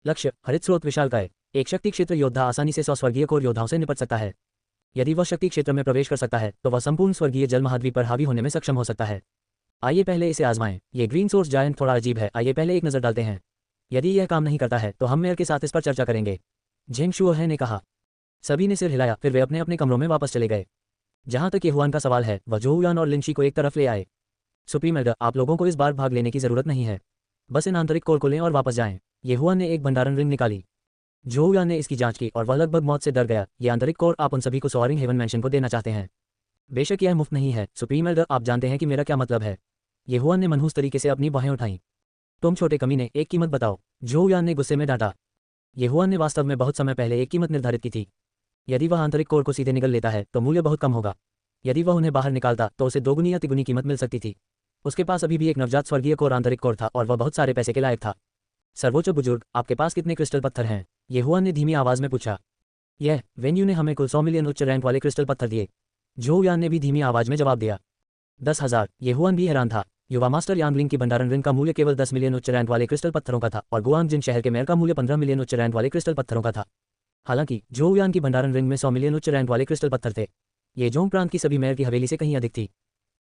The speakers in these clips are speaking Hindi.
लक्ष्य हरित स्रोत विशालकाय। एक शक्ति क्षेत्र योद्धा आसानी से 100 स्वर्गीय कोर योद्धाओं से निपट सकता है। यदि वह शक्ति क्षेत्र में प्रवेश कर सकता है तो वह संपूर्ण स्वर्गीय जल महाद्वीप पर हावी होने में सक्षम हो सकता है। आइए पहले इसे आजमाएं। ये ग्रीन सोर्स जायंट थोड़ा अजीब है, आइए पहले एक नजर डालते हैं। यदि यह काम नहीं करता है तो हम मेयर के साथ इस पर चर्चा करेंगे, झेंग शुओहे ने कहा। सभी ने सिर हिलाया, फिर वे अपने अपने कमरों में वापस चले गए। जहां तक येहुआन का सवाल है, वह जोहुयान और लिंशी को एक तरफ ले आए। सुप्रीम एल्डर, आप लोगों को इस बार भाग लेने की जरूरत नहीं है, बस इन आंतरिक कोर को लें और वापस जाएं। येहुआन ने एक भंडारण रिंग निकाली। जोहुयान ने इसकी जांच की और वह लगभग मौत से डर गया। ये आंतरिक कोर आप उन सभी को सोअरिंग हेवन मैंशन को देना चाहते हैं। बेशक यह मुफ्त नहीं है सुप्रीम एल्डर, आप जानते हैं कि मेरा क्या मतलब है। येहुआन ने मनहूस तरीके से अपनी बाहें उठाईं। तुम छोटे कमीने, एक कीमत बताओ, जोहुयान ने गुस्से में डांटा। येहुआन ने वास्तव में बहुत समय पहले एक कीमत निर्धारित की थी। यदि वह आंतरिक कोर को सीधे निगल लेता है तो मूल्य बहुत कम होगा। यदि वह उन्हें बाहर निकालता तो उसे दोगुनी या तिगुनी कीमत मिल सकती थी। उसके पास अभी भी एक नवजात स्वर्गीय कोर आंतरिक कोर था और वह बहुत सारे पैसे के लायक था। सर्वोच्च बुजुर्ग, आपके पास कितने क्रिस्टल पत्थर हैं? येहुआन ने धीमी आवाज में पूछा। यह वेन्यू ने हमें कुल 100 मिलियन उच्च रैंक वाले क्रिस्टल पत्थर दिए, जोहुयान ने भी धीमी आवाज में जवाब दिया। 10,000। येहुआन भी हैरान था। युवा मास्टर यांगलिंग की भंडारण रिंग का मूल्य केवल 10 मिलियन उच्च रैंक वाले क्रिस्टल पत्थरों का था और गुआंगजिन शहर के मेयर का मूल्य 15 मिलियन उच्च रैंक वाले क्रिस्टल पत्थरों का था। हालांकि जोहुयान की भंडारण रिंग में 100 मिलियन उच्च रैंक वाले क्रिस्टल पत्थर थे। ये जोंग प्रांत की सभी मेयर की हवेली से कहीं अधिक थी।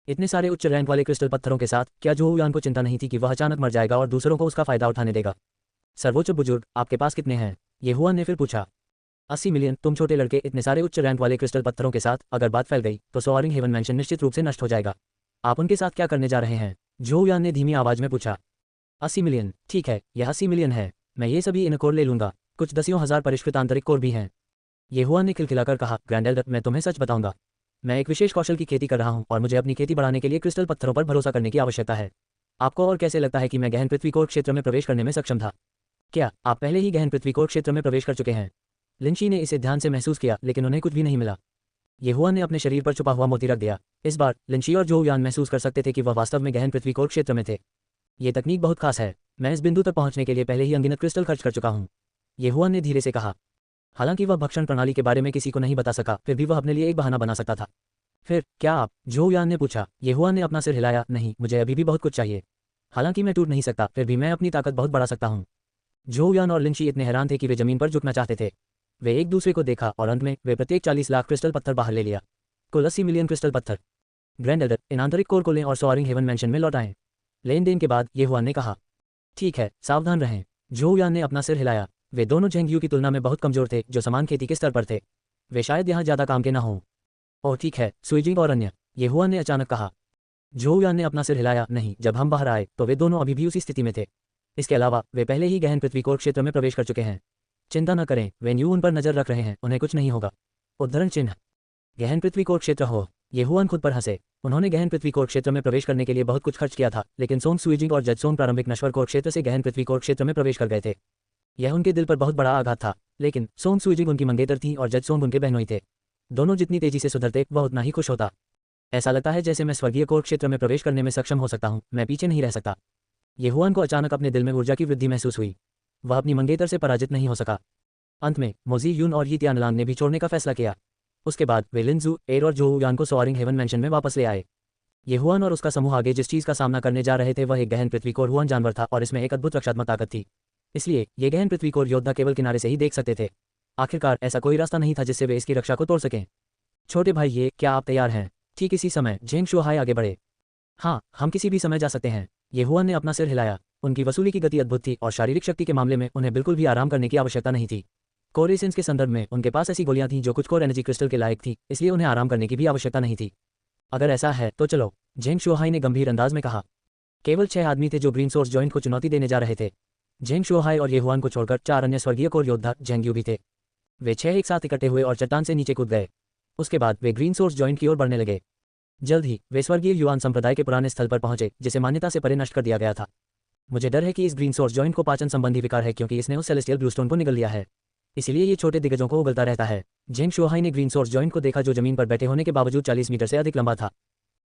इतने सारे उच्च रैंक वाले क्रिस्टल पत्थरों के साथ क्या जोहुयान को चिंता नहीं थी कि वह अचानक मर जाएगा और दूसरों को उसका फायदा उठाने देगा? सर्वोच्च बुजुर्ग, आपके पास कितने हैं? येहुआन ने फिर पूछा। 80 मिलियन। तुम छोटे लड़के, इतने सारे उच्च रैंक वाले क्रिस्टल पत्थरों के साथ अगर बात फैल गई तो सोअरिंग हेवन मैंशन निश्चित रूप से नष्ट हो जाएगा। आप उनके साथ क्या करने जा रहे हैं? जोहुयान ने धीमी आवाज में पूछा। 80 मिलियन, ठीक है, यह 80 मिलियन है। मैं ये सभी इन कोर ले लूंगा। कुछ दसियों हजार परिष्कृत आंतरिक कोर भी हैं। येहुआन ने खिलखिलाकर कहा। ग्रैंड एल्डर, मैं तुम्हें सच बताऊंगा, मैं एक विशेष कौशल की खेती कर रहा हूं और मुझे अपनी खेती बढ़ाने के लिए क्रिस्टल पत्थरों पर भरोसा करने की आवश्यकता है। आपको और कैसे लगता है कि मैं गहन पृथ्वी कोर क्षेत्र में प्रवेश करने में सक्षम था? क्या आप पहले ही गहन पृथ्वी कोर क्षेत्र में प्रवेश कर चुके हैं? लिंशी ने इसे ध्यान से महसूस किया लेकिन उन्हें कुछ भी नहीं मिला। येहुआन ने अपने शरीर पर छुपा हुआ मोती रख दिया। इस बार लिंशी और जोहुयान महसूस कर सकते थे कि वह वास्तव में गहन पृथ्वी कोर क्षेत्र में थे। ये तकनीक बहुत खास है। मैं इस बिंदु तक पहुंचने के लिए पहले ही अनगिनत क्रिस्टल खर्च कर चुका हूं, येहुआन ने धीरे से कहा। हालांकि वह भक्षण प्रणाली के बारे में किसी को नहीं बता सका, फिर भी वह अपने लिए एक बहाना बना सकता था। फिर क्या आप? जोहुयान ने पूछा। येहुआन ने अपना सिर हिलाया। नहीं, मुझे अभी भी बहुत कुछ चाहिए। हालांकि मैं टूट नहीं सकता, फिर भी मैं अपनी ताकत बहुत बढ़ा सकता हूँ। जोहुयान और लिंशी इतने हैरान थे कि वे जमीन पर झुकना चाहते थे। वे एक दूसरे को देखा और अंत में वे प्रत्येक 40 लाख क्रिस्टल पत्थर बाहर ले लिया। कुल 80 मिलियन क्रिस्टल पत्थर। ग्रैंड एल्डर, इन आंतरिक कोर को लें और सोअरिंग हेवन मैंशन में लौट आएं। लेन देन के बाद येहुआन ने कहा। ठीक है, सावधान रहें। जोहुयान ने अपना सिर हिलाया। वे दोनों झेंगयू की तुलना में बहुत कमजोर थे, जो समान खेती के स्तर पर थे। वे शायद यहाँ ज्यादा काम के न हों। ओह ठीक है, सुइजिंग और अन्य, येहुआन ने अचानक कहा। जोहुयान ने अपना सिर हिलाया। नहीं, जब हम बाहर आए तो वे दोनों अभी भी उसी स्थिति में थे। इसके अलावा वे पहले ही गहन पृथ्वी कोर क्षेत्र में प्रवेश कर चुके हैं। चिंता न करें, वेन्यू उन पर नजर रख रहे हैं, उन्हें कुछ नहीं होगा। उद्धरण चिन्ह। गहन पृथ्वी कोर क्षेत्र हो। येहुआन खुद पर हंसे। उन्होंने गहन पृथ्वी कोर क्षेत्र में प्रवेश करने के लिए बहुत कुछ खर्च किया था, लेकिन सोंग सुइजिंग और जजसोंग प्रारंभिक नश्वर कोर क्षेत्र से गहन पृथ्वी कोर क्षेत्र में प्रवेश कर गए थे। यह उनके दिल पर बहुत बड़ा आघात था, लेकिन सोंग सुइजिंग उनकी मंगेतर थी और जजसोंग उनके बहनोई थे। दोनों जितनी तेजी से सुधरते वह उतना ही खुश होता। ऐसा लगता है जैसे मैं स्वर्गीय कोर क्षेत्र में प्रवेश करने में सक्षम हो सकता हूँ, मैं पीछे नहीं रह सकता। येहुआन को अचानक अपने दिल में ऊर्जा की वृद्धि महसूस हुई। वह अपनी मंगेतर से पराजित नहीं हो सका। अंत में मोजी यून और यी तियानलांग ने भी छोड़ने का फैसला किया। उसके बाद वे लिंजू, एर और जोहुयान को सोअरिंग हेवन मैंशन में वापस ले आए। येहुआन और उसका समूह आगे जिस चीज का सामना करने जा रहे थे वह एक गहन पृथ्वी कोर हुआन जानवर था और इसमें एक अद्भुत रक्षात्मक ताकत थी। इसलिए ये गहन पृथ्वी कोर योद्धा केवल किनारे से ही देख सकते थे। आखिरकार ऐसा कोई रास्ता नहीं था जिससे वे इसकी रक्षा को तोड़ सकें। छोटे भाई, ये क्या आप तैयार हैं? ठीक इसी समय झेंग शुओहाई आगे बढ़े। हाँ, हम किसी भी समय जा सकते हैं। येहुआन ने अपना सिर हिलाया। उनकी वसूली की गति अद्भुत थी और शारीरिक शक्ति के मामले में उन्हें बिल्कुल भी आराम करने की आवश्यकता नहीं थी। कोर एसेंस के संदर्भ में उनके पास ऐसी गोलियां थीं जो कुछ कोर एनर्जी क्रिस्टल के लायक थी, इसलिए उन्हें आराम करने की भी आवश्यकता नहीं थी। अगर ऐसा है तो चलो, झेंग शुओहाई ने गंभीर अंदाज में कहा। केवल 6 आदमी थे जो ग्रीन सोर्स जॉइंट को चुनौती देने जा रहे थे। झेंग शुओहाई और येहुआन को छोड़कर 4 अन्य स्वर्गीय कोर योद्धा झेंगयू भी थे। वे 6 एक साथ इकट्ठे हुए और चट्टान से नीचे कूद गए। उसके बाद वे ग्रीन सोर्स जॉइंट की ओर बढ़ने लगे। जल्द ही वे स्वर्गीय युआन संप्रदाय के पुराने स्थल पर पहुंचे, जिसे मान्यता से परे नष्ट कर दिया गया था। मुझे डर है कि इस ग्रीन सोर्स जॉइंट को पाचन संबंधी विकार है, क्योंकि इसने उस सेलेस्टियल ब्लूस्टोन को निगल लिया है। इसलिए ये छोटे दिग्गजों को उगलता रहता है। झेंग शुओहाई ने ग्रीन सोर्स जॉइंट को देखा, जो जमीन पर बैठे होने के बावजूद 40 मीटर से अधिक लंबा था।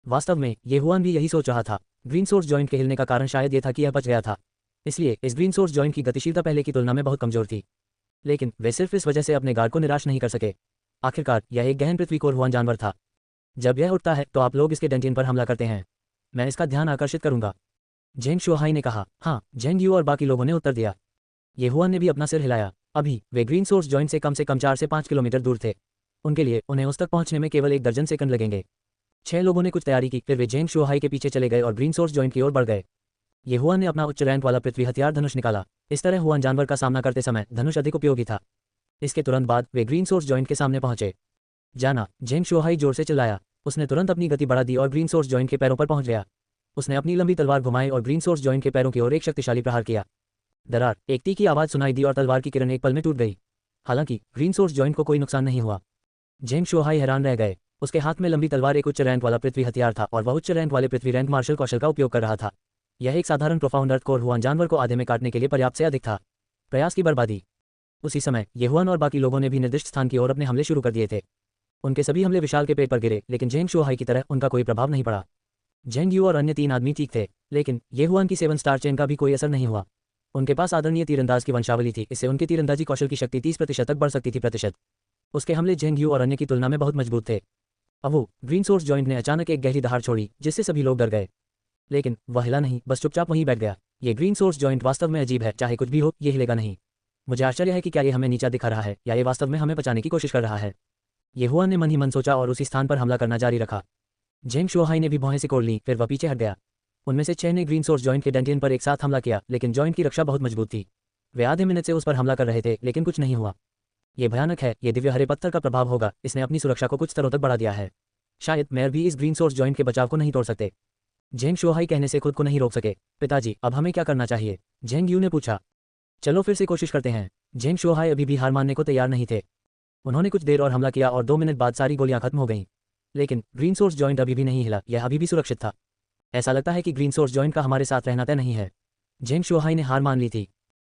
वास्तव में येहुआन भी यही सोच रहा था। ग्रीन सोर्स जॉइंट के हिलने का कारण शायद ये था कि यह बच गया था। इसलिए इस ग्रीन सोर्स जॉइंट की गतिशीलता पहले की तुलना में बहुत कमजोर थी। लेकिन वे सिर्फ इस वजह से अपने गार्ड को निराश नहीं कर सके। आखिरकार यह एक गहन पृथ्वी कोर हुआन जानवर था। जब यह उठता है तो आप लोग इसके डेंटिन पर हमला करते हैं। मैं इसका ध्यान आकर्षित करूंगा, झेंग शुओहाई ने कहा। हाँ, झेंग यू और बाकी लोगों ने उत्तर दिया। ये हुआन ने भी अपना सिर हिलाया। अभी वे ग्रीन सोर्स जॉइंट से कम 4 से 5 किलोमीटर दूर थे। उनके लिए उन्हें उस तक पहुंचने में केवल 1 दर्जन सेकंड लगेंगे। 6 लोगों ने कुछ तैयारी की, फिर वे जेंग शुहाई के पीछे चले गए और ग्रीन सोर्स जॉइंट की ओर बढ़ गए। ये हुआन ने अपना उच्च रैंक वाला पृथ्वी हथियार धनुष निकाला। इस तरह हुआन जानवर का सामना करते समय धनुष अधिक उपयोगी था। इसके तुरंत बाद वे ग्रीन सोर्स जॉइंट के सामने पहुंचे। जाना, जेंग शुहाई जोर से चिल्लाया। उसने तुरंत अपनी गति बढ़ा दी और ग्रीन सोर्स जॉइंट के पैरों पर पहुंच गया। उसने अपनी लंबी तलवार घुमाई और ग्रीन सोर्स जॉइंट के पैरों की ओर एक शक्तिशाली प्रहार किया। दरार, एक तीखी आवाज सुनाई दी और तलवार की किरण एक पल में टूट गई। हालांकि ग्रीन सोर्स जॉइंट को कोई नुकसान नहीं हुआ। जेंग शुहाई हैरान रह गए। उसके हाथ में लंबी तलवार एक उच्च रैंक वाला पृथ्वी हथियार था और वह उच्च रैंक वाले पृथ्वी रैंक मार्शल कौशल का उपयोग कर रहा था। यह एक साधारण प्रोफाउंड अर्थ कोर हुआन जानवर को आधे में काटने के लिए पर्याप्त से अधिक था। प्रयास की बर्बादी। उसी समय ये हुआन और बाकी लोगों ने भी निर्दिष्ट स्थान की ओर अपने हमले शुरू कर दिए थे। उनके सभी हमले विशाल के पेट पर गिरे, लेकिन जेंग शुहाई की तरह उनका कोई प्रभाव नहीं पड़ा। जेंग यू और अन्य 3 आदमी ठीक थे, लेकिन ये हुआन की 7 स्टार चेन का भी कोई असर नहीं हुआ। उनके पास आदरणीय तीरंदाज की वंशावली थी, इससे उनके तीरंदाजी कौशल की शक्ति 30% तक बढ़ सकती थी। उसके हमले जेंग यू और अन्य की तुलना में बहुत मजबूत थे। अब वो ग्रीन सोर्स जॉइंट ने अचानक एक गहरी दहाड़ छोड़ी, जिससे सभी लोग डर गए। लेकिन वह हिला नहीं, बस चुपचाप वहीं बैठ गया। ये ग्रीन सोर्स जॉइंट वास्तव में अजीब है, चाहे कुछ भी हो ये हिलेगा नहीं। मुझे आश्चर्य है कि क्या ये हमें नीचा दिखा रहा है या ये वास्तव में हमें बचाने की कोशिश कर रहा है। ये हुआन ने मन ही मन सोचा और उसी स्थान पर हमला करना जारी रखा। जेंग शुहाई ने भी भौहें सिकोड़ ली, फिर वह पीछे हट गया। उनमें से 6 ने ग्रीन सोर्स जॉइंट के डेंटियन पर एक साथ हमला किया, लेकिन जॉइंट की रक्षा बहुत मजबूत थी। वे आधे मिनट से उस पर हमला कर रहे थे, लेकिन कुछ नहीं हुआ। ये भयानक है, ये दिव्य हरे पत्थर का प्रभाव होगा। इसने अपनी सुरक्षा को कुछ स्तरों तक बढ़ा दिया है। शायद मेयर भी इस ग्रीन सोर्स जॉइंट के बचाव को नहीं तोड़ सकते। जेंग शुहाई कहने से खुद को नहीं रोक सके। पिताजी, अब हमें क्या करना चाहिए? जेंग यू ने पूछा। चलो फिर से कोशिश करते हैं। जेंग शुहाई अभी भी हार मानने को तैयार नहीं थे। उन्होंने कुछ देर और हमला किया और 2 मिनट बाद सारी गोलियां खत्म हो गईं। लेकिन ग्रीन सोर्स जॉइंट अभी भी नहीं हिला, यह अभी भी सुरक्षित था। ऐसा लगता है कि ग्रीन सोर्स जॉइंट का हमारे साथ रहना तय नहीं है। जेंग शुहाई ने हार मान ली थी।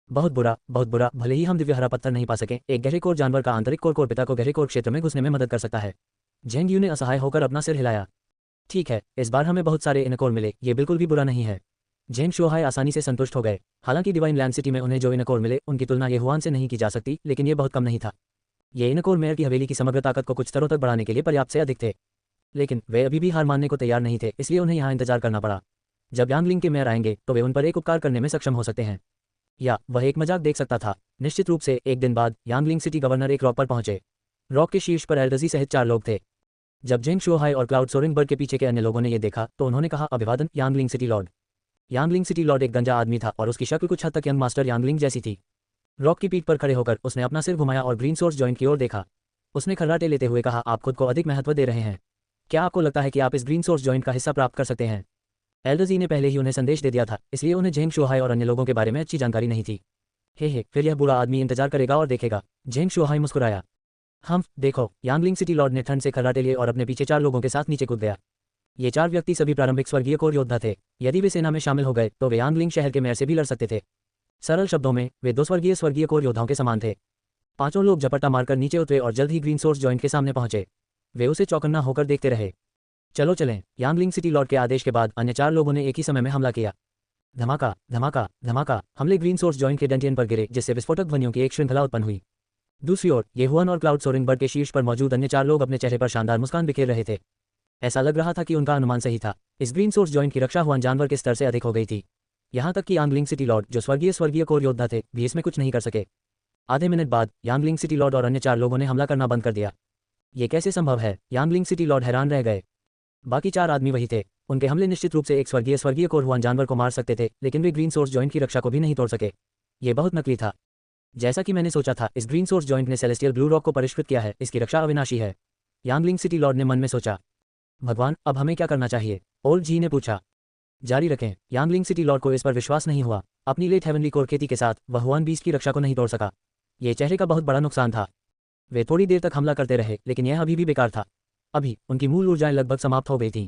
बहुत बुरा, बहुत बुरा। भले ही हम दिव्य हरा पत्थर नहीं पा सकें, एक गहरे कोर जानवर का आंतरिक कोर पिता को गहरे कोर क्षेत्र में घुसने में मदद कर सकता है। जेंग यू ने असहाय होकर अपना सिर हिलाया। ठीक है, इस बार हमें बहुत सारे इनकोर मिले, ये बिल्कुल भी बुरा नहीं है। जेंग शुहाई आसानी से संतुष्ट हो गए। हालांकि डिवाइन लैंड सिटी में उन्हें जो इनकोर मिले उनकी तुलना ये हुआन से नहीं की जा सकती, लेकिन ये बहुत कम नहीं था। ये इनकोर मेयर की हवेली की समग्र ताकत को कुछ स्तरों तक बढ़ाने के लिए पर्याप्त से अधिक थे। लेकिन वे अभी भी हार मानने को तैयार नहीं थे, इसलिए उन्हें यहाँ इंतजार करना पड़ा। जब यांगलिंग के मेयर आएंगे तो वे उन पर एक उपकार करने में सक्षम हो सकते हैं। या वह एक मजाक देख सकता था। निश्चित रूप से एक दिन बाद यांगलिंग सिटी गवर्नर एक रॉक पर पहुंचे। रॉक के शीर्ष पर एल्डजी सहित 4 लोग थे। जब जेंग शुहाई और क्लाउड सोरेंग बर्ड के पीछे के अन्य लोगों ने यह देखा तो उन्होंने कहा, अभिवादन यांगलिंग सिटी लॉर्ड। यांगलिंग सिटी लॉर्ड एक गंजा आदमी था और उसकी शक्ल कुछ हद तक यंग मास्टर यांगलिंग जैसी थी। रॉक की पीठ पर खड़े होकर उसने अपना सिर घुमाया और ग्रीन सोर्स जॉइंट की ओर देखा। उसने खर्राटे लेते हुए कहा, आप खुद को अधिक महत्व दे रहे हैं। क्या आपको लगता है कि आप इस ग्रीन सोर्स जॉइंट का हिस्सा प्राप्त कर सकते हैं? एल्डजी ने पहले ही उन्हें संदेश दे दिया था, इसलिए उन्हें जेंग शुहाई और अन्य लोगों के बारे में अच्छी जानकारी नहीं थी। हे, फिर यह बुरा आदमी इंतजार करेगा और देखेगा। जेंग शुहाई मुस्कुराया। हम देखो, यांगलिंग सिटी लॉर्ड ने ठंड से खर्राटे लिए और अपने पीछे 4 लोगों के साथ नीचे कूद गया। ये 4 व्यक्ति सभी प्रारंभिक स्वर्गीय कोर योद्धा थे। यदि वे सेना में शामिल हो गए तो वे यांगलिंग शहर के मेयर से भी लड़ सकते थे। सरल शब्दों में वे 2 स्वर्गीय कोर योद्धाओं के समान थे। 5 लोग झपट्टा मारकर नीचे उतरे और जल्द ही ग्रीन सोर्स जॉइंट के सामने पहुंचे। वे उसे चौकन्ना होकर देखते रहे। चलो चलें। यांगलिंग सिटी लॉर्ड के आदेश के बाद अन्य 4 लोगों ने एक ही समय में हमला किया। धमाका धमाका धमाका। हमले ग्रीन सोर्स जॉइंट के डेंटियन पर गिरे, जिससे विस्फोटक ध्वनियों की एक श्रृंखला उत्पन्न हुई। दूसरी ओर ये हुआन और क्लाउड सोरेंग बर्ड के शीर्ष पर मौजूद अन्य 4 लोग अपने चेहरे पर शानदार मुस्कान बिखेर रहे थे। ऐसा लग रहा था कि उनका अनुमान सही था। इस ग्रीन सोर्स जॉइंट की रक्षा हुआन जानवर के स्तर से अधिक हो गई थी। यहाँ तक कि यांगलिंग सिटी लॉर्ड, जो स्वर्गीय कोर योद्धा थे, भी इसमें कुछ नहीं कर सके। आधे मिनट बाद यांगलिंग सिटी लॉर्ड और अन्य 4 लोगों ने हमला करना बंद कर दिया। ये कैसे संभव है? यांगलिंग सिटी लॉर्ड हैरान रह गए। बाकी 4 आदमी वही थे। उनके हमले निश्चित रूप से एक स्वर्गीय कोर हुआन जानवर को मार सकते थे, लेकिन वे ग्रीन सोर्स जॉइंट की रक्षा को भी नहीं तोड़ सके। ये बहुत नकली था। जैसा कि मैंने सोचा था, इस ग्रीन सोर्स जॉइंट ने सेलेस्टियल ब्लू रॉक को परिष्कृत किया है। इसकी रक्षा अविनाशी है। यांगलिंग सिटी लॉर्ड ने मन में सोचा। भगवान, अब हमें क्या करना चाहिए? ओल्ड जी ने पूछा। जारी रखें। यांगलिंग सिटी लॉर्ड को इस पर विश्वास नहीं हुआ। अपनी लेट हेवनली कोर खेती के साथ वह हुआन बीस की रक्षा को नहीं तोड़ सका। ये चेहरे का बहुत बड़ा नुकसान था। वे थोड़ी देर तक हमला करते रहे, लेकिन यह अभी भी बेकार था। अभी उनकी मूल ऊर्जाएं लगभग समाप्त हो गई थीं।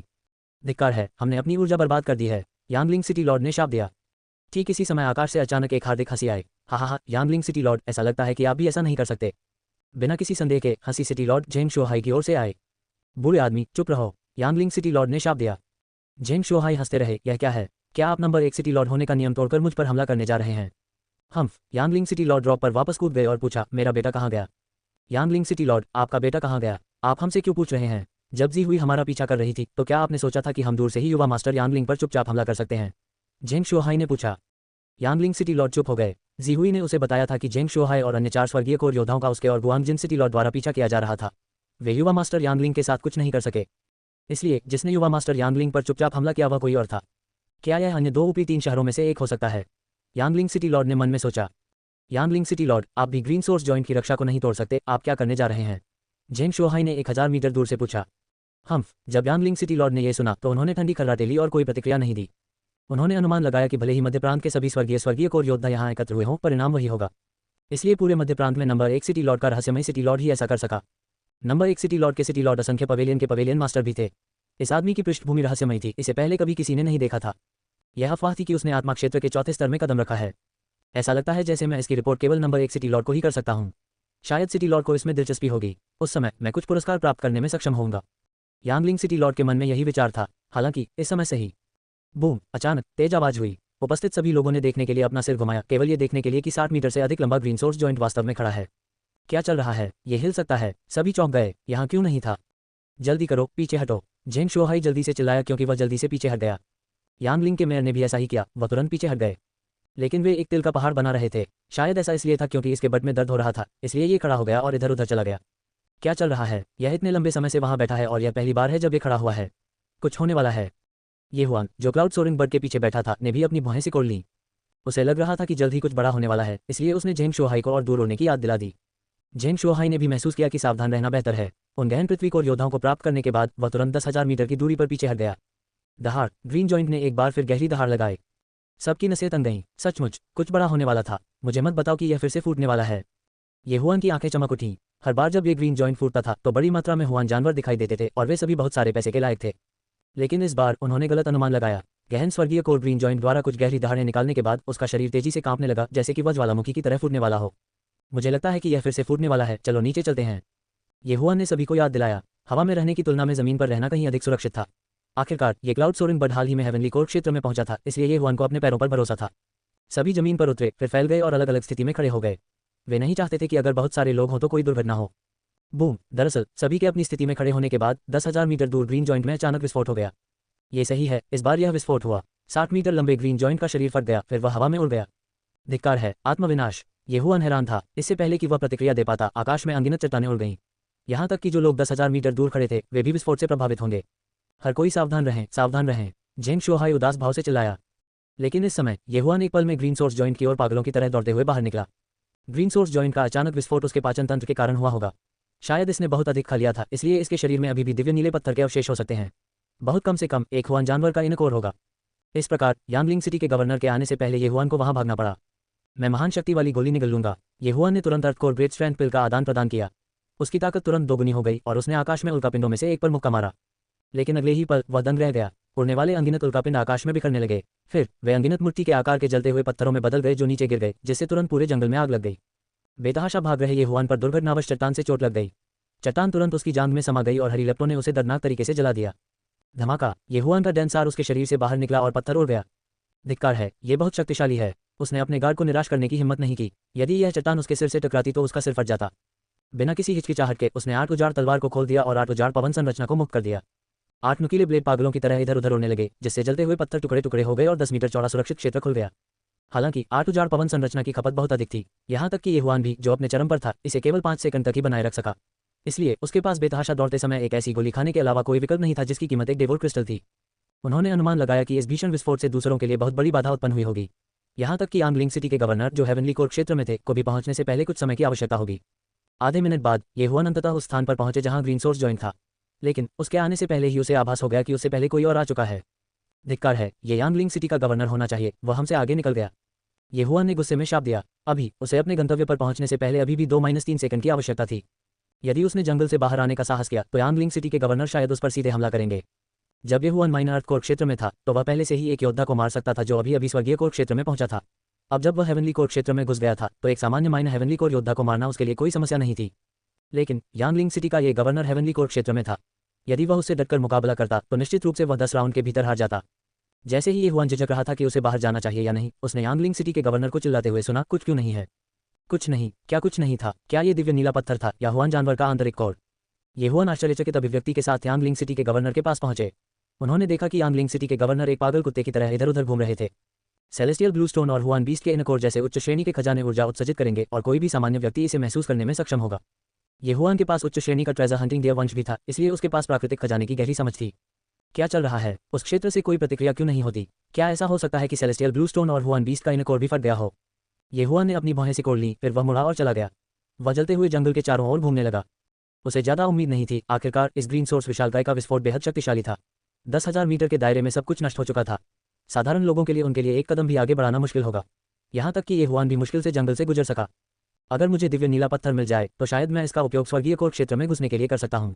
धिक्कार है, हमने अपनी ऊर्जा बर्बाद कर दी है, यांगलिंग सिटी लॉर्ड ने शाप दिया। ठीक इसी समय आकाश से अचानक एक हार्दिक हंसी आई। हा, यांगलिंग सिटी लॉर्ड, ऐसा लगता है कि आप भी ऐसा नहीं कर सकते। बिना किसी संदेह के हंसी सिटी लॉर्ड जेंग शुहाई की ओर से आए। बुरे आदमी, चुप रहो, यांगलिंग सिटी लॉर्ड ने शाप दिया। जेंग शुहाई हंसते रहे। यह क्या है? क्या आप नंबर 1 सिटी लॉर्ड होने का नियम तोड़कर मुझ पर हमला करने जा रहे हैं? यांगलिंग सिटी लॉर्ड ड्रॉप पर वापस कूद गए और पूछा, मेरा बेटा कहाँ गया? यांगलिंग सिटी लॉर्ड, आपका बेटा कहाँ गया? आप हमसे क्यों पूछ रहे हैं? जब जी हुई हमारा पीछा कर रही थी तो क्या आपने सोचा था कि हम दूर से ही युवा मास्टर यांगलिंग पर चुपचाप हमला कर सकते हैं? जेंग शुहाई ने पूछा। यांगलिंग सिटी लॉर्ड चुप हो गए। जीहुई ने उसे बताया था कि जेंग शोहाई और अन्य 4 स्वर्गीय कोर योद्धाओं का उसके और गुआंगजिन सिटी लॉर्ड द्वारा पीछा किया जा रहा था। वे युवा मास्टर यांगलिंग के साथ कुछ नहीं कर सके, इसलिए जिसने युवा मास्टर यांगलिंग पर चुपचाप हमला किया वह कोई और था। क्या यह अन्य 2 ऊपरी 3 शहरों में से एक हो सकता है? यांगलिंग सिटी लॉर्ड ने मन में सोचा। यांगलिंग सिटी लॉर्ड, आप भी ग्रीन सोर्स जॉइंट की रक्षा को नहीं तोड़ सकते, आप क्या करने जा रहे हैं? जेंग शोहाई ने 1000 मीटर दूर से पूछा। जब यांगलिंग सिटी लॉर्ड ने यह सुना तो उन्होंने ठंडी खर्राटे ली और कोई प्रतिक्रिया नहीं दी। उन्होंने अनुमान लगाया कि भले ही मध्य प्रांत के सभी स्वर्गीय कोर योद्धा यहाँ एकत्र हुए हों, परिणाम वही होगा। इसलिए पूरे मध्य प्रांत में नंबर 1 सिटी लॉर्ड का रहस्यमय सिटी लॉर्ड ही ऐसा कर सका। नंबर 1 सिटी लॉर्ड के सिटी लॉर्ड असंख्य पवेलियन के पवेलियन मास्टर भी थे। इस आदमी की पृष्ठभूमि रहस्यमयी थी, इसे पहले कभी किसी ने नहीं देखा था। यह अफवाह थी कि उसने आत्मा क्षेत्र के चौथे स्तर में कदम रखा है। ऐसा लगता है जैसे मैं इसकी रिपोर्ट केवल नंबर 1 सिटी लॉर्ड को ही कर सकता हूँ। शायद सिटी लॉर्ड को इसमें दिलचस्पी होगी, उस समय मैं कुछ पुरस्कार प्राप्त करने में सक्षम होऊंगा। यांगलिंग सिटी लॉर्ड के मन में यही विचार था। हालांकि इस समय सही बूम, अचानक तेज आवाज हुई। उपस्थित सभी लोगों ने देखने के लिए अपना सिर घुमाया, केवल ये देखने के लिए कि 60 मीटर से अधिक लंबा ग्रीन सोर्स जॉइंट वास्तव में खड़ा है। क्या चल रहा है? ये हिल सकता है। सभी चौंक गए, यहाँ क्यों नहीं था? जल्दी करो, पीछे हटो। जेंग शोहाई जल्दी से चिल्लाया क्योंकि वह जल्दी से पीछे हट गया। यांगलिंग के मेयर ने भी ऐसा ही किया, वह तुरंत पीछे हट गए। लेकिन वे एक तिल का पहाड़ बना रहे थे। शायद ऐसा इसलिए था क्योंकि इसके बट में दर्द हो रहा था, इसलिए ये खड़ा हो गया और इधर उधर चला गया। क्या चल रहा है? यह इतने लंबे समय से वहां बैठा है और यह पहली बार है जब ये खड़ा हुआ है। कुछ होने वाला है। ये हुआन, जो क्लाउड सोरिंग बर्ड के पीछे बैठा था, ने भी अपनी भौहें सिकोड़ ली। उसे लग रहा था कि जल्द ही कुछ बड़ा होने वाला है, इसलिए उसने जेंग शोहाई को और दूर उड़ने की याद दिला दी। जेंग शोहाई ने भी महसूस किया कि सावधान रहना बेहतर है। उन गहन पृथ्वी कोर योद्धाओं को प्राप्त करने के बाद वह तुरंत 10,000 मीटर की दूरी पर पीछे हट गया। दहाड़, ग्रीन जॉइंट ने एक बार फिर गहरी दहाड़ लगाई। सबकी नसें तंग गईं। सचमुच कुछ बड़ा होने वाला था। मुझे मत बताओ कि यह फिर से फूटने वाला है। ये हुआन की आंखें चमक उठीं। हर बार जब ये ग्रीन जॉइंट फूटता था तो बड़ी मात्रा में हुआन जानवर दिखाई देते थे और वे सभी बहुत सारे पैसे के लायक थे। लेकिन इस बार उन्होंने गलत अनुमान लगाया। गहन स्वर्गीय कोर ग्रीन जॉइंट द्वारा कुछ गहरी दहाड़ें निकालने के बाद उसका शरीर तेजी से कांपने लगा, जैसे कि वह ज्वालामुखी की तरह फूटने वाला हो। मुझे लगता है कि यह फिर से फूटने वाला है, चलो नीचे चलते हैं। ये हुआन ने सभी को याद दिलाया। हवा में रहने की तुलना में जमीन पर रहना कहीं अधिक सुरक्षित था। आखिरकार ये क्लाउड सोरिंग बर्ड हाल ही में हेवनली कोर क्षेत्र में पहुंचा था, इसलिए ये हुआन को अपने पैरों पर भरोसा था। सभी जमीन पर उतरे, फिर फैल गए और अलग अलग स्थिति में खड़े हो गए। वे नहीं चाहते थे कि अगर बहुत सारे लोग हों तो कोई दुर्घटना हो। बूम, दरअसल सभी के अपनी स्थिति में खड़े होने के बाद 10,000 मीटर दूर ग्रीन जॉइंट में अचानक विस्फोट हो गया। ये सही है, इस बार यह विस्फोट हुआ। 60 मीटर लंबे ग्रीन जॉइंट का शरीर फट गया, फिर वह हवा में उड़ गया। धिक्कार है, आत्मविनाश। ये हुआन हैरान था। इससे पहले कि वह प्रतिक्रिया दे पाता, आकाश में अनगिनत चट्टानें उड़ गईं। यहाँ तक कि जो लोग 10,000 मीटर दूर खड़े थे वे भी विस्फोट से प्रभावित होंगे। हर कोई सावधान रहें, सावधान रहें। जेंग शोहाई उदास भाव से चिल्लाया। लेकिन इस समय ये हुआन एक पल में ग्रीन सोर्स जॉइंट की ओर पागलों की तरह दौड़ते हुए बाहर निकला। ग्रीन सोर्स जॉइंट का अचानक विस्फोट उसके पाचन तंत्र के कारण हुआ होगा। शायद इसने बहुत अधिक खा लिया था, इसलिए इसके शरीर में अभी भी दिव्य नीले पत्थर के अवशेष हो सकते हैं। बहुत कम से कम एक हुआन जानवर का इनकोर होगा। इस प्रकार यांगलिंग सिटी के गवर्नर के आने से पहले ये हुआन को वहां भागना पड़ा। मैं महान शक्ति वाली गोली निगल लूंगा। ये हुआन ने तुरंत अर्थ कोर ग्रेट स्ट्रेंथ पिल का आदान प्रदान किया। उसकी ताकत तुरंत दोगुनी हो गई और उसने आकाश में उल्कापिंडों में से एक पर मुक्का मारा। लेकिन अगले ही पल वह दंग रह गया। उड़ने वाले अनगिनत उल्कापिंड आकाश में बिखरने लगे। फिर वे अनगिनत मूर्ति के आकार के जलते हुए पत्थरों में बदल गए जो नीचे गिर गए, जिससे तुरंत पूरे जंगल में आग लग गई। बेतहाशा भाग रहे ये हुआन पर दुर्घटनावश चट्टान से चोट लग गई। चट्टान तुरंत उसकी जांघ में समा गई और हरी लपटों ने उसे दर्दनाक तरीके से जला दिया। धमाका, ये हुआन का डेंसार उसके शरीर से बाहर निकला और पत्थर उड़ गया। धिक्कार है, ये बहुत शक्तिशाली है। उसने अपने गार्ड को निराश करने की हिम्मत नहीं की। यदि यह चट्टान उसके सिर से टकराती तो उसका सिर फट जाता। बिना किसी हिचकिचाहट के उसने 8 उजाड़ तलवार को खोल दिया और 8 उजाड़ पवन संरचना को मुक्त कर दिया। 8 नुकीले ब्लेड पागलों की तरह इधर उधर उड़ने लगे, जिससे जलते हुए पत्थर टुकड़े टुकड़े हो गए और 10 मीटर चौड़ा सुरक्षित क्षेत्र खुल गया। हालांकि 8 उजाड़ पवन संरचना की खपत बहुत अधिक थी। यहाँ तक कि ये हुआन भी, जो अपने चरम पर था, इसे केवल 5 सेकंड तक ही बनाए रख सका। इसलिए उसके पास बेतहाशा दौड़ते समय एक ऐसी गोली खाने के अलावा कोई विकल्प नहीं था जिसकी कीमत एक डेवोल्ट क्रिस्टल थी। उन्होंने अनुमान लगाया कि इस भीषण विस्फोट से दूसरों के लिए बहुत बड़ी बाधा उत्पन्न हुई होगी। यहाँ तक कि यांगलिंग सिटी के गवर्नर, जो हेवनली कोर क्षेत्र में थे, को भी पहुंचने से पहले कुछ समय की आवश्यकता होगी। आधे मिनट बाद ये हुआन अंततः उस स्थान पर पहुंचे जहां ग्रीन सोर्स जॉइंट था। लेकिन उसके आने से पहले ही उसे आभास हो गया कि उससे पहले कोई और आ चुका है। धिक्कार है, ये यांगलिंग सिटी का गवर्नर होना चाहिए, वह हमसे आगे निकल गया। ये हुआन ने गुस्से में शाप दिया। अभी उसे अपने गंतव्य पर पहुंचने से पहले अभी भी 2-3 सेकंड की आवश्यकता थी। यदि उसने जंगल से बाहर आने का साहस किया तो यांगलिंग सिटी के गवर्नर शायद उस पर सीधे हमला करेंगे। जब ये हुआन माइनर अर्थ कोर क्षेत्र में था तो वह पहले से ही एक योद्धा को मार सकता था जो अभी अभी स्वर्गीय कोर क्षेत्र में पहुंचा था। अब जब वह हेवनली कोर क्षेत्र में घुस गया था तो एक सामान्य माइनर हेवनली कोर योद्धा को मारना उसके लिए कोई समस्या नहीं थी। लेकिन यांगलिंग सिटी का ये गवर्नर हेवनली कोर क्षेत्र में था। यदि वह उससे डटकर मुकाबला करता तो निश्चित रूप से वह 10 राउंड के भीतर हार जाता। जैसे ही ये हुआन झिझक रहा था कि उसे बाहर जाना चाहिए या नहीं, उसने यांगलिंग सिटी के गवर्नर को चिल्लाते हुए सुना, कुछ क्यों नहीं है? कुछ नहीं, क्या कुछ नहीं था? क्या ये दिव्य नीला पत्थर था या हुआन जानवर का आंतरिक कोर? ये हुआन आश्चर्यचकित अभिव्यक्ति के साथ यांगलिंग सिटी के गवर्नर के पास पहुंचे। उन्होंने देखा कि यांगलिंग सिटी के गवर्नर एक पागल कुत्ते की तरह इधर उधर घूम रहे थे। सेलेस्टियल ब्लूस्टोन और हुआन बीस्ट के इनकोर जैसे उच्च श्रेणी के खजाने ऊर्जा उत्सर्जित करेंगे और कोई भी सामान्य व्यक्ति इसे महसूस करने में सक्षम होगा। ये हुआन के पास उच्च श्रेणी का ट्रेजर हंटिंग देव वंश भी था, इसलिए उसके पास प्राकृतिक खजाने की गहरी समझ थी। क्या चल रहा है? उस क्षेत्र से कोई प्रतिक्रिया क्यों नहीं होती? क्या ऐसा हो सकता है कि सेलेस्टियल ब्लूस्टोन और हुआन बीस्ट का इनकोर भी फट गया हो? ये हुआन ने अपनी भौहें सिकोड़ ली, फिर वह मुड़ा और चला गया। वह जलते हुए जंगल के चारों ओर घूमने लगा। उसे ज्यादा उम्मीद नहीं थी। आखिरकार इस ग्रीन सोर्स विशालकाय का विस्फोट बेहद शक्तिशाली था। 10,000 मीटर के दायरे में सब कुछ नष्ट हो चुका था। साधारण लोगों के लिए उनके लिए एक कदम भी आगे बढ़ाना मुश्किल होगा। यहाँ तक कि ये हुआन भी मुश्किल से जंगल से गुजर सका। अगर मुझे दिव्य नीला पत्थर मिल जाए तो शायद मैं इसका उपयोग स्वर्गीय कोर क्षेत्र में घुसने के लिए कर सकता हूँ।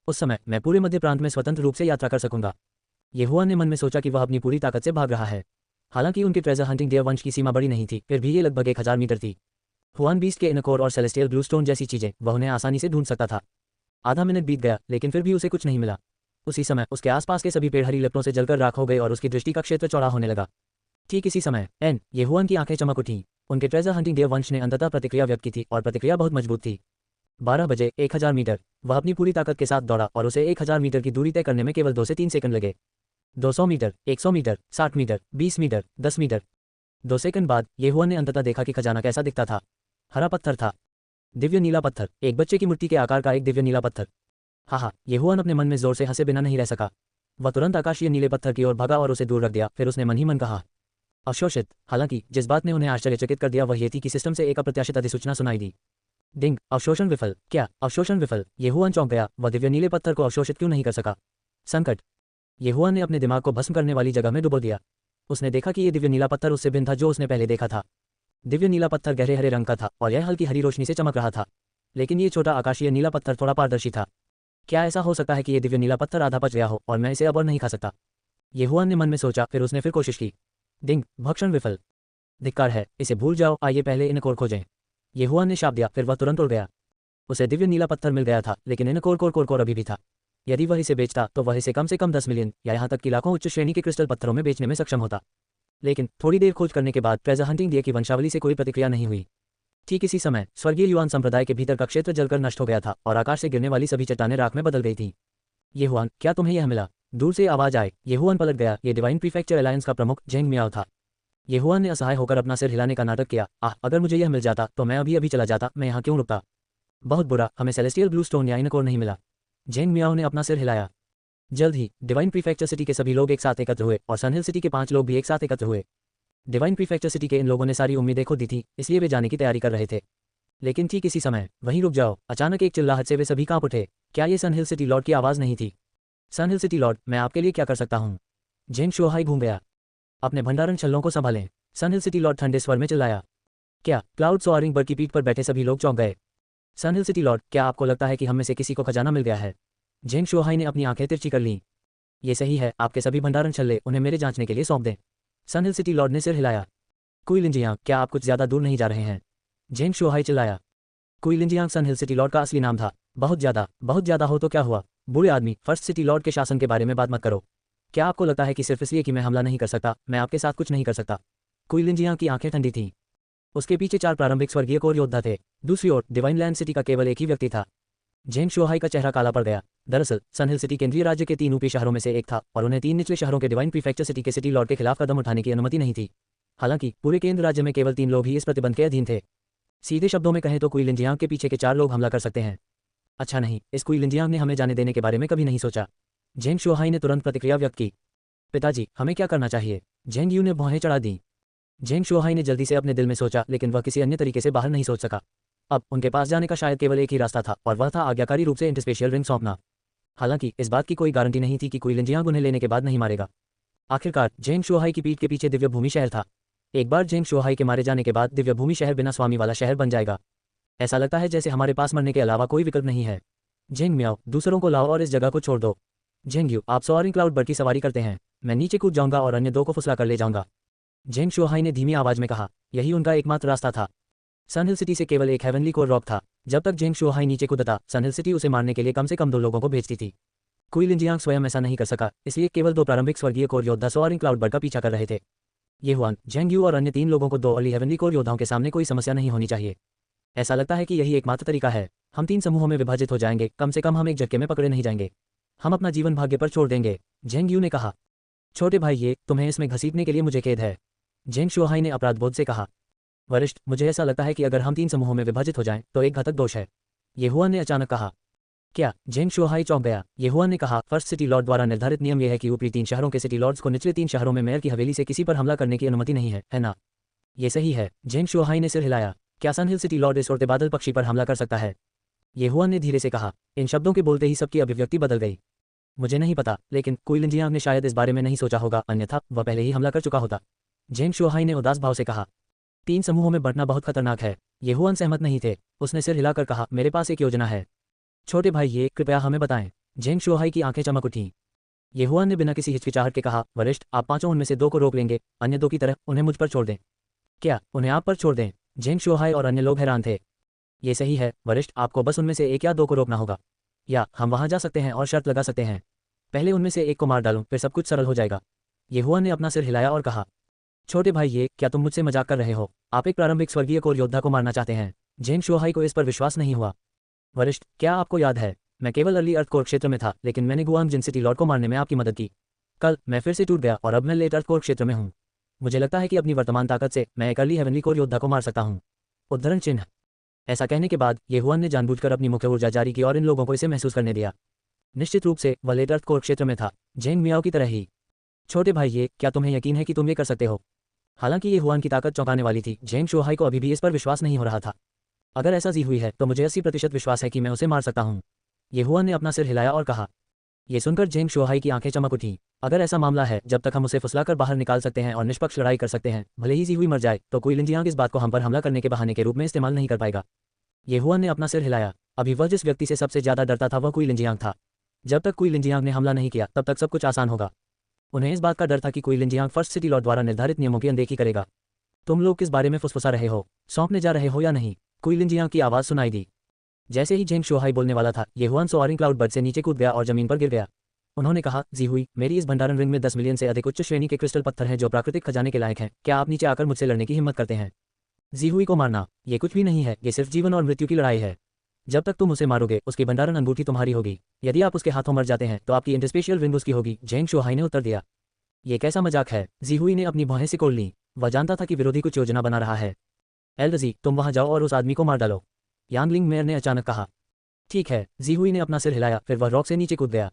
उस समय मैं पूरे मध्य प्रांत में स्वतंत्र रूप से यात्रा कर सकूंगा। ये हुआन ने मन में सोचा कि वह अपनी पूरी ताकत से भाग रहा है। हालांकि उनके ट्रेजर हंटिंग देव वंश की सीमा बड़ी नहीं थी, फिर भी ये लगभग 1000 मीटर थी। हुआन बीस्ट के इनकोर और सेलेस्टियल ब्लूस्टोन जैसी चीजें वह उन्हें आसानी से ढूंढ सकता था। आधा मिनट बीत गया, लेकिन फिर भी उसे कुछ नहीं मिला। उसी समय उसके आसपास के सभी पेड़ हरी लपटों से जलकर राख हो गए और उसकी दृष्टि का क्षेत्र चौड़ा होने लगा। ठीक इसी समय ये हुआन की आंखें चमक उठीं। उनके ट्रेजर हंटिंग देव वंश ने अंततः प्रतिक्रिया व्यक्त की थी और प्रतिक्रिया बहुत मजबूत थी। 12 बजे 1000 मीटर। वह अपनी पूरी ताकत के साथ दौड़ा और उसे 1000 मीटर की दूरी तय करने में केवल 2 से 3 सेकंड लगे। 200 metre, 100 metre, 60 metre, 20 metre, 10 metre. 2 second बाद ये हुआन ने अंततः देखा कि खजाना कैसा दिखता था। हरा पत्थर था। दिव्य नीला पत्थर, एक बच्चे की मुट्ठी के आकार का एक दिव्य नीला पत्थर। हाँ, ये हुआन अपने मन में जोर से हंसे बिना नहीं रह सका। वह तुरंत आकाशीय नीले पत्थर की ओर भागा और उसे दूर रख दिया। फिर उसने मन ही मन कहा, अवशोषित। हालांकि जिस बात ने उन्हें आश्चर्यचकित कर दिया वह ये थी कि सिस्टम से एक अप्रत्याशित अधिसूचना सुनाई दी। डिंग, अवशोषण विफल। क्या अवशोषण विफल? ये हुआन चौंक गया। वह दिव्य नीले पत्थर को अवशोषित क्यों नहीं कर सका? संकट। ये हुआन ने अपने दिमाग को भस्म करने वाली जगह में डुबो दिया। उसने देखा कि ये दिव्य नीला पत्थर उससे भिन्न था जो उसने पहले देखा था। दिव्य नीला पत्थर गहरे हरे रंग का था और यह हल्की हरी रोशनी से चमक रहा था, लेकिन ये छोटा आकाशीय नीला पत्थर थोड़ा पारदर्शी था। क्या ऐसा हो सकता है कि ये दिव्य नीला पत्थर आधा पच गया हो और मैं इसे अब और नहीं खा सकता? ये हुआन ने मन में सोचा। फिर उसने फिर कोशिश की। डिंग, भक्षण विफल। धिक्कार है, इसे भूल जाओ, आइए पहले इनकोर खोजें। ये हुआन ने शाप दिया। फिर वह तुरंत उड़ गया। उसे दिव्य नीला पत्थर मिल गया था, लेकिन इनकोर कोर अभी भी था। यदि वह इसे बेचता तो वह इसे कम से कम 10 मिलियन या यहाँ तक कि लाखों उच्च श्रेणी के क्रिस्टल पत्थरों में बेचने में सक्षम होता। लेकिन थोड़ी देर खोज करने के बाद ट्रेजर हंटिंग दिए की वंशावली से कोई प्रतिक्रिया नहीं हुई। ठीक इसी समय स्वर्गीय युआन संप्रदाय के भीतर का क्षेत्र जलकर नष्ट हो गया था और आकाश से गिरने वाली सभी चट्टानें राख में बदल गई थीं। ये हुआन, क्या तुम्हें यह मिला? दूर से आवाज आए। ये हुआन पलट गया। ये डिवाइन प्रीफेक्चर अलायंस का प्रमुख जेंग मियाओ था। ये हुआन ने असहाय होकर अपना सिर हिलाने का नाटक किया। अगर मुझे यह मिल जाता तो मैं अभी अभी चला जाता। मैं यहाँ क्यों रुकता? बहुत बुरा, हमें सेलेस्टियल ब्लूस्टोन या इनकोर नहीं मिला। जेंग मियाओ ने अपना सिर हिलाया। जल्द ही डिवाइन प्रीफेक्चर सिटी के सभी लोग एक साथ एकत्र हुए और सनहिल सिटी के 5 लोग भी एक साथ एकत्र हुए। डिवाइन प्रीफेक्चर सिटी के इन लोगों ने सारी उम्मीदें खो दी थी, इसलिए वे जाने की तैयारी कर रहे थे। लेकिन ठीक इसी समय, वहीं रुक जाओ, अचानक एक चिल्लाहट से वे सभी कांप उठे। क्या ये सनहिल सिटी लॉर्ड की आवाज़ नहीं थी? सनहिल सिटी लॉर्ड, मैं आपके लिए क्या कर सकता हूँ? जेंग शुआहाई घूम गया। अपने भंडारण छल्लों को संभालें। सनहिल सिटी लॉर्ड ठंडे स्वर में चिल्लाया। क्या? क्लाउड सोआरिंग बर्ड की पीठ पर बैठे सभी लोग चौंक गए। सनहिल सिटी लॉर्ड, क्या आपको लगता है कि हम में से किसी को खजाना मिल गया है? जेंग शुआहाई ने अपनी आंखें तिरछी कर लीं। ये सही है, आपके सभी भंडारण छल्ले उन्हें मेरे जांचने के लिए सौंप दें। सनहिल सिटी लॉर्ड ने सिर हिलाया। कुई लिंजियांग, क्या आप कुछ ज्यादा दूर नहीं जा रहे हैं? जेंग शुआहाई चिल्लाया। कुई लिंजियांग सनहिल सिटी लॉर्ड का असली नाम था। बहुत ज्यादा हो तो क्या हुआ? बुरे आदमी, फर्स्ट सिटी लॉर्ड के शासन के बारे में बात मत करो। क्या आपको लगता है कि सिर्फ इसलिए कि मैं हमला नहीं कर सकता, मैं आपके साथ कुछ नहीं कर सकता? कुई लिंजियांग की आंखें ठंडी थीं। उसके पीछे 4 प्रारंभिक स्वर्गीय कोर योद्धा थे। दूसरी ओर डिवाइन लैंड सिटी का केवल एक ही व्यक्ति था। जेंग शुआहाई का चेहरा काला पड़ गया। दरअसल सनहिल सिटी केंद्रीय राज्य के 3 ऊपरी शहरों में से एक था और उन्हें 3 निचले शहरों के डिवाइन प्रीफेक्चर सिटी के सिटी लॉर्ड के खिलाफ कदम उठाने की अनुमति नहीं थी। हालांकि पूरे केंद्र राज्य में केवल 3 लोग ही इस प्रतिबंध के अधीन थे। सीधे शब्दों में कहें तो कुई लिंजियांग के पीछे के 4 लोग हमला कर सकते हैं। अच्छा नहीं, इस कुई लिंजियांग ने हमें जाने देने के बारे में कभी नहीं सोचा। जेंग शुआहाई ने तुरंत प्रतिक्रिया व्यक्त की। पिताजी, हमें क्या करना चाहिए? जेंग यू ने भौहें चढ़ा दी। जेंग शुआहाई ने जल्दी से अपने दिल में सोचा, लेकिन वह किसी अन्य तरीके से बाहर नहीं सोच सका। अब उनके पास जाने का शायद केवल एक ही रास्ता था और वह था आज्ञाकारी रूप से इंटरस्पेशियल रिंग सौंपना। हालांकि इस बात की कोई गारंटी नहीं थी कि कुई लिंजियांग उन्हें लेने के बाद नहीं मारेगा। आखिरकार जेंग शुआहाई की पीठ के पीछे दिव्य भूमि शहर था। एक बार जेंग शुआहाई के मारे जाने के बाद दिव्य भूमि शहर बिना स्वामी वाला शहर बन जाएगा। ऐसा लगता है जैसे हमारे पास मरने के अलावा कोई विकल्प नहीं है। जेंग मियाओ, दूसरों को लाओ और इस जगह को छोड़ दो। जेंग यू, आप सोआरिंग क्लाउड बर्ड की सवारी करते हैं, मैं नीचे कूद जाऊंगा और अन्य 2 को फुसला कर ले जाऊंगा। जेंग शुआहाई ने धीमी आवाज में कहा। यही उनका एकमात्र रास्ता था। सनहिल सिटी से केवल एक हेवनली कोर रॉक था। जब तक जेंग शुआहाई नीचे कूदता, सनहिल सिटी उसे मारने के लिए कम से कम 2 लोगों को भेजती थी। कुई लिंजियांग स्वयं ऐसा नहीं कर सका, इसलिए केवल 2 प्रारंभिक स्वर्गीय कोर योद्धा सोआरिंग क्लाउड बर्ड का पीछा कर रहे थे। ये हुआन, जेंग यू और अन्य 3 लोगों को 2 अर्ली हेवनली कोर योद्धाओं के सामने कोई समस्या नहीं होनी चाहिए। ऐसा लगता है कि यही एकमात्र तरीका है। हम 3 समूहों में विभाजित हो जाएंगे, कम से कम हम एक झटके में पकड़े नहीं जाएंगे। हम अपना जीवन भाग्य पर छोड़ देंगे। जेंग यू ने कहा। छोटे भाई, ये तुम्हें इसमें घसीटने के लिए मुझे खेद है। जेंग शुहाई ने अपराध बोध से कहा। वरिष्ठ, मुझे ऐसा लगता है कि अगर हम 3 समूहों में विभाजित हो जाएं तो एक घातक दोष है, ये हुआन ने अचानक कहा। क्या? जेंग शुहाई चौंक गया। ये हुआन ने कहा, फर्स्ट सिटी लॉर्ड द्वारा निर्धारित नियम यह है कि ऊपरी 3 शहरों के सिटी लॉर्ड्स को निचले 3 शहरों में मेयर की हवेली से किसी पर हमला करने की अनुमति नहीं है ना? ये सही है। जेंग शुहाई ने सिर हिलाया। क्या सनहिल सिटी लॉर्ड इस उड़ते बादल पक्षी पर हमला कर सकता है? ये हुआन ने धीरे से कहा। इन शब्दों के बोलते ही सबकी अभिव्यक्ति बदल गई। मुझे नहीं पता, लेकिन कुइलिंजियांग ने शायद इस बारे में नहीं सोचा होगा, अन्यथा वह पहले ही हमला कर चुका होता। जेंग शुहाई ने उदास भाव से कहा। 3 समूहों में बंटना बहुत खतरनाक है। ये हुआन सहमत नहीं थे। उसने सिर हिलाकर कहा, मेरे पास एक योजना है। छोटे भाई, ये कृपया हमें बताएं। जेंग शुहाई की आंखें चमक उठीं। ये हुआन ने बिना किसी हिचकिचाहट के कहा, वरिष्ठ, आप 5 उनमें से 2 को रोक लेंगे, अन्य 2 की तरह उन्हें मुझ पर छोड़ दें। क्या? उन्हें आप पर छोड़ दें? जेंग शुहाई और अन्य लोग हैरान थे। ये सही है वरिष्ठ, आपको बस उनमें से 1 या 2 को रोकना होगा, या हम वहां जा सकते हैं और शर्त लगा सकते हैं। पहले उनमें से 1 को मार डालूं, फिर सब कुछ सरल हो जाएगा। ये हुआन ने अपना सिर हिलाया और कहा। छोटे भाई, ये क्या तुम मुझसे मजाक कर रहे हो? आप एक प्रारंभिक स्वर्गीय कोर योद्धा को मारना चाहते हैं? जेंग शुहाई को इस पर विश्वास नहीं हुआ। वरिष्ठ, क्या आपको याद है, मैं केवल अर्ली अर्थ कोर क्षेत्र में था, लेकिन मैंने गुआंग जिन सिटी लॉर्ड को मारने में आपकी मदद की। कल मैं फिर से टूट गया और अब मैं लेट अर्थ कोर क्षेत्र में हूँ। मुझे लगता है कि अपनी वर्तमान ताकत से मैं एक अर्ली हेवनली कोर योद्धा को मार सकता हूँ। उद्धरण चिन्ह। ऐसा कहने के बाद ये हुआन ने जानबूझकर अपनी मुख्य ऊर्जा जारी की और इन लोगों को इसे महसूस करने दिया। निश्चित रूप से वह लेट अर्थ कोर क्षेत्र में था, जेंग मियाओ की तरह ही। छोटे भाई, ये क्या तुम्हें यकीन है कि तुम ये कर सकते हो? हालांकि ये हुआन की ताकत चौंकाने वाली थी, जेंग शुहाई को अभी भी इस पर विश्वास नहीं हो रहा था। अगर ऐसा जी हुई है तो मुझे 80% विश्वास है कि मैं उसे मार सकता हूँ। ये हुआन ने अपना सिर हिलाया और कहा। ये सुनकर जेंग शुहाई की आंखें चमक उठीं। अगर ऐसा मामला है जब तक हम उसे फुसलाकर बाहर निकाल सकते हैं और निष्पक्ष लड़ाई कर सकते हैं, भले ही जी हुई मर जाए, तो कुइलिंजियांग इस बात को हम पर हमला करने के बहाने के रूप में इस्तेमाल नहीं कर पाएगा। ये हुआन ने अपना सिर हिलाया। अभी वह जिस व्यक्ति से सबसे ज्यादा डरता था वह कुइलिंजियांग था। जब तक कुइलिंजियांग ने हमला नहीं किया तब तक सब कुछ आसान होगा। उन्हें इस बात का डर था कि कुइलिंजियांग फर्स्ट सिटी लॉर्ड द्वारा निर्धारित नियमों की अनदेखी करेगा। तुम लोग किस बारे में फुसफुसा रहे हो? सौंपने जा रहे हो या नहीं? कुइलिंजियांग की आवाज सुनाई दी। जैसे ही जेंग शुहाई बोलने वाला था, ये हुआन सोआरिंग क्लाउड बर्ड से नीचे कूद गया और जमीन पर गिर गया। उन्होंने कहा, जी हुई, मेरी इस भंडारण रिंग में 10 मिलियन से अधिक उच्च श्रेणी के क्रिस्टल पत्थर हैं जो प्राकृतिक खजाने के लायक हैं। क्या आप नीचे आकर मुझसे लड़ने की हिम्मत करते हैं? जी हुई को मारना ये कुछ भी नहीं है, ये सिर्फ जीवन और मृत्यु की लड़ाई है। जब तक तुम उसे मारोगे उसकी भंडारण अंगूठी तुम्हारी होगी। यदि आप उसके हाथों मर जाते हैं तो आपकी इंटरस्पेशियल रिंग उसकी होगी। जेंग शुहाई ने उत्तर दिया। ये कैसा मजाक है? जी हुई ने अपनी भौहें सिकोड़ लीं। वह जानता था कि विरोधी कुछ योजना बना रहा है। एल्डजी, तुम वहां जाओ और उस आदमी को मार डालो, यांगलिंग मेयर ने अचानक कहा। ठीक है। जी हुई ने अपना सिर हिलाया, फिर वह रॉक से नीचे कूद गया।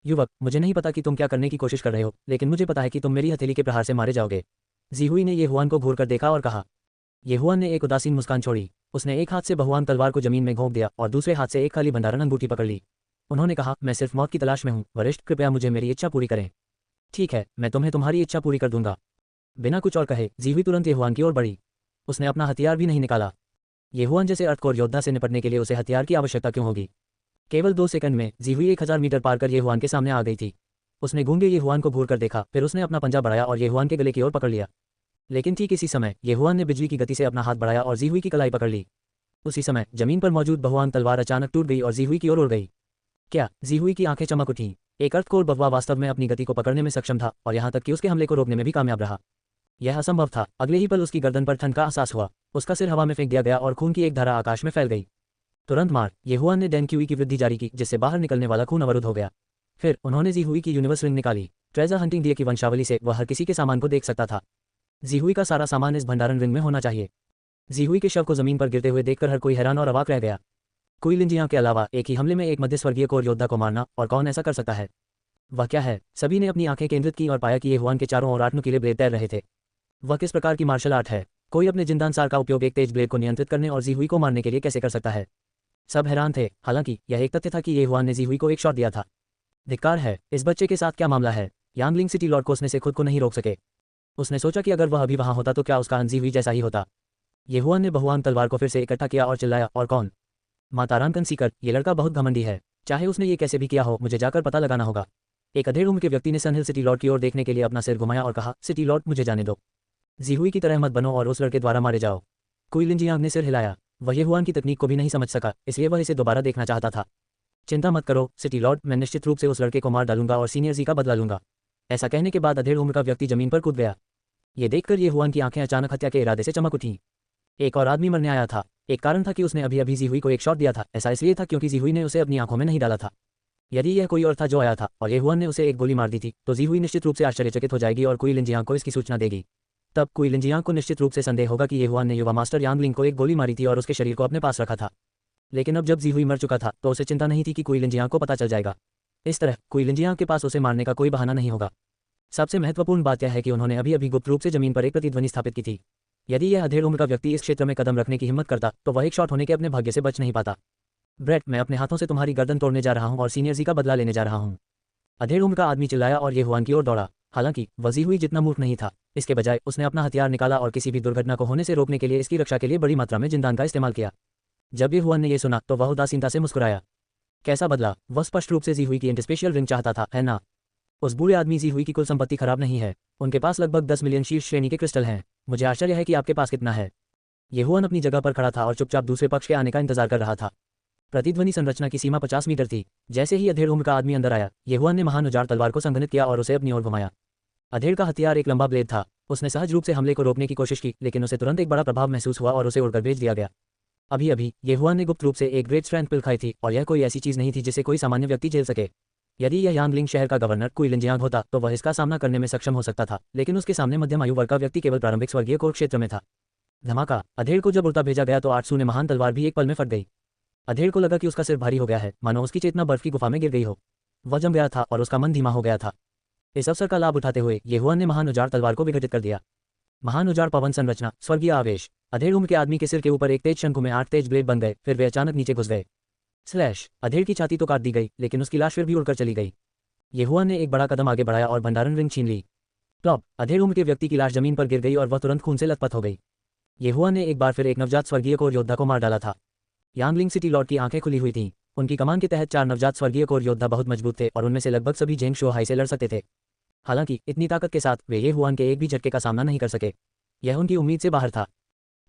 युवक, मुझे नहीं पता कि तुम क्या करने की कोशिश कर रहे हो, लेकिन मुझे पता है कि तुम मेरी हथेली के प्रहार से मारे जाओगे। जी हुई ने ये हुआन को घूर कर देखा और कहा। ये हुआन ने एक उदासीन मुस्कान छोड़ी। उसने एक हाथ से बहुआन तलवार को जमीन में घोंप दिया और दूसरे हाथ से एक खाली भंडारण अंगूठी पकड़ ली। उन्होंने कहा, मैं सिर्फ मौत की तलाश में हूँ, वरिष्ठ, कृपया मुझे मेरी इच्छा पूरी करें। ठीक है, मैं तुम्हें तुम्हारी इच्छा पूरी कर दूंगा। बिना कुछ और कहे जी हुई तुरंत ये हुआन की ओर बढ़ी। उसने अपना हथियार भी नहीं निकाला। ये हुआन जैसे अर्थकोर योद्धा से निपटने के लिए उसे हथियार की आवश्यकता क्यों होगी? केवल 2 सेकंड में जी हुई 1000 मीटर पार कर ये हुआन के सामने आ गई थी। उसने गूंगे ये हुआन को घूर कर देखा, फिर उसने अपना पंजा बढ़ाया और ये हुआन के गले की ओर पकड़ लिया। लेकिन ठीक इसी समय ये हुआन ने बिजली की गति से अपना हाथ बढ़ाया और जी हुई की कलाई पकड़ ली। उसी समय जमीन पर मौजूद बहुआन तलवार अचानक टूट गई और जी हुई की ओर उड़ गई। क्या? जी हुई की आंखें चमक उठीं। एक अर्थकोर बगवा वास्तव में अपनी गति को पकड़ने में सक्षम था और यहाँ तक कि उसके हमले को रोकने में भी कामयाब रहा। यह असंभव था। अगले ही पल उसकी गर्दन पर ठंड का एहसास हुआ। उसका सिर हवा में फेंक दिया गया और खून की एक धारा आकाश में फैल गई। तुरंत मार। ये हुआन ने डैन क्यूई की वृद्धि जारी की, जिससे बाहर निकलने वाला खून अवरुद्ध हो गया। फिर उन्होंने जी हुई की यूनिवर्स रिंग निकाली। ट्रेजर हंटिंग दिए की वंशावली से वह हर किसी के सामान को देख सकता था। जी हुई का सारा सामान इस भंडारण रिंग में होना चाहिए। जी हुई के शव को जमीन पर गिरते हुए देखकर हर कोई हैरान और अवाक रह गया। कुइलिंजियांग के अलावा एक ही हमले में एक मध्य स्वर्गीय कोर योद्धा को मारना, और कौन ऐसा कर सकता है? वह क्या है? सभी ने अपनी आंखें केंद्रित की और पाया कि ये हुआन के चारों ओर 8 नुकीले ब्लेड तैर रहे थे। वह किस प्रकार की मार्शल आर्ट है? कोई अपने जिंदानसार का उपयोग एक तेज ब्लेड को नियंत्रित करने और जी हुई को मारने के लिए कैसे कर सकता है? सब हैरान थे। हालांकि यह एक तथ्य था कि ये हुआन ने जी हुई को एक शॉट दिया था। धिक्कार है, इस बच्चे के साथ क्या मामला है? यांगलिंग सिटी लॉर्ड कोसने से खुद को नहीं रोक सके। उसने सोचा कि अगर वह अभी वहां होता तो क्या उसका अंत जी हुई जैसा ही होता। ये हुआन ने बहुआन तलवार को फिर से इकट्ठा किया और चिल्लाया, और कौन? मातारान कंसीकर, ये लड़का बहुत घमंडी है। चाहे उसने ये कैसे भी किया हो, मुझे जाकर पता लगाना होगा। एक अधेड़ उम्र के व्यक्ति ने सनहिल सिटी लॉर्ड की ओर देखने के लिए अपना सिर घुमाया और कहा, सिटी लॉर्ड, मुझे जाने दो। जी हुई की तरह मत बनो और उस लड़के द्वारा मारे जाओ। कुइलिंजियांग ने सिर हिलाया। वह ये हुआन की तकनीक को भी नहीं समझ सका, इसलिए वह इसे दोबारा देखना चाहता था। चिंता मत करो सिटी लॉर्ड, मैं निश्चित रूप से उस लड़के को मार डालूंगा और सीनियर जी का बदला लूंगा। ऐसा कहने के बाद अधेड़ उम्र का व्यक्ति जमीन पर कूद गया। ये देखकर ये हुआन की आंखें अचानक हत्या के इरादे से चमक उठीं। एक और आदमी मरने आया था। एक कारण था कि उसने अभी अभी जी हुई को एक शॉट दिया था। ऐसा इसलिए था क्योंकि जी हुई ने उसे अपनी आंखों में नहीं डाला था। यदि यह कोई और था जो आया था और ये हुआन ने उसे एक गोली मार दी थी, तो जी हुई निश्चित रूप से आश्चर्यचकित हो जाएगी और कुइलिंजियांग को इसकी सूचना देगी। तब कुई लिंजियांग को निश्चित रूप से संदेह होगा कि ये हुआन ने युवा मास्टर यांग लिंग को एक गोली मारी थी और उसके शरीर को अपने पास रखा था। लेकिन अब जब जी हुई मर चुका था तो उसे चिंता नहीं थी कि कुई लिंजियांग को पता चल जाएगा। इस तरह कुई लिंजियांग के पास उसे मारने का कोई बहाना नहीं होगा। सबसे महत्वपूर्ण बात यह है कि उन्होंने अभी अभी गुप्त रूप से जमीन पर एक प्रतिध्वनि स्थापित की थी। यदि यह अधेड़ उम्र का व्यक्ति इस क्षेत्र में कदम रखने की हिम्मत करता तो वह एक शॉट होने के अपने भाग्य से बच नहीं पाता। ब्रेट, मैं अपने हाथों से तुम्हारी गर्दन तोड़ने जा रहा हूं और सीनियर जी का बदला लेने जा रहा हूं। अधेड़ उम्र का आदमी चिल्लाया और ये हुआन की ओर दौड़ा। हालांकि वजी हुई जितना मूर्ख नहीं था, इसके बजाय उसने अपना हथियार निकाला और किसी भी दुर्घटना को होने से रोकने के लिए इसकी रक्षा के लिए बड़ी मात्रा में जिंदान का इस्तेमाल किया। जब ये हुआन ने यह सुना तो वह उदासीनता से मुस्कुराया। कैसा बदला? वह स्पष्ट रूप से जी हुई की एंटीस्पेशियल रिंग चाहता था, है ना? उस बूढ़े आदमी जी हुई की कुल संपत्ति खराब नहीं है। उनके पास लगभग 10 मिलियन शीर्ष श्रेणी के क्रिस्टल हैं। मुझे आश्चर्य है कि आपके पास कितना है। ये हुआन अपनी जगह पर खड़ा था और चुपचाप दूसरे पक्ष के आने का इंतजार कर रहा था। प्रतिध्वनि संरचना की सीमा 50 मीटर थी। जैसे ही अधेड़ उम्र का आदमी अंदर आया, ये हुआन ने महान औजार तलवार को संघनित किया और उसे अपनी ओर घुमाया। अधेड़ का हथियार एक लंबा ब्लेड था। उसने सहज रूप से हमले को रोकने की कोशिश की, लेकिन उसे तुरंत एक बड़ा प्रभाव महसूस हुआ और उसे उड़कर भेज दिया गया। अभी अभी ये हुआन ने गुप्त रूप से एक ग्रेट स्ट्रेंथ पिल खाई थी और यह कोई ऐसी चीज नहीं थी जिसे कोई सामान्य व्यक्ति झेल सके। यदि यह यांगलिंग शहर का गवर्नर कुई लिंजियांग होता तो वह इसका सामना करने में सक्षम हो सकता था, लेकिन उसके सामने मध्यम आयु वर्ग का व्यक्ति केवल प्रारंभिक स्वर्गीय कोर क्षेत्र में था। धमाका! अधेड़ को जब उड़ता भेजा गया तो आठसू ने महान तलवार भी एक पल में फट गई। अधेड़ को लगा कि उसका सिर भारी हो गया है, मानो उसकी चेतना बर्फ की गुफा में गिर गई हो। वह जम गया था और उसका मन धीमा हो गया था। इस अवसर का लाभ उठाते हुए ये हुआन ने महान औजार तलवार को विघटित कर दिया। महान औजार पवन संरचना, स्वर्गीय आवेश। अधेड़ उम्र के आदमी के सिर के ऊपर एक तेज शंकु में 8 तेज ब्लेड बन गए, फिर वे अचानक नीचे घुस गए। स्लैश! अधेड़ की छाती तो काट दी गई, लेकिन उसकी लाश फिर भी उड़कर चली गई। ये हुआन ने एक बड़ा कदम आगे बढ़ाया और भंडारण रिंग छीन ली। टॉप! अधेड़ उम्र के व्यक्ति की लाश जमीन पर गिर गई और वह तुरंत खून से लथपथ हो गई। ये हुआन ने एक बार फिर एक नवजात स्वर्गीय कोर योद्धा को मार डाला था। यांगलिंग सिटी लॉर्ड की आंखें खुली हुई थीं। उनकी कमान के तहत 4 नवजात स्वर्गीय कोर योद्धा बहुत मजबूत थे और उनमें से लगभग सभी जेंग शुआहाई से लड़ सकते थे। हालांकि इतनी ताकत के साथ वे ये हुआन के एक भी झटके का सामना नहीं कर सके। यह उनकी उम्मीद से बाहर था।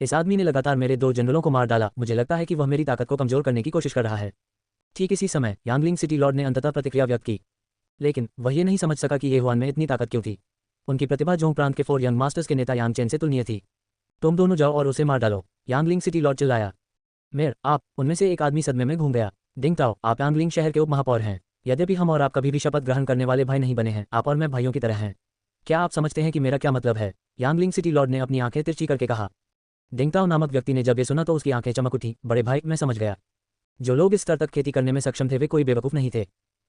इस आदमी ने लगातार मेरे 2 जनरलों को मार डाला। मुझे लगता है कि वह मेरी ताकत को कमजोर करने की कोशिश कर रहा है। ठीक इसी समय यांगलिंग सिटी लॉर्ड ने अंततः प्रतिक्रिया व्यक्त की, लेकिन वह ये नहीं समझ सका कि ये हुआन में इतनी ताकत क्यों थी। उनकी प्रतिभा जोंग प्रांत के 4 यंग मास्टर्स के नेता यांग चेन से तुलनीय थी। तुम दोनों जाओ और उसे मार डालो, यांगलिंग सिटी लॉर्ड चिल्लाया। मेयर, आप। उनमें से एक आदमी सदमे में घूम गया। डिंगताओ, आप यांगलिंग शहर के उप महापौर हैं। यद्यपि हम और आप कभी भी शपथ ग्रहण करने वाले भाई नहीं बने हैं, आप और मैं भाइयों की तरह हैं। क्या आप समझते हैं कि मेरा क्या मतलब है? यांगलिंग सिटी लॉर्ड ने अपनी आंखें तिरछी करके कहा। डिंगताओ नामक व्यक्ति ने जब ये सुना तो उसकी आंखें चमक उठी। बड़े भाई, मैं समझ गया। जो लोग इस स्तर तक खेती करने में सक्षम थे वे कोई बेवकूफ नहीं थे।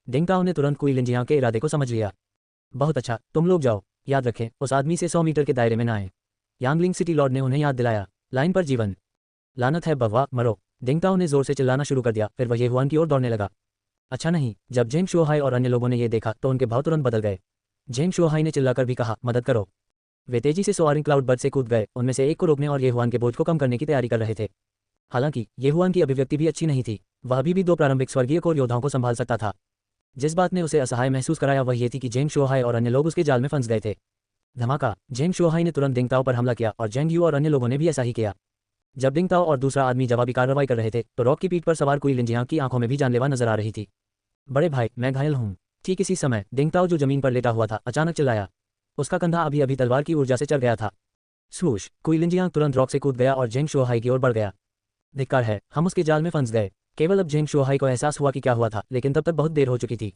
डिंगताओ ने तुरंत कुई लिंजियांग के इरादे को समझ लिया। बहुत अच्छा, तुम लोग जाओ। याद रखें, उस आदमी से 100 मीटर के दायरे में न आए। यांगलिंग सिटी लॉर्ड ने उन्हें याद दिलाया। लाइन पर जीवन। लानत है बव्वा, मरो! डिंगताओ ने जोर से चिल्लाना शुरू कर दिया, फिर वह ये हुआन की ओर दौड़ने लगा। अच्छा नहीं, जब जेंग शुआहाई और अन्य लोगों ने ये देखा तो उनके भाव तुरंत बदल गए। जेंग शुआहाई ने चिल्लाकर भी कहा, मदद करो। वे तेजी से सोआरिंग क्लाउड बर्ड से कूद गए, उनमें से एक को रोकने और ये हुआन के बोझ को कम करने की तैयारी कर रहे थे। हालांकि ये हुआन की अभिव्यक्ति भी अच्छी नहीं थी। वह अभी भी 2 प्रारंभिक स्वर्गीय कोर योद्धाओं को संभाल सकता था। जिस बात ने उसे असहाय महसूस कराया वह ये थी कि जेंग शुआहाई और अन्य लोग उसके जाल में फंस गए थे। धमाका! जेंग शुआहाई ने तुरंत डिंगताओ पर हमला किया और जेंग यू और अन्य लोगों ने भी ऐसा ही किया। जब डिंगताओ और दूसरा आदमी जवाबी कार्रवाई कर रहे थे तो रॉक की पीठ पर सवार कुई लिंजियांग की आंखों में भी जानलेवा नजर आ रही थी। बड़े भाई, मैं घायल हूं। ठीक इसी समय डिंगताओ जो जमीन पर लेटा हुआ था अचानक चिल्लाया। उसका कंधा अभी अभी तलवार की ऊर्जा से चढ़ गया था। स्वूश! कुई लिंजियांग तुरंत रॉक से कूद गया और जेंग शुआहाई की ओर बढ़ गया। धिक्कार है, हम उसके जाल में फंस गए। केवल अब जेंग शुआहाई को एहसास हुआ कि क्या हुआ था, लेकिन तब तक बहुत देर हो चुकी थी।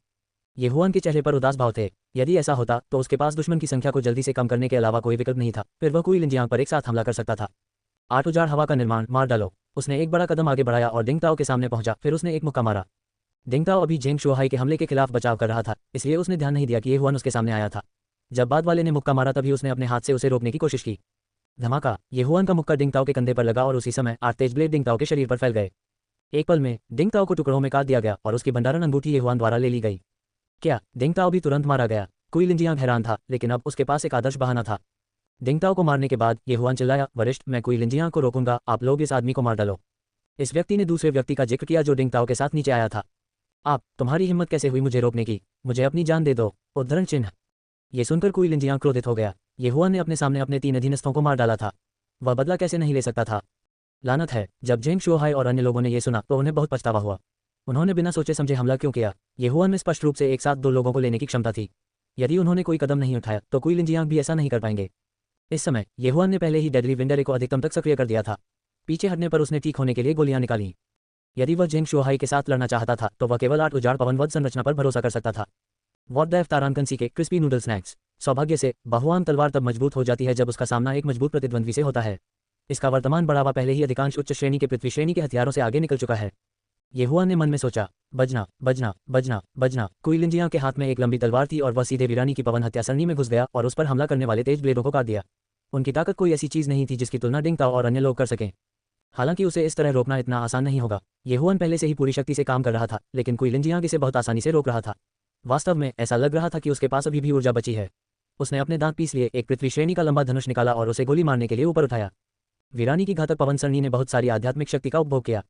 ये हुआन के चेहरे पर उदास भाव थे। यदि ऐसा होता तो उसके पास दुश्मन की संख्या को जल्दी से कम करने के अलावा कोई विकल्प नहीं था। फिर वह कुई लिंजियांग पर एक साथ हमला कर सकता था। 8 औजार हवा का निर्माण, मार डालो! उसने एक बड़ा कदम आगे बढ़ाया और डिंगताओ के सामने पहुंचा, फिर उसने एक मुक्का मारा। डिंगताओ अभी जेंग शुआहाई के हमले के खिलाफ बचाव कर रहा था, इसलिए उसने ध्यान नहीं दिया कि ये हुआन उसके सामने आया था। जब बाद वाले ने मुक्का मारा तभी उसने अपने हाथ से उसे रोकने की कोशिश की। धमाका! ये हुआन का मुक्का डिंगताओ के कंधे पर लगा और उसी समय 8 तेज ब्लेड डिंगताओ के शरीर पर फैल गए। एक पल में डिंगताओ को टुकड़ों में काट दिया गया और उसकी भंडारण अंगूठी ये हुआन द्वारा ले ली गई। क्या? डिंगताओ भी तुरंत मारा गया? कुई लिंजियांग हैरान था, लेकिन अब उसके पास एक आदर्श बहाना था। डिंगताओ को मारने के बाद ये हुआन चिल्लाया, वरिष्ठ, मैं कुई लिंजियांग को रोकूंगा, आप लोग इस आदमी को मार डालो। इस व्यक्ति ने दूसरे व्यक्ति का जिक्र किया जो डिंगताओ के साथ नीचे आया था। तुम्हारी हिम्मत कैसे हुई मुझे रोकने की? मुझे अपनी जान दे दो! उद्धरण चिन्ह। ये सुनकर कुई लिंजियांग क्रोधित हो गया। ये हुआन ने अपने सामने अपने 3 अधीनस्थों को मार डाला था। वह बदला कैसे नहीं ले सकता था? लानत है! जब जेंग शुआहाई और अन्य लोगों ने यह सुना तो उन्हें बहुत पछतावा हुआ। उन्होंने बिना सोचे समझे हमला क्यों किया? ये हुआन में स्पष्ट रूप से एक साथ 2 लोगों को लेने की क्षमता थी। यदि उन्होंने कोई कदम नहीं उठाया तो कुई लिंजियांग भी ऐसा नहीं कर पाएंगे। इस समय ये हुआन ने पहले ही डेडली विंडरे को अधिकतम तक सक्रिय कर दिया था। पीछे हटने पर उसने ठीक होने के लिए गोलियां निकाली। यदि वह जेंग शुआहाई के साथ लड़ना चाहता था तो वह केवल 8 उजाड़ पवन वध संरचना पर भरोसा कर सकता था। व्हाट द एफ तारानकंसी के क्रिस्पी नूडल स्नैक्स। सौभाग्य से बहुआन तलवार तब मजबूत हो जाती है जब उसका सामना एक मजबूत प्रतिद्वंद्वी से होता है। इसका वर्तमान बढ़ावा पहले ही अधिकांश उच्च श्रेणी के पृथ्वी श्रेणी के हथियारों से आगे निकल चुका है। येहुआन ने मन में सोचा, बजना बजना बजना बजना। कुइलिंजियांग के हाथ में एक लंबी तलवार थी और वह सीधे वीरानी की पवन हत्या सरणी में घुस गया और उस पर हमला करने वाले तेज ब्लेडों को काट दिया। उनकी ताकत कोई ऐसी चीज नहीं थी जिसकी तुलना डिंग ताओ और अन्य लोग कर सकें। हालांकि उसे इस तरह रोकना इतना आसान नहीं होगा। येहुआन पहले से ही पूरी शक्ति से काम कर रहा था, लेकिन कुइलिंजियांग इसे बहुत आसानी से रोक रहा था। वास्तव में ऐसा लग रहा था कि उसके पास अभी भी ऊर्जा बची है। उसने अपने दांत पीस लिए, एक पृथ्वी श्रेणी का लंबा धनुष निकाला और उसे गोली मारने के लिए ऊपर उठाया। वीरानी की घातक पवन सरणी ने बहुत सारी आध्यात्मिक शक्ति का उपभोग किया।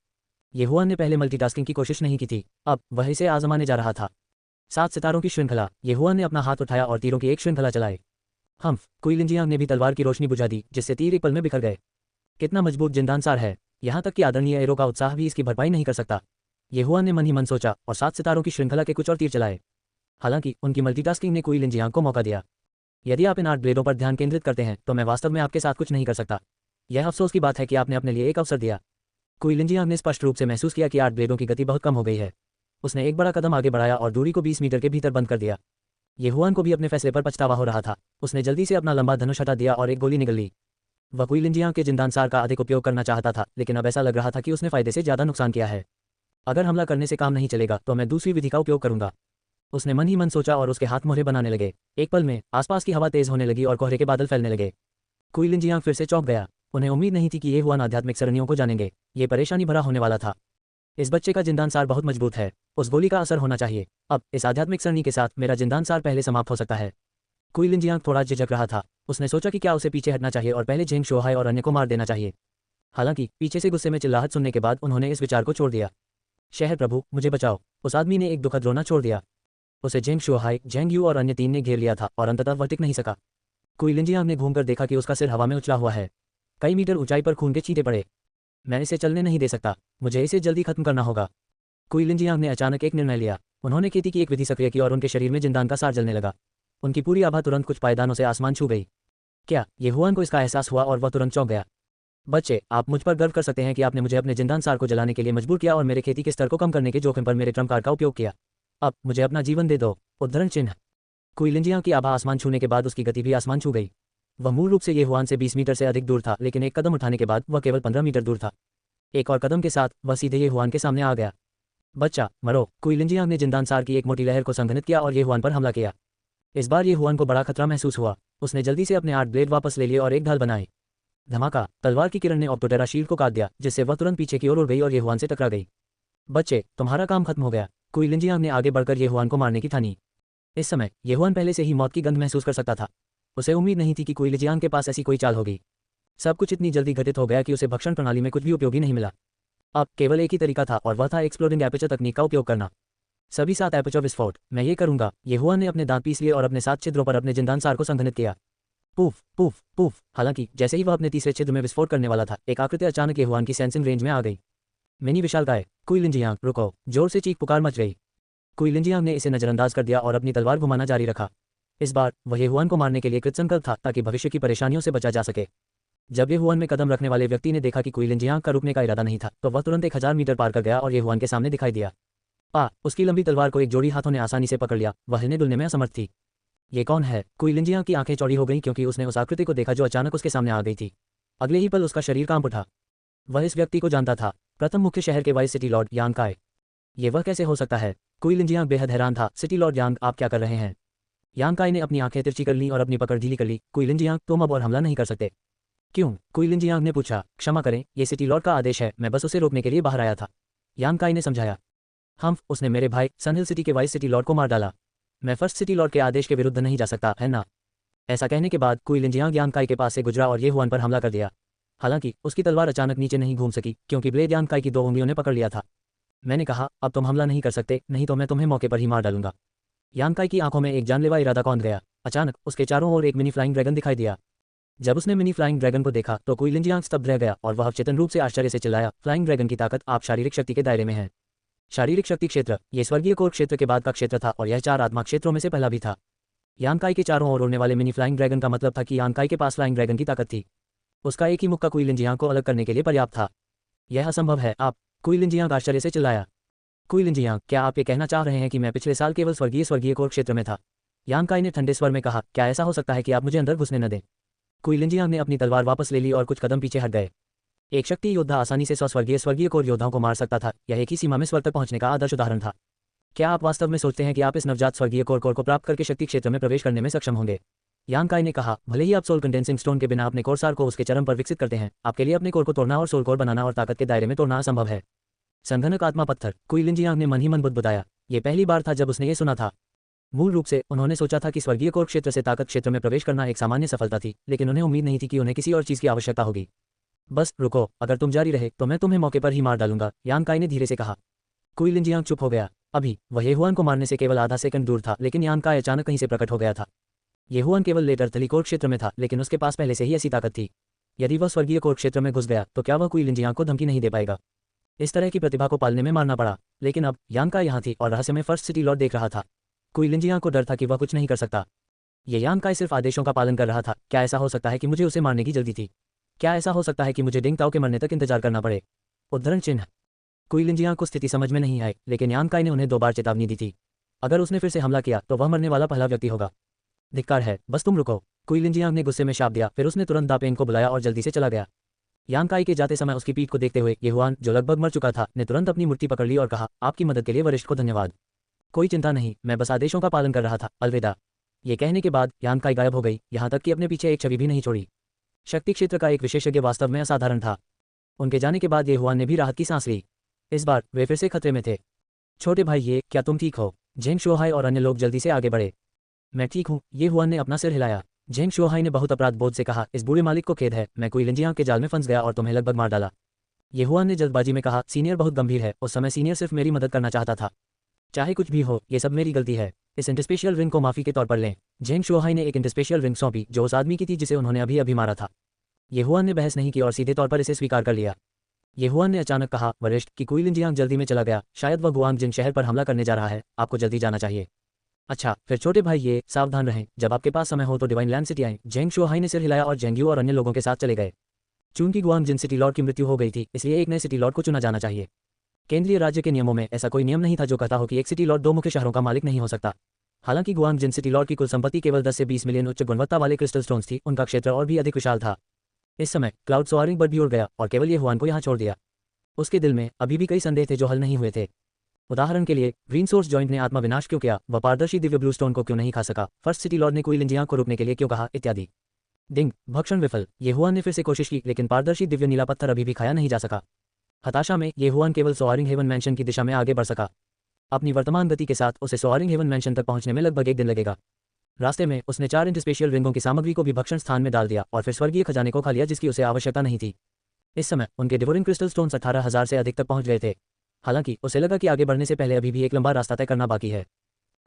येहुआन ने पहले मल्टीटास्किंग की कोशिश नहीं की थी, अब वह इसे आजमाने जा रहा था। 7 सितारों की श्रृंखला। येहुआन ने अपना हाथ उठाया और तीरों की एक श्रृंखला चलाए। कुइलिंजियांग ने भी तलवार की रोशनी बुझा दी, जिससे तीर एक पल में बिखर गए। कितना मजबूत जिंदानसार है, यहाँ तक कि आदरणीय एरो का उत्साह भी इसकी भरपाई नहीं कर सकता। येहुआन ने मन ही मन सोचा और 7 सितारों की श्रृंखला के कुछ और तीर चलाए। हालांकि उनकी मल्टीटास्किंग ने कुइलिंजियांग को मौका दिया। यदि आप इन 8 ब्लेडों पर ध्यान केंद्रित करते हैं तो मैं वास्तव में आपके साथ कुछ नहीं कर सकता। यह अफसोस की बात है कि आपने अपने लिए एक अवसर दिया। कुइलिंजियांग ने स्पष्ट रूप से महसूस किया कि 8 ब्लेडों की गति बहुत कम हो गई है। उसने एक बड़ा कदम आगे बढ़ाया और दूरी को 20 मीटर के भीतर बंद कर दिया। येहुआन को भी अपने फैसले पर पछतावा हो रहा था। उसने जल्दी से अपना लंबा धनुष हटा दिया और एक गोली निगल ली। वह कुइलिंजियांग के जिंदानसार का अधिक उपयोग करना चाहता था, लेकिन अब ऐसा लग रहा था कि उसने फायदे से ज्यादा नुकसान किया है। अगर हमला करने से काम नहीं चलेगा तो मैं दूसरी विधि का उपयोग करूंगा। उसने मन ही मन सोचा और उसके हाथ मोहरे बनाने लगे। एक पल में आसपास की हवा तेज होने लगी और कोहरे के बादल फैलने लगे। कुइलिंजियांग फिर से चौंक गया। उन्हें उम्मीद नहीं थी कि येहुआन आध्यात्मिक सरणियों को जानेंगे। ये परेशानी भरा होने वाला था। इस बच्चे का जिंदानसार बहुत मजबूत है, उस गोली का असर होना चाहिए। अब इस आध्यात्मिक सरणी के साथ मेरा जिंदानसार पहले समाप्त हो सकता है। कुइलिंजियांग थोड़ा झिझक रहा था। उसने सोचा कि क्या उसे पीछे हटना चाहिए और पहले झेंग शोहाई और अन्य को मार देना चाहिए। हालांकि पीछे से गुस्से में चिल्लाहट सुनने के बाद उन्होंने इस विचार को छोड़ दिया। शहर प्रभु, मुझे बचाओ। उस आदमी ने एक दुखद रोना छोड़ दिया। उसे झेंग शोहाई, झेंग यू और अन्य 3 ने घेर लिया था और अंततः वह टिक नहीं सका। कुइलिंजियांग ने घूमकर देखा कि उसका सिर हवा में उछला हुआ है। कई मीटर ऊंचाई पर खून के छींटे पड़े। मैं इसे चलने नहीं दे सकता, मुझे इसे जल्दी खत्म करना होगा। कुइलिंजियांग ने अचानक एक निर्णय लिया। उन्होंने खेती की एक विधि सक्रिय की और उनके शरीर में जिंदान का सार जलने लगा। उनकी पूरी आभा तुरंत कुछ पायदानों से आसमान छू गई। क्या येहुआन को इसका एहसास हुआ और वह तुरंत चौंक गया। बच्चे, आप मुझ पर गर्व कर सकते हैं कि आपने मुझे अपने जिंदान सार को जलाने के लिए मजबूर किया और मेरे खेती के स्तर को कम करने के जोखिम पर मेरे ट्रम्प कार्ड का उपयोग किया। अब मुझे अपना जीवन दे दो। उद्धरण चिन्ह। कुइलिंजियांग की आभा आसमान छूने के बाद उसकी गति भी आसमान छू गई। वह मूल रूप से येहुआन से 20 मीटर से अधिक दूर था, लेकिन एक कदम उठाने के बाद वह केवल 15 मीटर दूर था। एक और कदम के साथ वह सीधे येहुआन के सामने आ गया। बच्चा, मरो। कुइलिंजियांग ने जिंदानसार की एक मोटी लहर को संघनित किया और येहुआन पर हमला किया। इस बार येहुआन को बड़ा खतरा महसूस हुआ। उसने जल्दी से अपने 8 ब्लेड वापस ले लिए और एक ढाल बनाई। धमाका। तलवार की किरण ने ऑप्टोटेरा शील्ड को काट दिया, जिससे वह तुरंत पीछे की ओर उड़ गई और येहुआन से टकरा गई। बच्चे, तुम्हारा काम खत्म हो गया। कुइलिंजियांग ने आगे बढ़कर येहुआन को मारने की ठानी। इस समय येहुआन पहले से ही मौत की गंध महसूस कर सकता था। उसे उम्मीद नहीं थी कि कुइलिंजियांग के पास ऐसी कोई चाल होगी। सब कुछ इतनी जल्दी घटित हो गया कि उसे भक्षण प्रणाली में कुछ भी उपयोगी नहीं मिला। अब केवल एक ही तरीका था और वह था एक्सप्लोडिंग एपर्चर तकनीक का उपयोग करना। सभी 7 एपर्चर विस्फोट। मैं ये करूंगा। येहुआन ने अपने दांत पीस लिए और अपने 7 छिद्रों पर अपने जिंदानसार को संघनित किया। Poof poof poof. हालांकि जैसे ही वह अपने तीसरे छिद्र में विस्फोट करने वाला था, एक आकृति अचानक येहुआन की सेंसिंग रेंज में आ गई। मिनी विशालकाय। कुइलिंजियांग, रुको। जोर से चीख पुकार मच गई। कुइलिंजियांग ने इसे नजरअंदाज कर दिया और अपनी तलवार घुमाना जारी रखा। इस बार वह येहुआन को मारने के लिए कृतसंकल्प था ताकि भविष्य की परेशानियों से बचा जा सके। जब येहुआन में कदम रखने वाले व्यक्ति ने देखा कि कुइलिंजियांग का रुकने का इरादा नहीं था, तो वह तुरंत 1000 मीटर पार कर गया और येहुआन के सामने दिखाई दिया। उसकी लंबी तलवार को एक जोड़ी हाथों ने आसानी से पकड़ लिया। वह हिलने डुलने में असमर्थ थी। ये कौन है? कुइलिंजियांग की आंखें चौड़ी हो गईं क्योंकि उसने उस आकृति को देखा जो अचानक उसके सामने आ गई थी। अगले ही पल उसका शरीर कांप उठा। वह इस व्यक्ति को जानता था। प्रथम मुख्य शहर के वाइस सिटी लॉर्ड यांग काय। ये वह कैसे हो सकता है? कुइलिंजियांग बेहद हैरान था। सिटी लॉर्ड यांग, आप क्या कर रहे हैं? यांग काय ने अपनी आंखें तिरछी कर लीं और अपनी पकड़ ढीली कर ली। कुइलिंजियांग, तुम अब और हमला नहीं कर सकते। क्यों? कुइलिंजियांग ने पूछा। क्षमा करें, ये सिटी लॉर्ड का आदेश है, मैं बस उसे रोकने के लिए बाहर आया था। यांग काय ने समझाया। उसने मेरे भाई सनहिल सिटी के वाइस सिटी लॉर्ड को मार डाला। मैं फर्स्ट सिटी लॉर्ड के आदेश के विरुद्ध नहीं जा सकता, है ना? ऐसा कहने के बाद कुइलिंजियांग यांग काय के पास से गुजरा और येहुआन पर हमला कर दिया। हालांकि उसकी तलवार अचानक नीचे नहीं घूम सकी क्योंकि ब्लेड यांग काय की 2 उंगलियों ने पकड़ लिया था। मैंने कहा, अब तुम हमला नहीं कर सकते, नहीं तो मैं तुम्हें मौके पर ही मार डालूंगा। यांग काय की आंखों में एक जानलेवा इरादा कौंध गया। अचानक उसके चारों ओर एक मिनी फ्लाइंग ड्रैगन दिखाई दिया। जब उसने मिनी फ्लाइंग ड्रैगन को देखा तो कुइलिंजियांग स्तब्ध रह गया और वह अवचेतन रूप से आश्चर्य से चिल्लाया, फ्लाइंग ड्रैगन की ताकत, आप शारीरिक शक्ति के दायरे में हैं। शारीरिक शक्ति क्षेत्र। ये स्वर्गीय कोर क्षेत्र के बाद का क्षेत्र था और यह 4 आत्मा क्षेत्रों में से पहला भी था। यांग काय के चारों ओर उड़ने वाले मिनी फ्लाइंग ड्रैगन का मतलब था कि यांग काय के पास फ्लाइंग ड्रैगन की ताकत थी। उसका एक ही मुक्का कुइलिंजियांग को अलग करने के लिए पर्याप्त था। यह असंभव है। आप? कुइलिंजियांग आश्चर्य से चिल्लाया। कुइलिंजियांग, क्या आप ये कहना चाह रहे हैं कि मैं पिछले साल केवल स्वर्गीय कोर क्षेत्र में था? यांग काई ने ठंडे स्वर में कहा, क्या ऐसा हो सकता है कि आप मुझे अंदर घुसने न दें? कुई लिंजियांग ने अपनी तलवार वापस ले ली और कुछ कदम पीछे हट गए। एक शक्ति योद्धा आसानी से स्वर्गीय कोर योद्धाओं को मार सकता था। यह एक ही सीमा में स्वर्ग तक पहुंचने का आदर्श उदाहरण था। क्या आप वास्तव में सोचते हैं कि आप इस नवजात स्वर्गीय कोर को प्राप्त करके शक्ति क्षेत्र में प्रवेश करने में सक्षम होंगे? यांग काई ने कहा, भले ही आप सोल कंडेंसिंग स्टोन के बिना अपने कोरसार को उसके चरम पर विकसित करते हैं, आपके लिए अपने कोर को तोड़ना और सोल कोर बनाना और ताकत के दायरे में तोड़ना असंभव है। संघनक आत्मा पत्थर। कुई लिंजियांग ने मन ही मन बुदबुदाया। ये पहली बार था जब उसने ये सुना था। मूल रूप से उन्होंने सोचा था कि स्वर्गीय कोर क्षेत्र से ताकत क्षेत्र में प्रवेश करना एक सामान्य सफलता थी, लेकिन उन्हें उम्मीद नहीं थी कि उन्हें किसी और चीज की आवश्यकता होगी। बस रुको, अगर तुम जारी रहे तो मैं तुम्हें मौके पर ही मार डालूंगा, यांग काई ने धीरे से कहा। कुई लिंजियांग चुप हो गया। अभी वह येहुआन को मारने से केवल आधा सेकंड दूर था, लेकिन यांग काई अचानक कहीं से प्रकट हो गया था। येहुआन केवल लेट अर्थली कोर क्षेत्र में था, लेकिन उसके पास पहले से ही ऐसी ताकत थी। यदि वह स्वर्गीय कोर क्षेत्र में घुस गया तो क्या वह कुई लिंजियांग को धमकी नहीं दे पाएगा? इस तरह की प्रतिभा को पालने में मारना पड़ा, लेकिन अब यांग काई यहाँ थी और रहस्य में फर्स्ट सिटी लॉर्ड देख रहा था। कुई लिंजियांग को डर था कि वह कुछ नहीं कर सकता। ये यांग काई सिर्फ आदेशों का पालन कर रहा था। क्या ऐसा हो सकता है कि मुझे उसे मारने की जल्दी थी? क्या ऐसा हो सकता है कि मुझे डिंग ताओ के मरने तक इंतजार करना पड़े? उद्धरण चिन्ह। कुई लिंजियांग को स्थिति समझ में नहीं आई, लेकिन यांग काई ने उन्हें 2 बार चेतावनी दी थी। अगर उसने फिर से हमला किया तो वह मरने वाला पहला व्यक्ति होगा। धिक्कार है, बस तुम रुको, कुई लिंजियांग ने गुस्से में शाप दिया। फिर उसने तुरंत दापेन को बुलाया और जल्दी से चला गया। यांग काई के जाते समय उसकी पीठ को देखते हुए येहुआन, जो लगभग मर चुका था, ने तुरंत अपनी मूर्ति पकड़ ली और कहा, आपकी मदद के लिए वरिष्ठ को धन्यवाद। कोई चिंता नहीं, मैं बस आदेशों का पालन कर रहा था, अलविदा। ये कहने के बाद यांग काई गायब हो गई, यहाँ तक कि अपने पीछे एक छवि भी नहीं छोड़ी। शक्ति क्षेत्र का एक विशेषज्ञ वास्तव में असाधारण था। उनके जाने के बाद येहुआन ने भी राहत की सांस ली। इस बार वे फिर से खतरे में थे। छोटे भाई ये, क्या तुम ठीक हो? झेंग शुओहाई और अन्य लोग जल्दी से आगे बढ़े। मैं ठीक हूँ, येहुआन ने अपना सिर हिलाया। झेंग शुओहाई ने बहुत अपराध बोध से कहा, इस बूढ़े मालिक को खेद है, मैं कुई लिंजियांग के जाल में फंस गया और तुम्हें लगभग मार डाला। येहुआन ने जल्दबाजी में कहा, सीनियर बहुत गंभीर है, उस समय सीनियर सिर्फ मेरी मदद करना चाहता था। चाहे कुछ भी हो, ये सब मेरी गलती है। इस इंटरस्पेशियल रिंग को माफी के तौर पर लें। झेंग शुओहाई ने एक इंटरस्पेशियल रिंग सौंपी, जो उस आदमी की थी जिसे उन्होंने अभी अभी मारा था। येहुआन ने बहस नहीं की और सीधे तौर पर इसे स्वीकार कर लिया। येहुआन ने अचानक कहा, वरिष्ठ, कि कुई लिंजियांग जल्दी में चला गया, शायद वह गुआंगजिंग शहर पर हमला करने जा रहा है, आपको जल्दी जाना चाहिए। अच्छा, फिर छोटे भाई ये, सावधान रहें, जब आपके पास समय हो तो डिवाइन लैंड सिटी आएं। झेंग शुओहाई ने सिर हिलाया और जेंग्यू और अन्य लोगों के साथ चले गए। चूंकि गुआंगजिन सिटी लॉर्ड की मृत्यु हो गई थी, इसलिए एक नए सिटी लॉर्ड को चुना जाना चाहिए। केंद्रीय राज्य के नियमों में ऐसा कोई नियम नहीं था जो कहता हो कि एक सिटी लॉर्ड 2 मुख्य शहरों का मालिक नहीं हो सकता। हालांकि गुआंगजिन सिटी लॉर्ड की कुल संपत्ति केवल 10 से 20 मिलियन उच्च गुणवत्ता वाले क्रिस्टल स्टोन्स थी, उनका क्षेत्र और भी अधिक विशाल था। इस समय क्लाउड सोआरिंग बर्ड भी उड़ गया और केवल येहुआन को यहाँ छोड़ दिया। उसके दिल में अभी भी कई संदेह थे जो हल नहीं हुए थे। उदाहरण के लिए, ग्रीन सोर्स जॉइंट ने आत्मा विनाश क्यों किया? वह पारदर्शी दिव्य ब्लू स्टोन को क्यों नहीं खा सका? फर्स्ट सिटी लॉर्ड ने कुई लिंजियांग को रुकने के लिए क्यों कहा? इत्यादि। डिंग, भक्षण विफल। येहुआन ने फिर से कोशिश की, लेकिन पारदर्शी दिव्य नीला पत्थर अभी भी खाया नहीं जा सका। हताशा में येहुआन केवल सोआरिंग हेवन मैंशन की दिशा में आगे बढ़ सका। अपनी वर्तमान गति के साथ उसे सोआरिंग हेवन मैंशन तक पहुंचने में लगभग 1 दिन लगेगा। रास्ते में उसने 4 इंटरस्पेशियल रिंगों की सामग्री को भी भक्षण स्थान में डाल दिया और फिर स्वर्गीय खजाने को खा लिया जिसकी उसे आवश्यकता नहीं थी। इस समय उनके डिवोरिंग क्रिस्टल स्टोन्स 18,000 से अधिक तक पहुंच गए थे। हालांकि उसे लगा कि आगे बढ़ने से पहले अभी भी एक लंबा रास्ता तय करना बाकी है।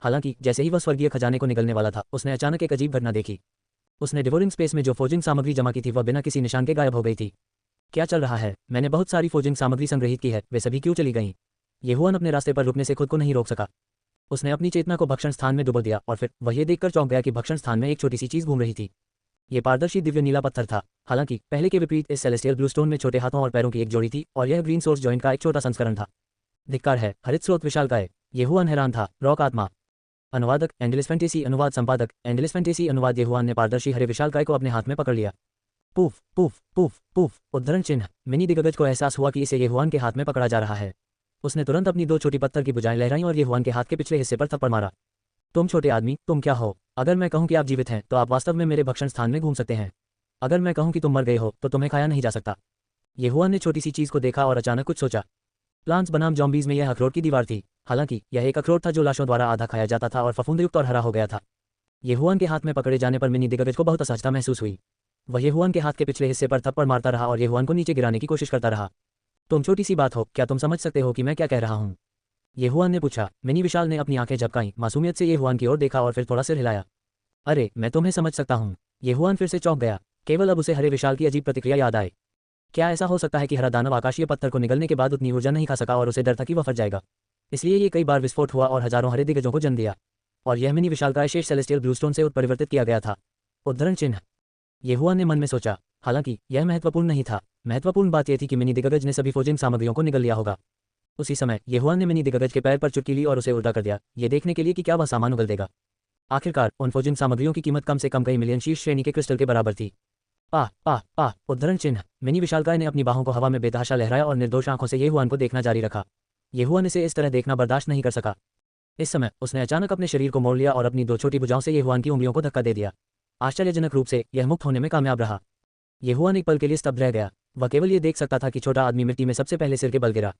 हालांकि जैसे ही वह स्वर्गीय खजाने को निगलने वाला था, उसने अचानक एक अजीब घटना देखी। उसने डिवोरिंग स्पेस में जो फोजिंग सामग्री जमा की थी वह बिना किसी निशान के गायब हो गई थी। क्या चल रहा है? मैंने बहुत सारी फोजिंग सामग्री संग्रहित की है, वे सभी क्यों चली गईं? येहुआन अपने रास्ते पर रुकने से खुद को नहीं रोक सका। उसने अपनी चेतना को भक्षण स्थान में डुबो दिया और फिर वह ये देखकर चौंक गया कि भक्षण स्थान में एक छोटी सी चीज घूम रही थी। ये पारदर्शी दिव्य नीला पत्थर था। हालांकि पहले के विपरीत इस सेलेस्टियल ब्लू स्टोन में छोटे हाथों और पैरों की एक जोड़ी थी और यह ग्रीन सोर्स जॉइंट का एक छोटा संस्करण था। धिक्कार है, हरित स्रोत विशालकाय। येहुआन हैरान था। रॉक आत्मा। अनुवादक एंडलेस फैंटेसी, अनुवाद संपादक एंडलेस फैंटेसी, अनुवाद। येहुआन ने पारदर्शी हरे विशालकाय को अपने हाथ में पकड़ लिया। Poof poof poof poof. उद्धरण चिन्ह। मिनी दिग्गज को एहसास हुआ कि इसे येहुआन के हाथ में पकड़ा जा रहा है। उसने तुरंत अपनी 2 छोटी पत्थर की भुजाएं लहराई और येहुआन के हाथ के पिछले हिस्से पर थप्पड़ मारा। तुम छोटे आदमी, तुम क्या हो? अगर मैं कहूं कि आप जीवित हैं तो आप वास्तव में मेरे भक्षण स्थान में घूम सकते हैं। अगर मैं कहूं कि तुम मर गए हो तो तुम्हें खाया नहीं जा सकता। येहुआन ने छोटी सी चीज को देखा और अचानक कुछ सोचा। प्लांट्स बनाम जॉम्बीज में यह अखरोट की दीवार थी। हालांकि यह एक अखरोट था जो लाशों द्वारा आधा खाया जाता था और फफूंदयुक्त और हरा हो गया था। येहुआन के हाथ में पकड़े जाने पर मिनी दिग्गज को बहुत असहजता महसूस हुई। वह येहुआन के हाथ के पिछले हिस्से पर थप्पड़ मारता रहा और येहुआन को नीचे गिराने की कोशिश करता रहा। तुम छोटी सी बात हो, क्या तुम समझ सकते हो कि मैं क्या कह रहा हूँ? येहुआन ने पूछा। मिनी विशाल ने अपनी आंखें झपकाईं, मासूमियत से येहुआन की ओर देखा और फिर थोड़ा सिर हिलाया। अरे, मैं तुम्हें समझ सकता हूँ। येहुआन फिर से चौंक गया। केवल अब उसे हरे विशाल की अजीब प्रतिक्रिया याद आई। क्या ऐसा हो सकता है कि हरा दानव आकाशीय पत्थर को निगलने के बाद उतनी ऊर्जा नहीं खा सका और उसे डर था कि वह फट जाएगा? इसलिए ये कई बार विस्फोट हुआ और हजारों हरे दिग्गजों को जन्म दिया। और यह मिनी विशाल का शेष सेलेस्टियल ब्लू स्टोन से उत्परिवर्तित किया गया था। उद्धरण चिन्ह। येहुआन ने मन में सोचा। हालांकि यह महत्वपूर्ण नहीं था। महत्वपूर्ण बात यह थी कि मिनी दिग्गज ने सभी फोजिंग सामग्रियों को निगल लिया होगा। उसी समय येहुआन ने मिनी दिग्गज के पैर पर चुटकी ली और उसे उल्टा कर दिया, ये देखने के लिए कि क्या वह सामान उगल देगा। आखिरकार उन फोजिंग सामग्रियों की कीमत कम से कम कई मिलियन शीर्ष श्रेणी के क्रिस्टल के बराबर थी। आह आह आह! उद्धरण चिन्ह। मिनी विशालकाय ने अपनी बाहों को हवा में बेतहाशा लहराया और निर्दोष आंखों से येहुआन को देखना जारी रखा। येहुआन इसे इस तरह देखना बर्दाश्त नहीं कर सका। इस समय उसने अचानक अपने शरीर को मोड़ लिया और अपनी दो छोटी भुजाओं से येहुआन की उंगलियों को धक्का दे दिया। आश्चर्यजनक रूप से यह मुक्त होने में कामयाब रहा। येहुआन एक पल के लिए स्तब्ध रह गया। वह केवल ये देख सकता था कि छोटा आदमी मिट्टी में सबसे पहले सिर के बल गिरा।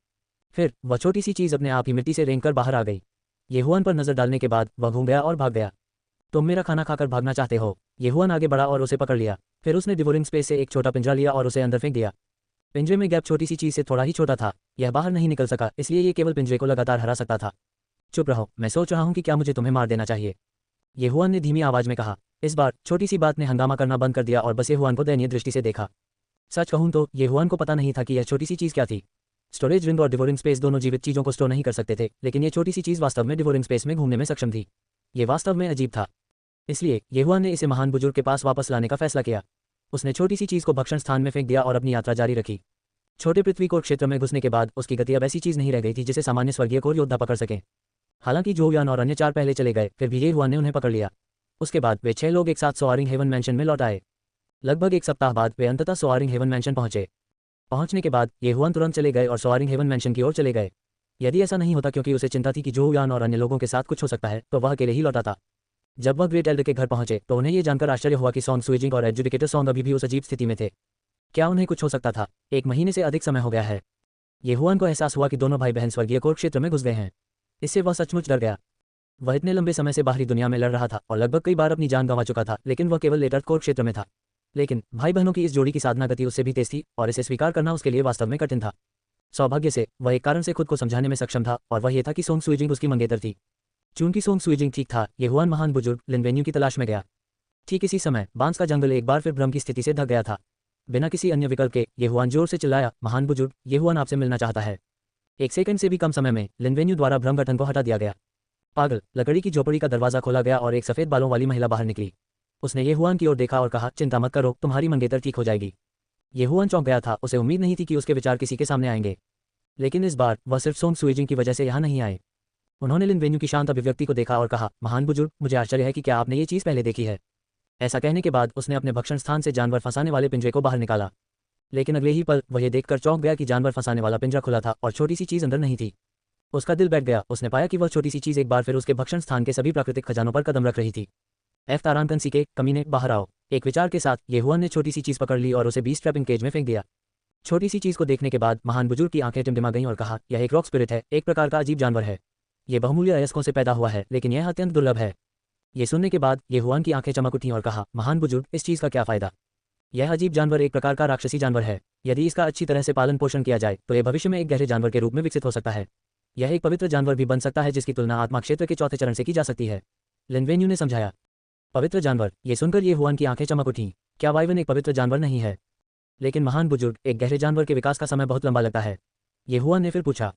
फिर वह छोटी सी चीज अपने आप ही मिट्टी से रेंगकर बाहर आ गई। येहुआन पर नजर डालने के बाद वह घूम गया और भाग गया। तुम मेरा खाना खाकर भागना चाहते हो? येहुआन आगे बढ़ा और उसे पकड़ लिया। फिर उसने डिवोरिंग स्पेस से एक छोटा पिंजरा लिया और उसे अंदर फेंक दिया। पिंजरे में गैप छोटी सी चीज से थोड़ा ही छोटा था। यह बाहर नहीं निकल सका, इसलिए ये केवल पिंजरे को लगातार हरा सकता था। चुप रहो, मैं सोच रहा हूँ कि क्या मुझे तुम्हें मार देना चाहिए, येहुआन ने धीमी आवाज में कहा। इस बार छोटी सी बात ने हंगामा करना बंद कर दिया और बस येहुआन को दयनीय दृष्टि से देखा। सच कहूं तो येहुआन को पता नहीं था कि यह छोटी सी चीज क्या थी। स्टोरेज रिंग और डिवोरिंग स्पेस दोनों जीवित चीजों को स्टोर नहीं कर सकते थे, लेकिन यह छोटी सी चीज वास्तव में डिवोरिंग स्पेस में घूमने में सक्षम थी। ये वास्तव में अजीब था। इसलिए येहुआन ने इसे महान बुजुर्ग के पास वापस लाने का फैसला किया। उसने छोटी सी चीज को भक्षण स्थान में फेंक दिया और अपनी यात्रा जारी रखी। छोटे पृथ्वी कोर क्षेत्र में घुसने के बाद उसकी गति अब ऐसी चीज नहीं रह गई थी जिसे सामान्य स्वर्गीय कोर योद्धा पकड़ सकें। हालांकि जोयान और अन्य 4 पहले चले गए, फिर भी येहुआन ने उन्हें पकड़ लिया। उसके बाद वे 6 लोग एक साथ सोआरिंग हेवन मैंशन में लौट आए। लगभग एक सप्ताह बाद वे अंततः सोआरिंग हेवन मैंशन पहुंचे। पहुंचने के बाद येहुआन तुरंत चले गए और सोआरिंग हेवन मैंशन की ओर चले गए। यदि ऐसा नहीं होता क्योंकि उसे चिंता थी कि जोयान और अन्य लोगों के साथ कुछ हो सकता है, तो वह अकेले ही लौटा था। जब वह ग्रेट एल्डर के घर पहुंचे तो उन्हें यह जानकर आश्चर्य हुआ कि सॉन्ग सुइजिंग और एजुडिकेटर सॉन्ग अभी भी उस अजीब स्थिति में थे। क्या उन्हें कुछ हो सकता था? 1 महीने से अधिक समय हो गया है। येहुआन को एहसास हुआ कि दोनों भाई बहन स्वर्गीय कोर क्षेत्र में घुस गए हैं। इससे वह सचमुच डर गया। वह इतने लंबे समय से बाहरी दुनिया में लड़ रहा था और लगभग कई बार अपनी जान गंवा चुका था, लेकिन वह केवल लेटर कोर क्षेत्र में था। लेकिन भाई बहनों की इस जोड़ी की साधना गति उससे भी तेज थी और इसे स्वीकार करना उसके लिए वास्तव में कठिन था। सौभाग्य से वह एक कारण से खुद को समझाने में सक्षम था और वह ये था कि सोंग सुइजिंग उसकी मंगेतर थी। चूंकि सोंग सुइजिंग ठीक था, येहुआन महान बुजुर्ग लिनवेन्यू की तलाश में गया। ठीक इसी समय बांस का जंगल एक बार फिर भ्रम की स्थिति से ढक गया था। बिना किसी अन्य विकल्प के येहुआन जोर से चिल्लाया, महान बुजुर्ग, येहुआन आपसे मिलना चाहता है। 1 सेकंड से भी कम समय में लिनवेन्यू द्वारा भ्रम गठन को हटा दिया गया। पागल! लकड़ी की झोपड़ी का दरवाजा खोला गया और एक सफेद बालों वाली महिला बाहर निकली। उसने येहुआन की ओर देखा और कहा, चिंता मत करो, तुम्हारी मंगेतर ठीक हो जाएगी। येहुआन चौंक गया था। उसे उम्मीद नहीं थी कि उसके विचार किसी के सामने आएंगे। लेकिन इस बार वह सिर्फ सोंग सुइजिंग की वजह से यहाँ नहीं आए। उन्होंने लिनवेन्यू की शांत अभिव्यक्ति को देखा और कहा, महान बुजुर्ग, मुझे आश्चर्य है कि क्या आपने ये चीज़ पहले देखी है। ऐसा कहने के बाद उसने अपने भक्षण स्थान से जानवर फंसाने वाले पिंजरे को बाहर निकाला। लेकिन अगले ही पल वह ये देखकर चौंक गया कि जानवर फंसाने वाला पिंजरा खुला था और छोटी सी चीज़ अंदर नहीं थी। उसका दिल बैठ गया। उसने पाया कि वह छोटी सी चीज़ एक बार फिर उसके भक्षण स्थान के सभी प्राकृतिक खजानों पर कदम रख रही थी। तारांकन के कमीने, बाहर आओ। एक विचार के साथ येहुआन ने छोटी सी चीज़ पकड़ ली और उसे बीस्ट ट्रैपिंग केज में फेंक दिया। छोटी सी चीज़ को देखने के बाद महान बुजुर्ग की आंखें टिमटिमा गईं और कहा, यह एक रॉक स्पिरिट है, एक प्रकार का अजीब जानवर है। ये बहुमूल्य अयस्कों से पैदा हुआ है, लेकिन यह अत्यंत दुर्लभ है। ये सुनने के बाद येहुआन की आंखें चमक उठीं और कहा, महान बुजुर्ग, इस चीज़ का क्या फ़ायदा? यह अजीब जानवर एक प्रकार का राक्षसी जानवर है। यदि इसका अच्छी तरह से पालन पोषण किया जाए तो यह भविष्य में एक गहरे जानवर के रूप में विकसित हो सकता है। यह एक पवित्र जानवर भी बन सकता है जिसकी तुलना आत्मा क्षेत्र के 4थे चरण से की जा सकती है, लिनवेन्यू ने समझाया। पवित्र जानवर? ये सुनकर येहुआन की आंखें चमक उठीं। क्या वाइवन एक पवित्र जानवर नहीं है? लेकिन महान बुजुर्ग, एक गहरे जानवर के विकास का समय बहुत लंबा लगता है, येहुआन ने फिर पूछा।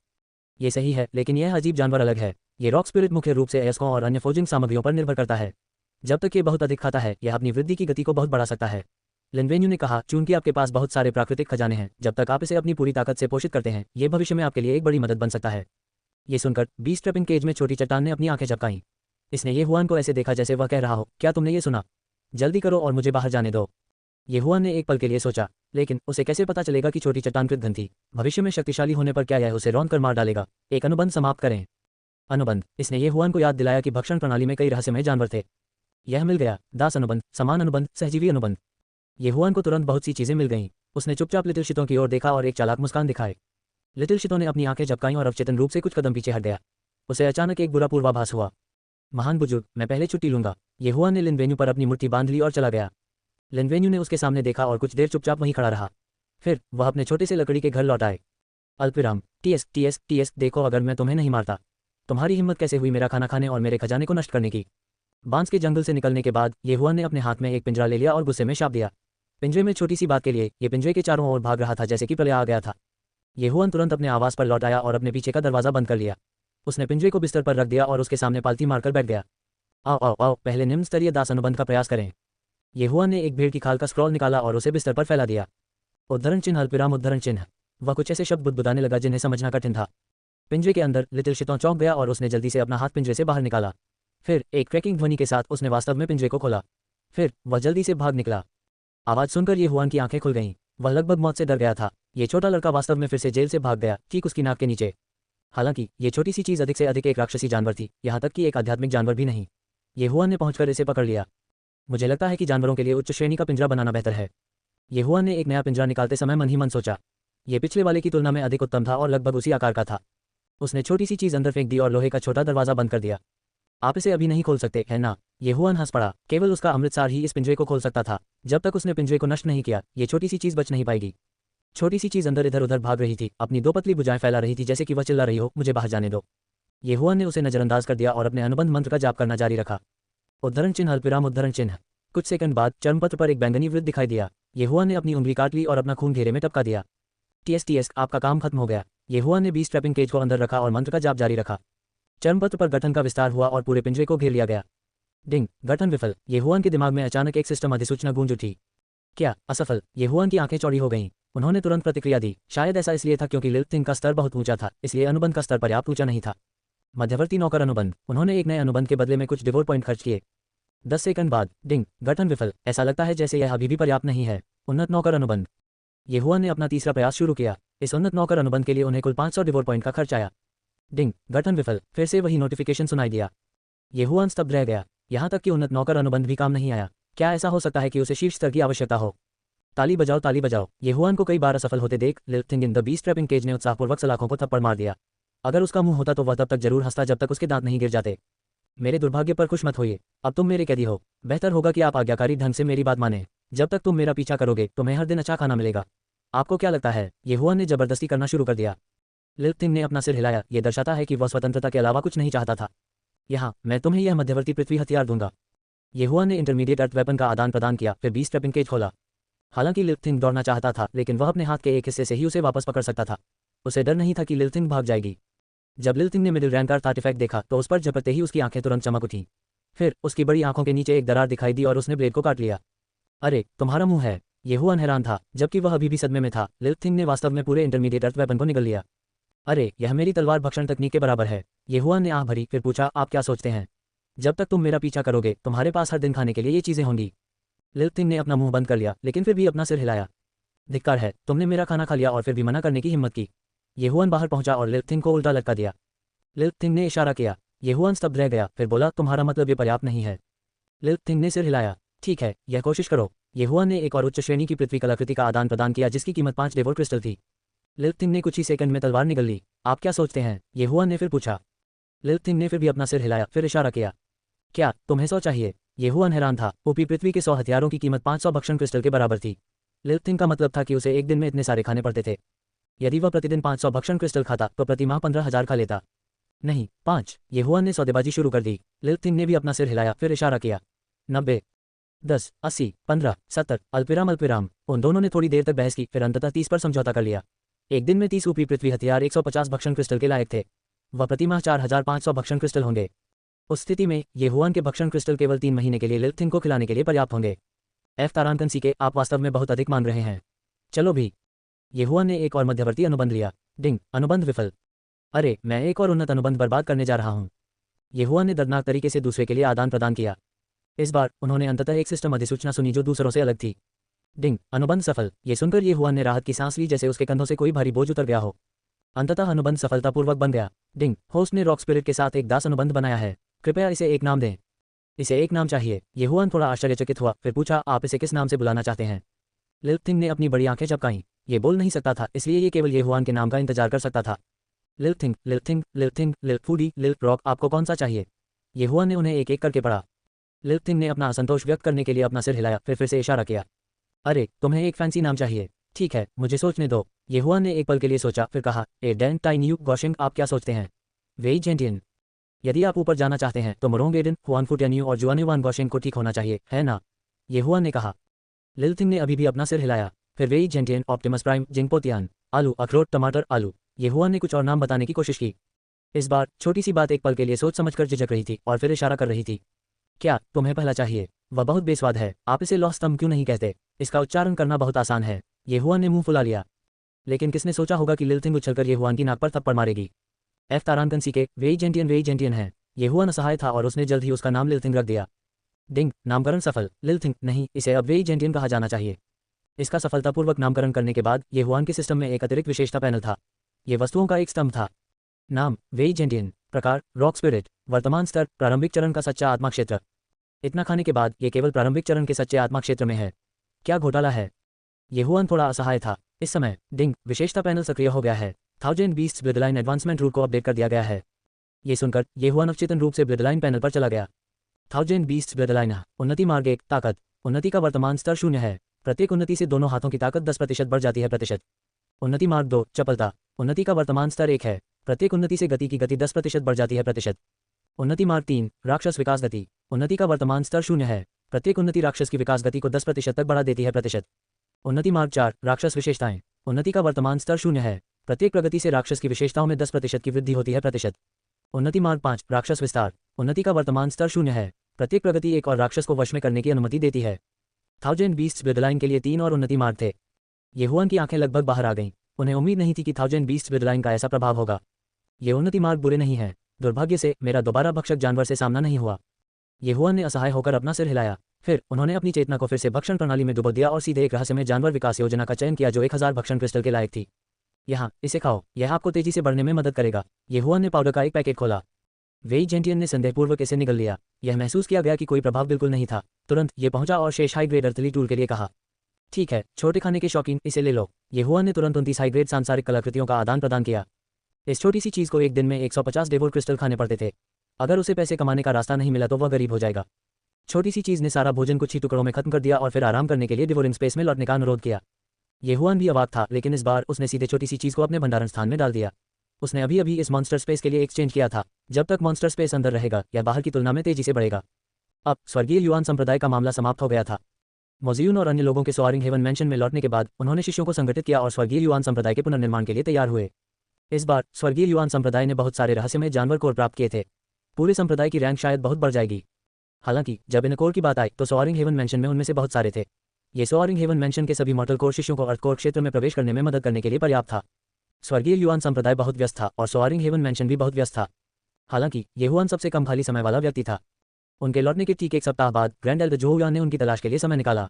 ये सही है, लेकिन यह अजीब जानवर अलग है। ये रॉक स्पिरिट मुख्य रूप से अयस्कों और अन्य फोजिंग सामग्रियों पर निर्भर करता है। जब तक ये बहुत अधिक खाता है, यह अपनी वृद्धि की गति को बहुत बढ़ा सकता है, लिनवेन्यू ने कहा। चूंकि आपके पास बहुत सारे प्राकृतिक खजाने हैं, जब तक आप इसे अपनी पूरी ताकत से पोषित करते हैं, ये भविष्य में आपके लिए एक बड़ी मदद बन सकता है। ये सुनकर बीस्ट ट्रैपिंग केज में छोटी चट्टान ने अपनी आंखें झपकाईं। इसने येहुआन को ऐसे देखा जैसे वह कह रहा हो, क्या तुमने ये सुना? जल्दी करो और मुझे बाहर जाने दो। येहुआन ने एक पल के लिए सोचा, लेकिन उसे कैसे पता चलेगा कि छोटी चट्टान कृतघ्न थी? भविष्य में शक्तिशाली होने पर क्या यह उसे रौंद कर मार डालेगा? एक अनुबंध समाप्त करें। अनुबंध। इसने येहुआन को याद दिलाया कि भक्षण प्रणाली में कई रहस्यमय जानवर थे। यह मिल गया, दास अनुबंध, समान अनुबंध, सहजीवी अनुबंध। येहुआन को तुरंत बहुत सी चीजें मिल गईं। उसने चुपचाप लिटिल शितों की ओर देखा और एक चालाक मुस्कान दिखाए। लिटिल शितों ने अपनी आंखें झपकाईं और अवचेतन रूप से कुछ कदम पीछे हट गया। उसे अचानक एक बुरा पूर्वाभास हुआ। महान बुजुर्ग, मैं पहले छुट्टी लूंगा। येहुआन ने लिनवेन्यू पर अपनी मुट्ठी बांध ली और चला गया। लिनवेन्यू ने उसके सामने देखा और कुछ देर चुपचाप वहीं खड़ा रहा। फिर वह अपने छोटे से लकड़ी के घर लौट आए। अल्पविराम। टीएस, देखो, अगर मैं तुम्हें नहीं मारता, तुम्हारी हिम्मत कैसे हुई मेरा खाना खाने और मेरे खजाने को नष्ट करने की? बांस के जंगल से निकलने के बाद येहुआन ने अपने हाथ में एक पिंजरा ले लिया और गुस्से में शाप दिया। पिंजरे में छोटी सी बात के लिए ये पिंजरे के चारों ओर भाग रहा था जैसे कि प्रलय आ गया था। येहुआन तुरंत अपने आवास पर लौट आया और अपने पीछे का दरवाजा बंद कर लिया। उसने पिंजरे को बिस्तर पर रख दिया और उसके सामने पालती मारकर बैठ गया। आओ आओ आओ, पहले निम्न स्तरीय दास अनुबंध का प्रयास करें। येहुआन ने एक भेड़ की खाल का स्क्रॉल निकाला और उसे बिस्तर पर फैला दिया। उद्धरण चिन्ह, अल्पविराम, उद्धरण चिन्ह। वह कुछ ऐसे शब्द बुदबुदाने लगा जिन्हें समझना कठिन था। पिंजरे के अंदर लिटिल शितों चौंक गया और उसने जल्दी से अपना हाथ पिंजरे से बाहर निकाला। फिर एक क्रैकिंग ध्वनि के साथ उसने वास्तव में पिंजरे को खोला। फिर वह जल्दी से भाग निकला। आवाज सुनकर ये हुआन की आंखें खुल गईं। वह लगभग मौत से डर गया था। ये छोटा लड़का वास्तव में फिर से जेल से भाग गया, ठीक उसकी नाक के नीचे। हालांकि ये छोटी सी चीज अधिक से अधिक एक राक्षसी जानवर थी, यहाँ तक कि एक आध्यात्मिक जानवर भी नहीं। ये हुआन ने पहुंचकर इसे पकड़ लिया। मुझे लगता है कि जानवरों के लिए उच्च श्रेणी का पिंजरा बनाना बेहतर है। ये हुआन ने एक नया पिंजरा निकालते समय मन ही मन सोचा। ये पिछले वाले की तुलना में अधिक उत्तम था और लगभग उसी आकार का था। उसने छोटी सी चीज अंदर फेंक दी और लोहे का छोटा दरवाजा बंद कर दिया। आप इसे अभी नहीं खोल सकते, है ना? ये हुआन हंस पड़ा। केवल उसका अमृतसर ही इस पिंजरे को खोल सकता था। जब तक उसने पिंजरे को नष्ट नहीं किया, ये छोटी सी चीज बच नहीं पाएगी। छोटी सी चीज अंदर इधर उधर भाग रही थी, अपनी दो पतली भुजाएं फैला रही थी जैसे कि वह चिल्ला रही हो, मुझे बाहर जाने दो। ये हुआन ने उसे नजरअंदाज कर दिया और अपने अनुबंध मंत्र का जाप करना जारी रखा। उद्धरण चिन्ह अल्पविराम उद्धरण चिन्ह। कुछ सेकंड बाद चर्मपत्र पर एक बैंगनी वृत्त दिखाई दिया। ये हुआन ने अपनी उंगली काट ली और अपना खून घेरे में टपका दिया। टीएस आपका काम खत्म हो गया। ये हुआन ने 20 ट्रैपिंग केज को अंदर रखा और मंत्र का जाप जारी रखा। चर्मपत्र पर गठन का विस्तार हुआ और पूरे पिंजरे को घेर लिया गया। डिंग, गठन विफल। ये हुआन के दिमाग में अचानक एक सिस्टम अधिसूचना गूंज उठी। क्या असफल? ये हुआन की आंखें चौड़ी हो गईं। उन्होंने तुरंत प्रतिक्रिया दी। शायद ऐसा इसलिए था क्योंकि लिल्थिंग का स्तर बहुत ऊंचा था, इसलिए अनुबंध का स्तर पर्याप्त ऊंचा नहीं था। मध्यवर्ती नौकर अनुबंध। उन्होंने एक नए अनुबंध के बदले में कुछ डिवोट पॉइंट खर्च किए। 10 सेकंड बाद डिंग, गठन विफल। ऐसा लगता है जैसे यह अभी भी पर्याप्त नहीं है। उन्नत नौकर अनुबंध। ये हुआन ने अपना तीसरा प्रयास शुरू किया। इस उन्नत नौकर अनुबंध के लिए उन्हें कुल 500 डिवोट पॉइंट का खर्च आया। डिंग, गठन विफल। फिर से वही नोटिफिकेशन सुनाई दिया। ये हुआन स्तब्ध रह गया। यहाँ तक कि उन्नत नौकर अनुबंध भी काम नहीं आया। क्या ऐसा हो सकता है कि उसे शीर्ष स्तर की आवश्यकता हो? ताली बजाओ, ताली बजाओ। ये हुआन को कई बार असफल होते देख लिल्थिंग in the beast trapping cage ने उत्साहपूर्वक सलाखों को थप्पड़ मार दिया। अगर उसका मुंह होता तो वह तब तक जरूर हंसता जब तक उसके दांत नहीं गिर जाते। मेरे दुर्भाग्य पर खुश मत होइए। अब तुम मेरे कैदी हो। बेहतर होगा कि आप आज्ञाकारी ढंग से मेरी बात माने। जब तक तुम मेरा पीछा करोगे तुम्हें हर दिन अच्छा खाना मिलेगा। आपको क्या लगता है? ये हुआन ने जबरदस्ती करना शुरू कर दिया। लिल्थिंग ने अपना सिर हिलाया। यह दर्शाता है कि वह स्वतंत्रता के अलावा कुछ नहीं चाहता था। यहाँ मैं तुम्हें यह मध्यवर्ती पृथ्वी हथियार दूंगा। ये हुआन ने इंटरमीडिएट अर्थ वेपन का आदान प्रदान किया, फिर 20 ट्रैपिंग केज खोला। हालांकि लिल्थिंग दौड़ना चाहता था, लेकिन वह अपने हाथ के एक हिस्से से ही उसे वापस पकड़ सकता था। उसे डर नहीं था कि लिल्थिंग भाग जाएगी। जब लिल्थिंग ने मिडिल रैंक आर्टिफैक्ट देखा तो उस पर झपटते ही उसकी आंखें तुरंत चमक उठी। फिर उसकी बड़ी आंखों के नीचे एक दरार दिखाई दी और उसने ब्लेड को काट लिया। अरे, तुम्हारा मुंह है। ये हुआन हैरान था, जबकि वह अभी भी सदमे में था। लिल्थिंग ने वास्तव में पूरे इंटरमीडिएट अर्थ वेपन को निगल लिया। अरे, यह मेरी तलवार भक्षण तकनीक के बराबर है। ये हुआन ने आह भरी, फिर पूछा, आप क्या सोचते हैं? जब तक तुम मेरा पीछा करोगे तुम्हारे पास हर दिन खाने के लिए ये चीजें होंगी। लिल्थिंग ने अपना मुंह बंद कर लिया, लेकिन फिर भी अपना सिर हिलाया। धिक्कार है, तुमने मेरा खाना खा लिया और फिर भी मना करने की हिम्मत की। ये हुआन बाहर पहुंचा और लिल्थिंग को उल्टा लटका दिया। लिल्थिंग ने इशारा किया। ये हुआन स्तब्ध रह गया, फिर बोला, तुम्हारा मतलब ये पर्याप्त नहीं है? लिल्थिंग ने सिर हिलाया। ठीक है, यह कोशिश करो। ये हुआन ने एक और उच्च श्रेणी की पृथ्वी कलाकृति का आदान प्रदान किया जिसकी कीमत 5 डेवोट क्रिस्टल थी। लिल्थिंग ने कुछ ही सेकंड में तलवार निगल ली। आप क्या सोचते हैं? ये हुआन ने फिर पूछा। लिल्थिंग ने फिर भी अपना सिर हिलाया, फिर इशारा किया। क्या तुम्हें 100 चाहिए? ये हुआन हैरान था। ऊपरी पृथ्वी के 100 हथियारों की कीमत 500 भक्षण क्रिस्टल के बराबर थी। लिल्थिंग का मतलब था कि उसे एक दिन में इतने सारे खाने पड़ते थे। यदि वह प्रतिदिन 500 भक्षण क्रिस्टल खाता तो प्रति माह 15,000 खा लेता। नहीं, 5। ये हुआन ने सौदेबाजी शुरू कर दी। लिल्थिंग ने भी अपना सिर हिलाया, फिर इशारा किया। 90, 10, 80, 15, 70, अल्पविराम अल्पविराम। उन दोनों ने थोड़ी देर तक बहस की, फिर अंततः 30 पर समझौता कर लिया। एक दिन में 30 ऊपरी पृथ्वी हथियार 150 भक्षण क्रिस्टल के लायक थे। वह प्रति माह 4500 भक्षण क्रिस्टल होंगे। उस स्थिति में ये हुआन के भक्षण क्रिस्टल केवल 3 महीने के लिए लिल्थिंग को खिलाने के लिए पर्याप्त होंगे। एफ तारांकन सी के, आप वास्तव में बहुत अधिक मान रहे हैं। चलो भी। ये हुआन ने एक और मध्यवर्ती अनुबंध लिया। डिंग, अनुबंध विफल। अरे, मैं एक और उन्नत अनुबंध बर्बाद करने जा रहा हूँ। ये हुआन ने दर्दनाक तरीके से दूसरे के लिए आदान प्रदान किया। इस बार उन्होंने अंततः एक सिस्टम अधिसूचना सुनी जो दूसरों से अलग थी। डिंग, अनुबंध सफल। ये सुनकर ये हुआन ने राहत की सांस ली जैसे उसके कंधों से कोई भारी बोझ उतर गया हो। अंततः अनुबंध सफलतापूर्वक बन गया। डिंग, होस्ट ने रॉक स्पिरिट के साथ एक दास अनुबंध बनाया है। कृपया इसे एक नाम दें। इसे एक नाम चाहिए। ये हुआन थोड़ा आश्चर्यचकित हुआ, फिर पूछा, आप इसे किस नाम से बुलाना चाहते हैं? लिल्थिंग ने अपनी बड़ी आंखें झपकाईं। ये बोल नहीं सकता था, इसलिए ये केवल ये हुआन के नाम का इंतजार कर सकता था। लिल्थिंग, लिल्थिंग, लिल्थिंग, लिल्फूडी, लिल्फ्रॉक, आपको कौन सा चाहिए? ये हुआन ने उन्हें एक एक करके पढ़ा। लिल्थिंग ने अपना असंतोष व्यक्त करने के लिए अपना सिर हिलाया, फिर से इशारा किया। अरे, तुम्हें एक फैंसी नाम चाहिए। ठीक है, मुझे सोचने दो। ये हुआन ने एक पल के लिए सोचा, फिर कहा, ए डेन टाइन्यू गॉशिंग, आप क्या सोचते हैं? वेई जेंटियन। यदि आप ऊपर जाना चाहते हैं तो मोरोंग एडन, हुआन फुटियान्यू और जुआनवान गॉशिंग को ठीक होना चाहिए, है ना? ये हुआन ने कहा। लिल्थिंग ने अभी भी अपना सिर हिलाया। फिर वेई जेंटियन, ऑप्टिमस प्राइम, जिंगपोतियान, आलू, अखरोट, टमाटर, आलू। ये हुआन ने कुछ और नाम बताने की कोशिश की। इस बार छोटी सी बात एक पल के लिए सोच समझकर झिझक रही थी और फिर इशारा कर रही थी। क्या तुम्हें पहला चाहिए? वह बहुत बेस्वाद है। आप इसे लॉ स्तंभ क्यों नहीं कहते? इसका उच्चारण करना बहुत आसान है। ये हुआन ने मुंह फुला लिया। लेकिन किसने सोचा होगा कि लिल्थिंग उछलकर ये हुआन की नाक पर थप्पड़ मारेगी? एफ तारांकन सी के, वेई जेंटियन है। येहुआन असहाय था और उसने जल्द ही उसका नाम लिलथिंग रख दिया। डिंग, नामकरण सफल। लिलथिंग नहीं, इसे अब वेई जेंटियन कहा जाना चाहिए। इसका सफलतापूर्वक नामकरण करने के बाद येहुआन के सिस्टम में एक अतिरिक्त विशेषता पैनल था। ये वस्तुओं का एक स्तंभ था। नाम वेई जेंटियन। प्रकार रॉक स्पिरिट। वर्तमान स्तर प्रारंभिक चरण का सच्चा आत्मा क्षेत्र। इतना खाने के बाद ये केवल प्रारंभिक चरण के सच्चे आत्मा क्षेत्र में है। क्या घोटाला है? येहुआन थोड़ा असहाय था। इस समय डिंग विशेषता पैनल सक्रिय हो गया है। 1000 बीस्ट्स ब्लडलाइन एडवांसमेंट रूल को अपडेट कर दिया गया है। ये सुनकर येहुआन अवचेतन रूप से ब्लडलाइन पैनल पर चला गया। 1000 बीस्ट्स ब्लडलाइन उन्नति मार्ग 1 ताकत। उन्नति का वर्तमान स्तर 0 है। प्रत्येक उन्नति से दोनों हाथों की ताकत 10% बढ़ जाती है प्रतिशत। उन्नति मार्ग 2 चपलता। उन्नति का वर्तमान स्तर 1 है। प्रत्येक उन्नति से गति की गति 10% बढ़ जाती है प्रतिशत। उन्नति मार्ग 3 राक्षस विकास गति। उन्नति का वर्तमान स्तर 0 है। प्रत्येक उन्नति राक्षस की विकास गति को 10% तक बढ़ा देती है प्रतिशत। उन्नति मार्ग 4 राक्षस विशेषताएं। उन्नति का वर्तमान स्तर 0 है। प्रत्येक प्रगति से राक्षस की विशेषताओं में 10% की वृद्धि होती है प्रतिशत। उन्नति मार्ग 5 राक्षस विस्तार। उन्नति का वर्तमान स्तर 0 है। प्रत्येक प्रगति एक और राक्षस को वश में करने की अनुमति देती है। 1000 बीस्ट्स ब्लडलाइन के लिए 3 और उन्नति मार्ग थे। येहुआन की आंखें लगभग बाहर आ गईं। उन्हें उम्मीद नहीं थी कि 1000 बीस्ट्स ब्लडलाइन का ऐसा प्रभाव होगा। ये उन्नति मार्ग बुरे नहीं है। दुर्भाग्य से मेरा दोबारा भक्षक जानवर से सामना नहीं हुआ। येहुआन ने असहाय होकर अपना सिर हिलाया। फिर उन्होंने अपनी चेतना को फिर से भक्षण प्रणाली में डुबो दिया और सीधे एक रहस्यमय जानवर विकास योजना का चयन किया जो 1000 भक्षण क्रिस्टल के लायक थी। यहाँ इसे खाओ, यह आपको तेजी से बढ़ने में मदद करेगा। येहुआन ने पाउडर का एक पैकेट खोला। वेई जेंटियन ने संदेहपूर्वक इसे निगल लिया। यह महसूस किया गया कि कोई प्रभाव बिल्कुल नहीं था। तुरंत ये पहुंचा और शेष हाई ग्रेड अर्थली टूल के लिए कहा, ठीक है छोटे खाने के शौकीन, इसे ले लो। येहुआन ने तुरंत 29 हाई ग्रेड सांसारिक कलाकृतियों का आदान प्रदान किया। इस छोटी सी चीज को एक दिन में 150 डेवोर क्रिस्टल खाने पड़ते थे। अगर उसे पैसे कमाने का रास्ता नहीं मिला तो वह गरीब हो जाएगा। छोटी सी चीज ने सारा भोजन कुछ ही टुकड़ों में खत्म कर दिया और फिर आराम करने के लिए डिवोरिंग स्पेस में लौटने का अनुरोध किया। येहुआन भी अवाक था, लेकिन इस बार उसने सीधे छोटी सी चीज को अपने भंडारण स्थान में डाल दिया। उसने अभी अभी इस मॉन्स्टर स्पेस के लिए एक्सचेंज किया था। जब तक मॉन्स्टर स्पेस अंदर रहेगा या बाहर की तुलना में तेजी से बढ़ेगा। अब स्वर्गीय युआन संप्रदाय का मामला समाप्त हो गया था। मोजियून और अन्य लोगों के सोआरिंग हेवन मैंशन में लौटने के बाद उन्होंने शिष्यों को संगठित किया और स्वर्गीय युआन संप्रदाय के पुनर्निर्माण के लिए तैयार हुए। इस बार स्वर्गीय युआन संप्रदाय ने बहुत सारे रहस्यमय जानवर कोर प्राप्त किए थे। पूरे संप्रदाय की रैंक शायद बहुत बढ़ जाएगी। हालांकि जब इन कोर की बात आई तो सोआरिंग हेवन मैंशन में उनमें से बहुत सारे थे। ये सोआरिंग हेवन मैंशन के सभी मॉर्टल कोर शिष्यों को अर्थ कोर क्षेत्र में प्रवेश करने में मदद करने के लिए पर्याप्त था। स्वर्गीय युआन संप्रदाय बहुत व्यस्त था और सोआरिंग हेवन मैंशन भी बहुत व्यस्त था। हालांकि येहुआन सबसे कम खाली समय वाला व्यक्ति था। उनके लौटने के ठीक एक सप्ताह बाद ग्रैंड एल्डर जोहुआन ने उनकी तलाश के लिए समय निकाला।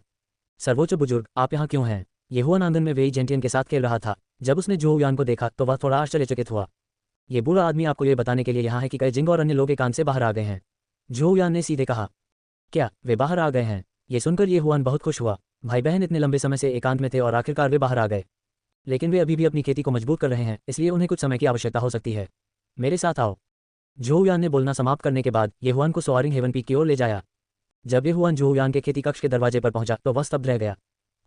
सर्वोच्च बुजुर्ग, आप यहाँ क्यों हैं? येहुआन आंगन में वेई जेंटियन के साथ खेल रहा था। जब उसने जोहुआन को देखा तो वह थोड़ा आश्चर्यचकित हुआ। ये बूढ़ा आदमी आपको ये बताने के लिए यहाँ है कि कई जिंग और अन्य लोग एकांत से बाहर आ गए हैं। जोहुआन ने सीधे कहा। क्या वे बाहर आ गए हैं? ये सुनकर येहुआन बहुत खुश हुआ। भाई बहन इतने लंबे समय से एकांत में थे और आखिरकार वे बाहर आ गए। लेकिन वे अभी भी अपनी खेती को मजबूत कर रहे हैं, इसलिए उन्हें कुछ समय की आवश्यकता हो सकती है। मेरे साथ आओ। जोहुआन ने बोलना समाप्त करने के बाद येहुआन को सोआरिंग हेवन पीक की ओर ले जाया। जब येहुआन जोहुआन के खेती कक्ष के दरवाजे पर पहुंचा तो वह स्तब्ध रह गया।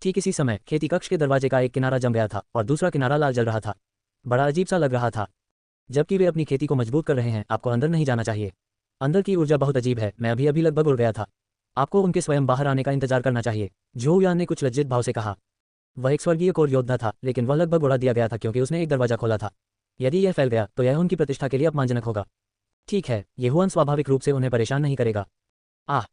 ठीक इसी समय खेती कक्ष के दरवाजे का एक किनारा जम गया था और दूसरा किनारा लाल जल रहा था। बड़ा अजीब सा लग रहा था। जबकि वे अपनी खेती को मजबूत कर रहे हैं, आपको अंदर नहीं जाना चाहिए। अंदर की ऊर्जा बहुत अजीब है, मैं अभी लगभग उड़ गया था। आपको उनके स्वयं बाहर आने का इंतजार करना चाहिए, जोहुआन ने कुछ लज्जित भाव से कहा। वह एक स्वर्गीय कोर योद्धा था, लेकिन वह लगभग उड़ा दिया गया था क्योंकि उसने एक दरवाजा खोला था। यदि यह फैल गया तो यह उनकी प्रतिष्ठा के लिए अपमानजनक होगा। ठीक है, येहुआन स्वाभाविक रूप से उन्हें परेशान नहीं करेगा।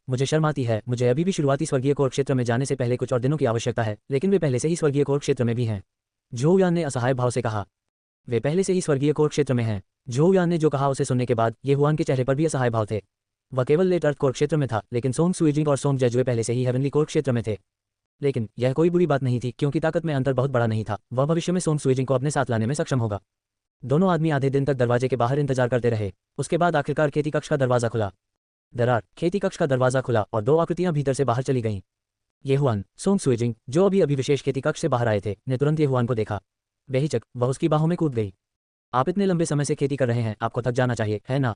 मुझे शर्म आती है। मुझे अभी भी शुरुआती स्वर्गीय कोर क्षेत्र में जाने से पहले कुछ और दिनों की आवश्यकता है, लेकिन वे पहले से ही स्वर्गीय कोर क्षेत्र में भी हैं। जोहुआन ने असहाय भाव से कहा। वे पहले से ही स्वर्गीय कोर क्षेत्र में हैं। जोहुआन ने जो कहा उसे सुनने के बाद येहुआन के चेहरे पर भी असहाय भाव थे। वह केवल लेट अर्थ कोर क्षेत्र में था, लेकिन सोंग सुइजिंग और सोंग जेजुए पहले से ही हेवनली कोर क्षेत्र में थे। लेकिन यह कोई बुरी बात नहीं थी क्योंकि ताकत में अंतर बहुत बड़ा नहीं था। वह भविष्य में सोंग सुइजिंग को अपने साथ लाने में सक्षम होगा। दोनों आदमी आधे दिन तक दरवाजे के बाहर इंतजार करते रहे। उसके बाद आखिरकार खेती कक्ष का दरवाजा खुला। खेती कक्ष का दरवाजा खुला और दो आकृतियां भीतर से बाहर चली गईं। येहुआन, सोंग सुइजिंग, जो अभी अभी विशेष खेती कक्ष से बाहर आए थे, ने तुरंत येहुआन को देखा। बेहिचक वह उसकी बाहों में कूद गई। आप इतने लंबे समय से खेती कर रहे हैं, आपको थक जाना चाहिए, है ना?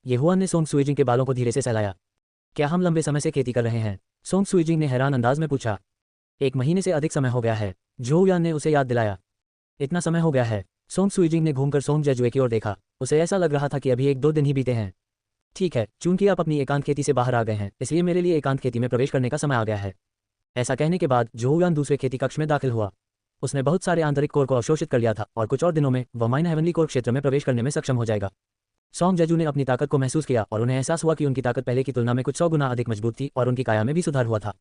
येहुआन ने सोंग सुइजिंग के बालों को धीरे से सहलाया। क्या हम लंबे समय से खेती कर रहे हैं? सोंग सुइजिंग ने हैरान अंदाज में पूछा। 1 महीने से अधिक समय हो गया है, जोहुआन ने उसे याद दिलाया। इतना समय हो गया है? सोंग सुइजिंग ने घूमकर सोंग जेजुए की ओर देखा। उसे ऐसा लग रहा था कि अभी 1-2 दिन ही बीते हैं। ठीक है, चूंकि आप अपनी एकांत खेती से बाहर आ गए हैं, इसलिए मेरे लिए एकांत खेती में प्रवेश करने का समय आ गया है। ऐसा कहने के बाद जोहुआन दूसरे खेती कक्ष में दाखिल हुआ। उसने बहुत सारे आंतरिक कोर को अवशोषित कर लिया था और कुछ और दिनों में वह माइन हेवनली कोर क्षेत्र में प्रवेश करने में सक्षम हो जाएगा। सोंग जेजू ने अपनी ताकत को महसूस किया और उन्हें एहसास हुआ कि उनकी ताकत पहले की तुलना में कुछ 100 गुना अधिक मजबूत थी और उनकी काया में भी सुधार हुआ था।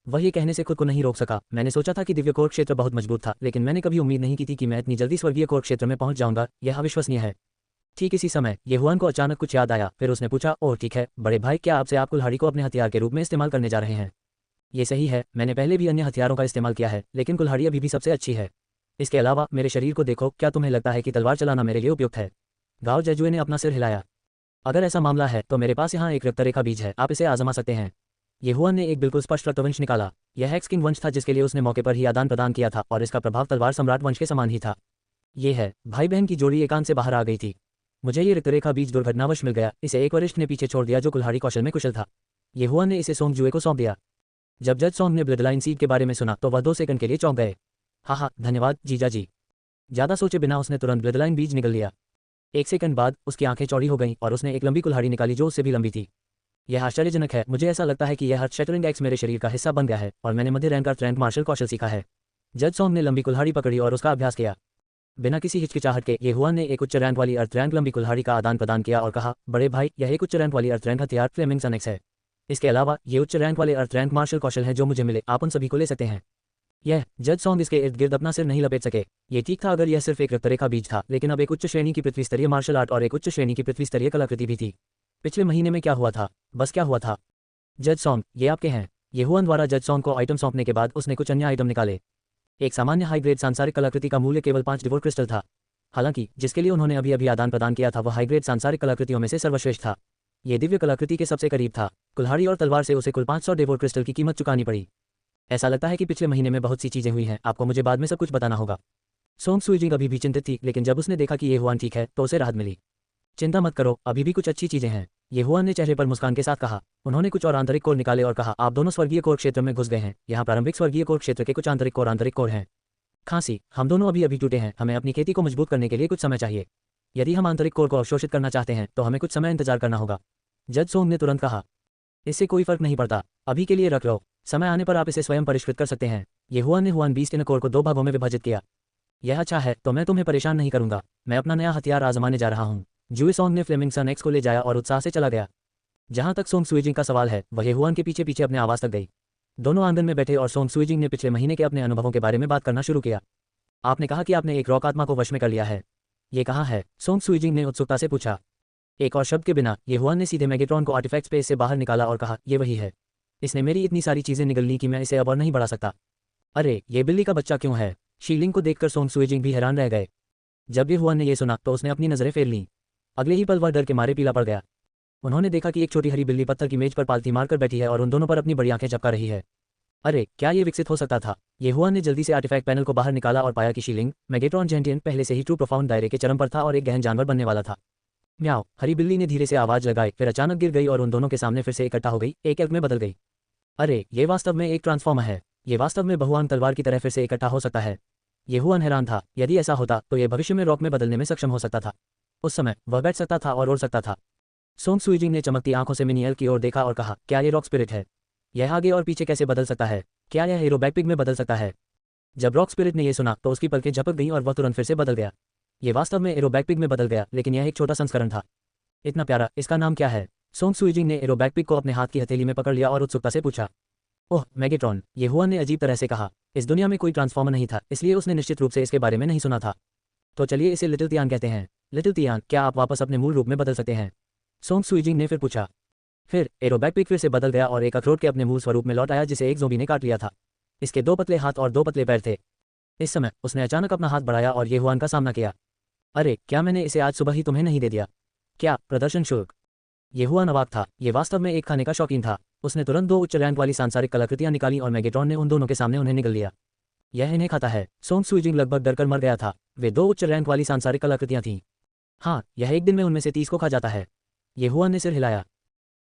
वह ये कहने से खुद को नहीं रोक सका, मैंने सोचा था कि दिव्य कोर क्षेत्र बहुत मजबूत था, लेकिन मैंने कभी उम्मीद नहीं की थी कि मैं इतनी जल्दी स्वर्गीय कोर क्षेत्र में पहुंच जाऊंगा। यह अविश्वसनीय है। ठीक इसी समय येहुआन को अचानक कुछ याद आया। फिर उसने पूछा, ओह ठीक है बड़े भाई, क्या आपसे आप कुल्हाड़ी को अपने हथियार के रूप में इस्तेमाल करने जा रहे हैं? ये सही है, मैंने पहले भी अन्य हथियारों का इस्तेमाल किया है, लेकिन कुल्हाड़ी अभी भी सबसे अच्छी है। इसके अलावा मेरे शरीर को देखो, क्या तुम्हें लगता है कि तलवार चलाना मेरे लिए उपयुक्त है? गाओ जेजुए ने अपना सिर हिलाया। अगर ऐसा मामला है तो मेरे पास यहाँ एक रक्तरेखा बीज है, आप इसे आजमा सकते हैं। येहुआन ने एक बिल्कुल स्पष्ट रक्तवंश निकाला। यह हेक्स किंग वंश था जिसके लिए उसने मौके पर ही आदान प्रदान किया था, और इसका प्रभाव तलवार सम्राट वंश के समान ही था। ये है, भाई बहन की जोड़ी एकांत से बाहर आ गई थी। मुझे ये रक्तरेखा बीज दुर्घटनावश मिल गया, इसे एक वरिष्ठ ने पीछे छोड़ दिया जो कुल्हाड़ी कौशल में कुशल था। येहुआन ने इसे सोंग जुए को सौंप दिया। जब जज सोंग ने ब्लडलाइन सीड के बारे में सुना तो वह 2 सेकंड के लिए चौंक गए। हाँ, धन्यवाद जीजा जी। ज्यादा सोचे बिना उसने तुरंत ब्लडलाइन बीज निगल लिया। 1 सेकंड बाद उसकी आंखें चौड़ी हो गईं और उसने एक लंबी कुल्हाड़ी निकाली जो उससे भी लंबी थी। यह आश्चर्यजनक है, मुझे ऐसा लगता है कि यह हर्ट शैटरिंग एक्स मेरे शरीर का हिस्सा बन गया है और मैंने मध्य रैंक का रैंक मार्शल कौशल सीखा है। जज सोंग ने लंबी कुल्हाड़ी पकड़ी और उसका अभ्यास किया। बिना किसी हिचकिचाहट के येहुआन ने एक उच्च रैंक वाली अर्थ रैंक लंबी कुल्हाड़ी का आदान प्रदान किया और कहा, बड़े भाई, यह एक उच्च रैंक वाली अर्थ रैंक हथियार फ्लेमिंगसन एक्स है। इसके अलावा ये उच्च रैंक वाले अर्थ रैंक मार्शल कौशल हैं जो मुझे मिले, आप उन सभी को ले सकते हैं। यह जज सोंग इसके इर्द गिर्द अपना सिर नहीं लपेट सके। ये ठीक था अगर यह सिर्फ एक रक्तरेखा बीज था, लेकिन अब एक उच्च श्रेणी की पृथ्वी स्तरीय मार्शल आर्ट और एक उच्च श्रेणी की पृथ्वी स्तरीय कलाकृति भी थी। पिछले महीने में क्या हुआ था? बस क्या हुआ था? जज सोंग, ये आपके हैं। येहुआन द्वारा जज सोंग को आइटम सौंपने के बाद उसने कुछ अन्य आइटम निकाले। एक सामान्य हाई ग्रेड सांसारिक कलाकृति का मूल्य केवल 5 डिवोर क्रिस्टल था। हालांकि जिसके लिए उन्होंने अभी अभी आदान प्रदान किया था वह हाई ग्रेड सांसारिक कलाकृतियों में से सर्वश्रेष्ठ था। ये दिव्य कलाकृति के सबसे करीब था। कुल्हाड़ी और तलवार से उसे कुल 500 डेवोर क्रिस्टल की कीमत चुकानी पड़ी। ऐसा लगता है कि पिछले महीने में बहुत सी चीजें हुई हैं, आपको मुझे बाद में सब कुछ बताना होगा। सोंग सुईजिंग अभी भी चिंतित थी, लेकिन जब उसने देखा कि येहुआन ठीक है तो उसे राहत मिली। चिंता मत करो, अभी भी कुछ अच्छी चीजें हैं, येहुआन ने चेहरे पर मुस्कान के साथ कहा। उन्होंने कुछ और आंतरिक कोर निकाले और कहा, आप दोनों स्वर्गीय कोर क्षेत्र में घुस गए हैं। यहाँ प्रारंभिक स्वर्गीय कोर क्षेत्र के कुछ आंतरिक कोर हैं। खांसी, हम दोनों अभी अभी टूटे हैं, हमें अपनी खेती को मजबूत करने के लिए कुछ समय चाहिए। यदि हम आंतरिक कोर को अवशोषित करना चाहते हैं तो हमें कुछ समय इंतजार करना होगा। जज सोंग ने तुरंत कहा, इससे कोई फर्क नहीं पड़ता, अभी के लिए रख लो, समय आने पर आप इसे स्वयं परिष्कृत कर सकते हैं। येहुआन ने हुआन बीस्ट इन कोर को 2 भागों में विभाजित किया। यह अच्छा है, तो मैं तुम्हें परेशान नहीं करूंगा, मैं अपना नया हथियार आजमाने जा रहा हूँ। जुए सोंग ने फ्लेमिंगसन एक्स को ले जाया और उत्साह से चला गया। जहां तक सोंग सुईजिंग का सवाल है, वह येहुआन के पीछे पीछे अपने आवास तक गई। दोनों आंगन में बैठे और सोंग सुईजिंग ने पिछले महीने के अपने अनुभवों के बारे में बात करना शुरू किया। आपने कहा कि आपने एक रॉक आत्मा को वश में कर लिया है, ये कहाँ है? सोंग सुईजिंग ने उत्सुकता से पूछा। एक और शब्द के बिना येहुआन ने सीधे मैगेट्रॉन को आर्टिफैक्ट स्पेस से बाहर निकाला और कहा, ये वही है। इसने मेरी इतनी सारी चीजें निगल ली कि मैं इसे अब और नहीं बढ़ा सकता। अरे, ये बिल्ली का बच्चा क्यों है? शीलिंग को देखकर सोंग सुईजिंग भी हैरान रह गए। जब येहुआन ने यह सुना तो उसने अपनी नजरें फेर लीं। अगले ही पल वह डर के मारे पीला पड़ गया। उन्होंने देखा कि एक छोटी हरी बिल्ली पत्थर की मेज पर पालती मारकर बैठी है और उन दोनों पर अपनी बड़ी आंखें झपका रही है। अरे, क्या ये विकसित हो सकता था? येहुआन ने जल्दी से आर्टिफैक्ट पैनल को बाहर निकाला और पाया कि शीलिंग मैगेट्रॉन जेंटियन पहले से ही ट्रू प्रोफाउंड दायरे के चरम पर था और एक गहन जानवर बनने वाला था। म्याओ, हरी बिल्ली ने धीरे से आवाज लगाई, फिर अचानक गिर गई और उन दोनों के सामने फिर से इकट्ठा हो गई, एक एल्क में बदल गई। अरे, ये वास्तव में एक ट्रांसफॉर्मर है, ये वास्तव में बहुआंग तलवार की तरह फिर से इकट्ठा हो सकता है। येहुआन हैरान था, यदि ऐसा होता तो ये भविष्य में रॉक में बदलने में सक्षम हो सकता था। उस समय वह बैठ सकता था और उड़ सकता था। सोंग सुईजिंग ने चमकती आंखों से मिनी एल्क की ओर देखा और कहा, क्या ये रॉक स्पिरिट है? यह आगे और पीछे कैसे बदल सकता है? क्या यह हीरो बैकपिग में बदल सकता है? जब रॉक स्पिरिट ने यह सुना तो उसकी पलकें झपक गईं और वह तुरंत फिर से बदल गया। ये वास्तव में एरो बैकपिग में बदल गया, लेकिन यह एक छोटा संस्करण था। इतना प्यारा, इसका नाम क्या है? सोंग सुईजिंग ने एरो बैकपिग को अपने हाथ की हथेली में पकड़ लिया और उत्सुकता से पूछा। ओह, मैगेट्रॉन, येहुआन ने अजीब तरह से कहा। इस दुनिया में कोई ट्रांसफॉर्मर नहीं था, इसलिए उसने निश्चित रूप से इसके बारे में नहीं सुना था। तो चलिए इसे लिटिल तियान कहते हैं। लिटिल तियान, क्या आप वापस अपने मूल रूप में बदल सकते हैं? सोंग सुईजिंग ने फिर पूछा। फिर एरो बैकपिग फिर से बदल गया और एक अखरोट के अपने मूल स्वरूप में लौट आया जिसे एक ज़ोंबी ने काट लिया था। इसके 2 पतले हाथ और 2 पतले पैर थे। इस समय उसने अचानक अपना हाथ बढ़ाया और येहुआन का सामना किया। अरे, क्या मैंने इसे आज सुबह ही तुम्हें नहीं दे दिया? क्या प्रदर्शन शुल्क? येहुआन अवाक था, ये वास्तव में एक खाने का शौकीन था। उसने तुरंत 2 उच्च रैंक वाली सांसारिक कलाकृतियां निकाली और मैगेट्रॉन ने उन दोनों के सामने उन्हें निगल लिया। यह इन्हें खाता है। सोंग सुईजिंग लगभग डरकर मर गया था। वे 2 उच्च रैंक वाली सांसारिक कलाकृतियां थीं। हाँ, यह एक दिन में उनमें से 30 को खा जाता है। येहुआन ने सिर हिलाया।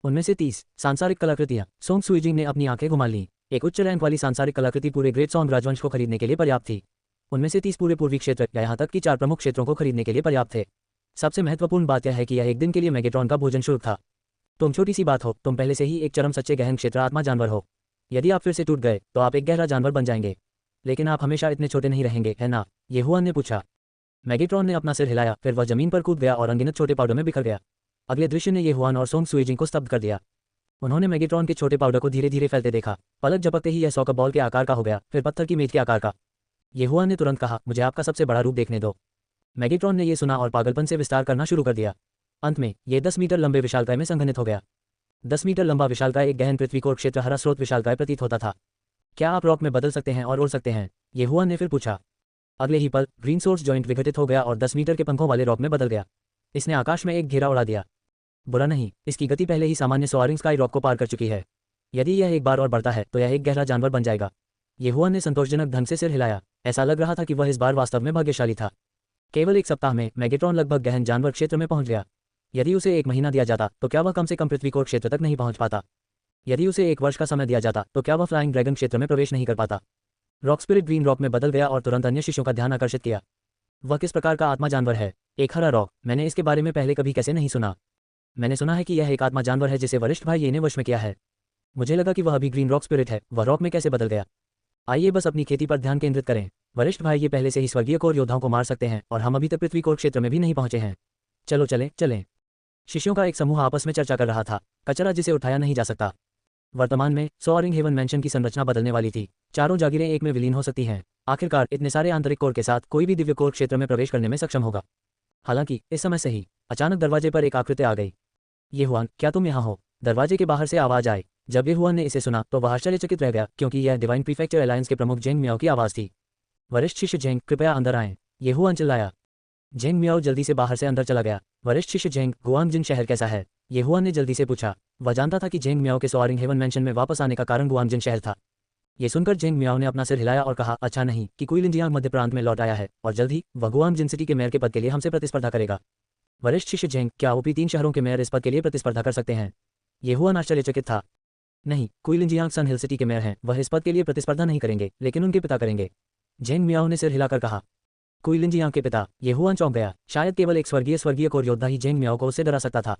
उनमें से 30 सांसारिक कलाकृतियां? सोंग सुईजिंग ने अपनी आंखें घुमा लीं। एक उच्च रैंक वाली सांसारिक कलाकृति पूरे ग्रेट सौंग राजवंश को खरीदने के लिए पर्याप्त थी। उनमें से 30 पूरे पूर्वी क्षेत्र या यहाँ तक कि 4 प्रमुख क्षेत्रों को खरीदने के लिए पर्याप्त थे। सबसे महत्वपूर्ण बात यह है कि यह एक दिन के लिए मैगेट्रॉन का भोजन शुल्क था। तुम छोटी सी बात हो, तुम पहले से ही एक चरम सच्चे गहन क्षेत्र आत्मा जानवर हो। यदि आप फिर से टूट गए तो आप एक गहरा जानवर बन जाएंगे। लेकिन आप हमेशा इतने छोटे नहीं रहेंगे, है ना? येहुआन ने पूछा। मैगेट्रॉन ने अपना सिर हिलाया, फिर वह जमीन पर कूद गया और अनगिनत छोटे पाउडर में बिखर गया। अगले दृश्य ने येहुआन और सोंग सुईजिंग को स्तब्ध कर दिया। उन्होंने मैगेट्रॉन के छोटे पाउडर को धीरे धीरे फैलते देखा। पलक झपकते ही यह सॉकर बॉल के आकार का हो गया, फिर पत्थर की मेज के आकार का। येहुआन ने तुरंत कहा, मुझे आपका सबसे बड़ा रूप देखने दो। मैगेट्रॉन ने यह सुना और पागलपन से विस्तार करना शुरू कर दिया। अंत में ये 10 मीटर लंबे विशालकाय में संघनित हो गया। 10 मीटर लंबा विशालकाय एक गहन पृथ्वी कोर क्षेत्र हरा स्रोत विशालकाय प्रतीत होता था। क्या आप रॉक में बदल सकते हैं और उड़ सकते हैं? ये हुआ ने फिर पूछा। अगले ही पल ग्रीन सोर्स जॉइंट विघटित हो गया और 10 मीटर के पंखों वाले रॉक में बदल गया। इसने आकाश में एक घेरा उड़ा दिया। बुरा नहीं, इसकी गति पहले ही सामान्य सोआरिंग स्काई रॉक को पार कर चुकी है। यदि यह एक बार और बढ़ता है तो यह एक गहरा जानवर बन जाएगा। ये हुआ ने संतोषजनक ढंग से सिर हिलाया। ऐसा लग रहा था कि वह इस बार वास्तव में भाग्यशाली था। केवल एक सप्ताह में मैगेट्रॉन लगभग गहन जानवर क्षेत्र में पहुंच गया। यदि उसे 1 महीना दिया जाता तो क्या वह कम से कम पृथ्वी कोर क्षेत्र तक नहीं पहुंच पाता? यदि उसे 1 वर्ष का समय दिया जाता तो क्या वह फ्लाइंग ड्रैगन क्षेत्र में प्रवेश नहीं कर पाता? रॉक स्पिरिट ग्रीन रॉक में बदल गया और तुरंत अन्य शिष्यों का ध्यान आकर्षित किया। वह किस प्रकार का आत्मा जानवर है? एक हरा रॉक। मैंने इसके बारे में पहले कभी कैसे नहीं सुना। मैंने सुना है कि यह एक आत्मा जानवर है जिसे वरिष्ठ भाई ये ने वश में किया है। मुझे लगा कि वह अभी ग्रीन रॉक स्पिरिट है। वह रॉक में कैसे बदल गया? आइए बस अपनी खेती पर ध्यान केंद्रित करें। वरिष्ठ भाई ये पहले से ही स्वर्गीय कोर योद्धाओं को मार सकते हैं और हम अभी तक पृथ्वी कोर क्षेत्र में भी नहीं पहुंचे हैं। चलो चलें। शिष्यों का एक समूह आपस में चर्चा कर रहा था। कचरा जिसे उठाया नहीं जा सकता। वर्तमान में सोअरिंग हेवन मैंशन की संरचना बदलने वाली थी। चारों जागीरें एक में विलीन हो सकती हैं। आखिरकार इतने सारे आंतरिक कोर के साथ कोई भी दिव्य कोर क्षेत्र में प्रवेश करने में सक्षम होगा। हालांकि इस समय से ही अचानक दरवाजे पर एक आकृति आ गई। ये हुआन, क्या तुम यहाँ हो? दरवाजे के बाहर से आवाज आई। जब ये हुआन ने इसे सुना तो वह आश्चर्यचकित रह गया, क्योंकि यह डिवाइन प्रीफेक्चर अलायंस के प्रमुख जेंग मियाओ की आवाज थी। वरिष्ठ शिष्य जेंग, कृपया अंदर आएं। ये हुआन चिल्लाया। जेंग मियाओ जल्दी से बाहर से अंदर चला गया। वरिष्ठ शिष्य जेंग, गुआंगजिन शहर कैसा है? ये हुआन ने जल्दी से पूछा। वह जानता था कि जेंग मियाओ के सोअरिंग हेवन मैंशन में वापस आने का कारण गुआंगजिन शहर था। ये सुनकर जेंग मियाओ ने अपना सिर हिलाया और कहा, अच्छा नहीं कि कुइलिंजियांग मध्य प्रांत में लौट आया है और जल्द ही वह गुआंगजिन सिटी के मेयर के पद के लिए हमसे प्रतिस्पर्धा करेगा। वरिष्ठ शिष्य जेंग, क्या ओपी 3 शहरों के मेयर इस पद के लिए प्रतिस्पर्धा कर सकते हैं? ये हुआन आश्चर्यचकित था। नहीं, कुइलिंजियांग सन हिल सिटी के मेयर हैं। वह इस पद के लिए प्रतिस्पर्धा नहीं करेंगे, लेकिन उनके पिता करेंगे। जेंग मियाओ ने सिर हिलाकर कहा। कुइलिंजियांग के पिता? ये हुआन चौंक गया। शायद केवल एक स्वर्गीय कोर योद्धा ही जेंग मियाओ को उससे डरा सकता था।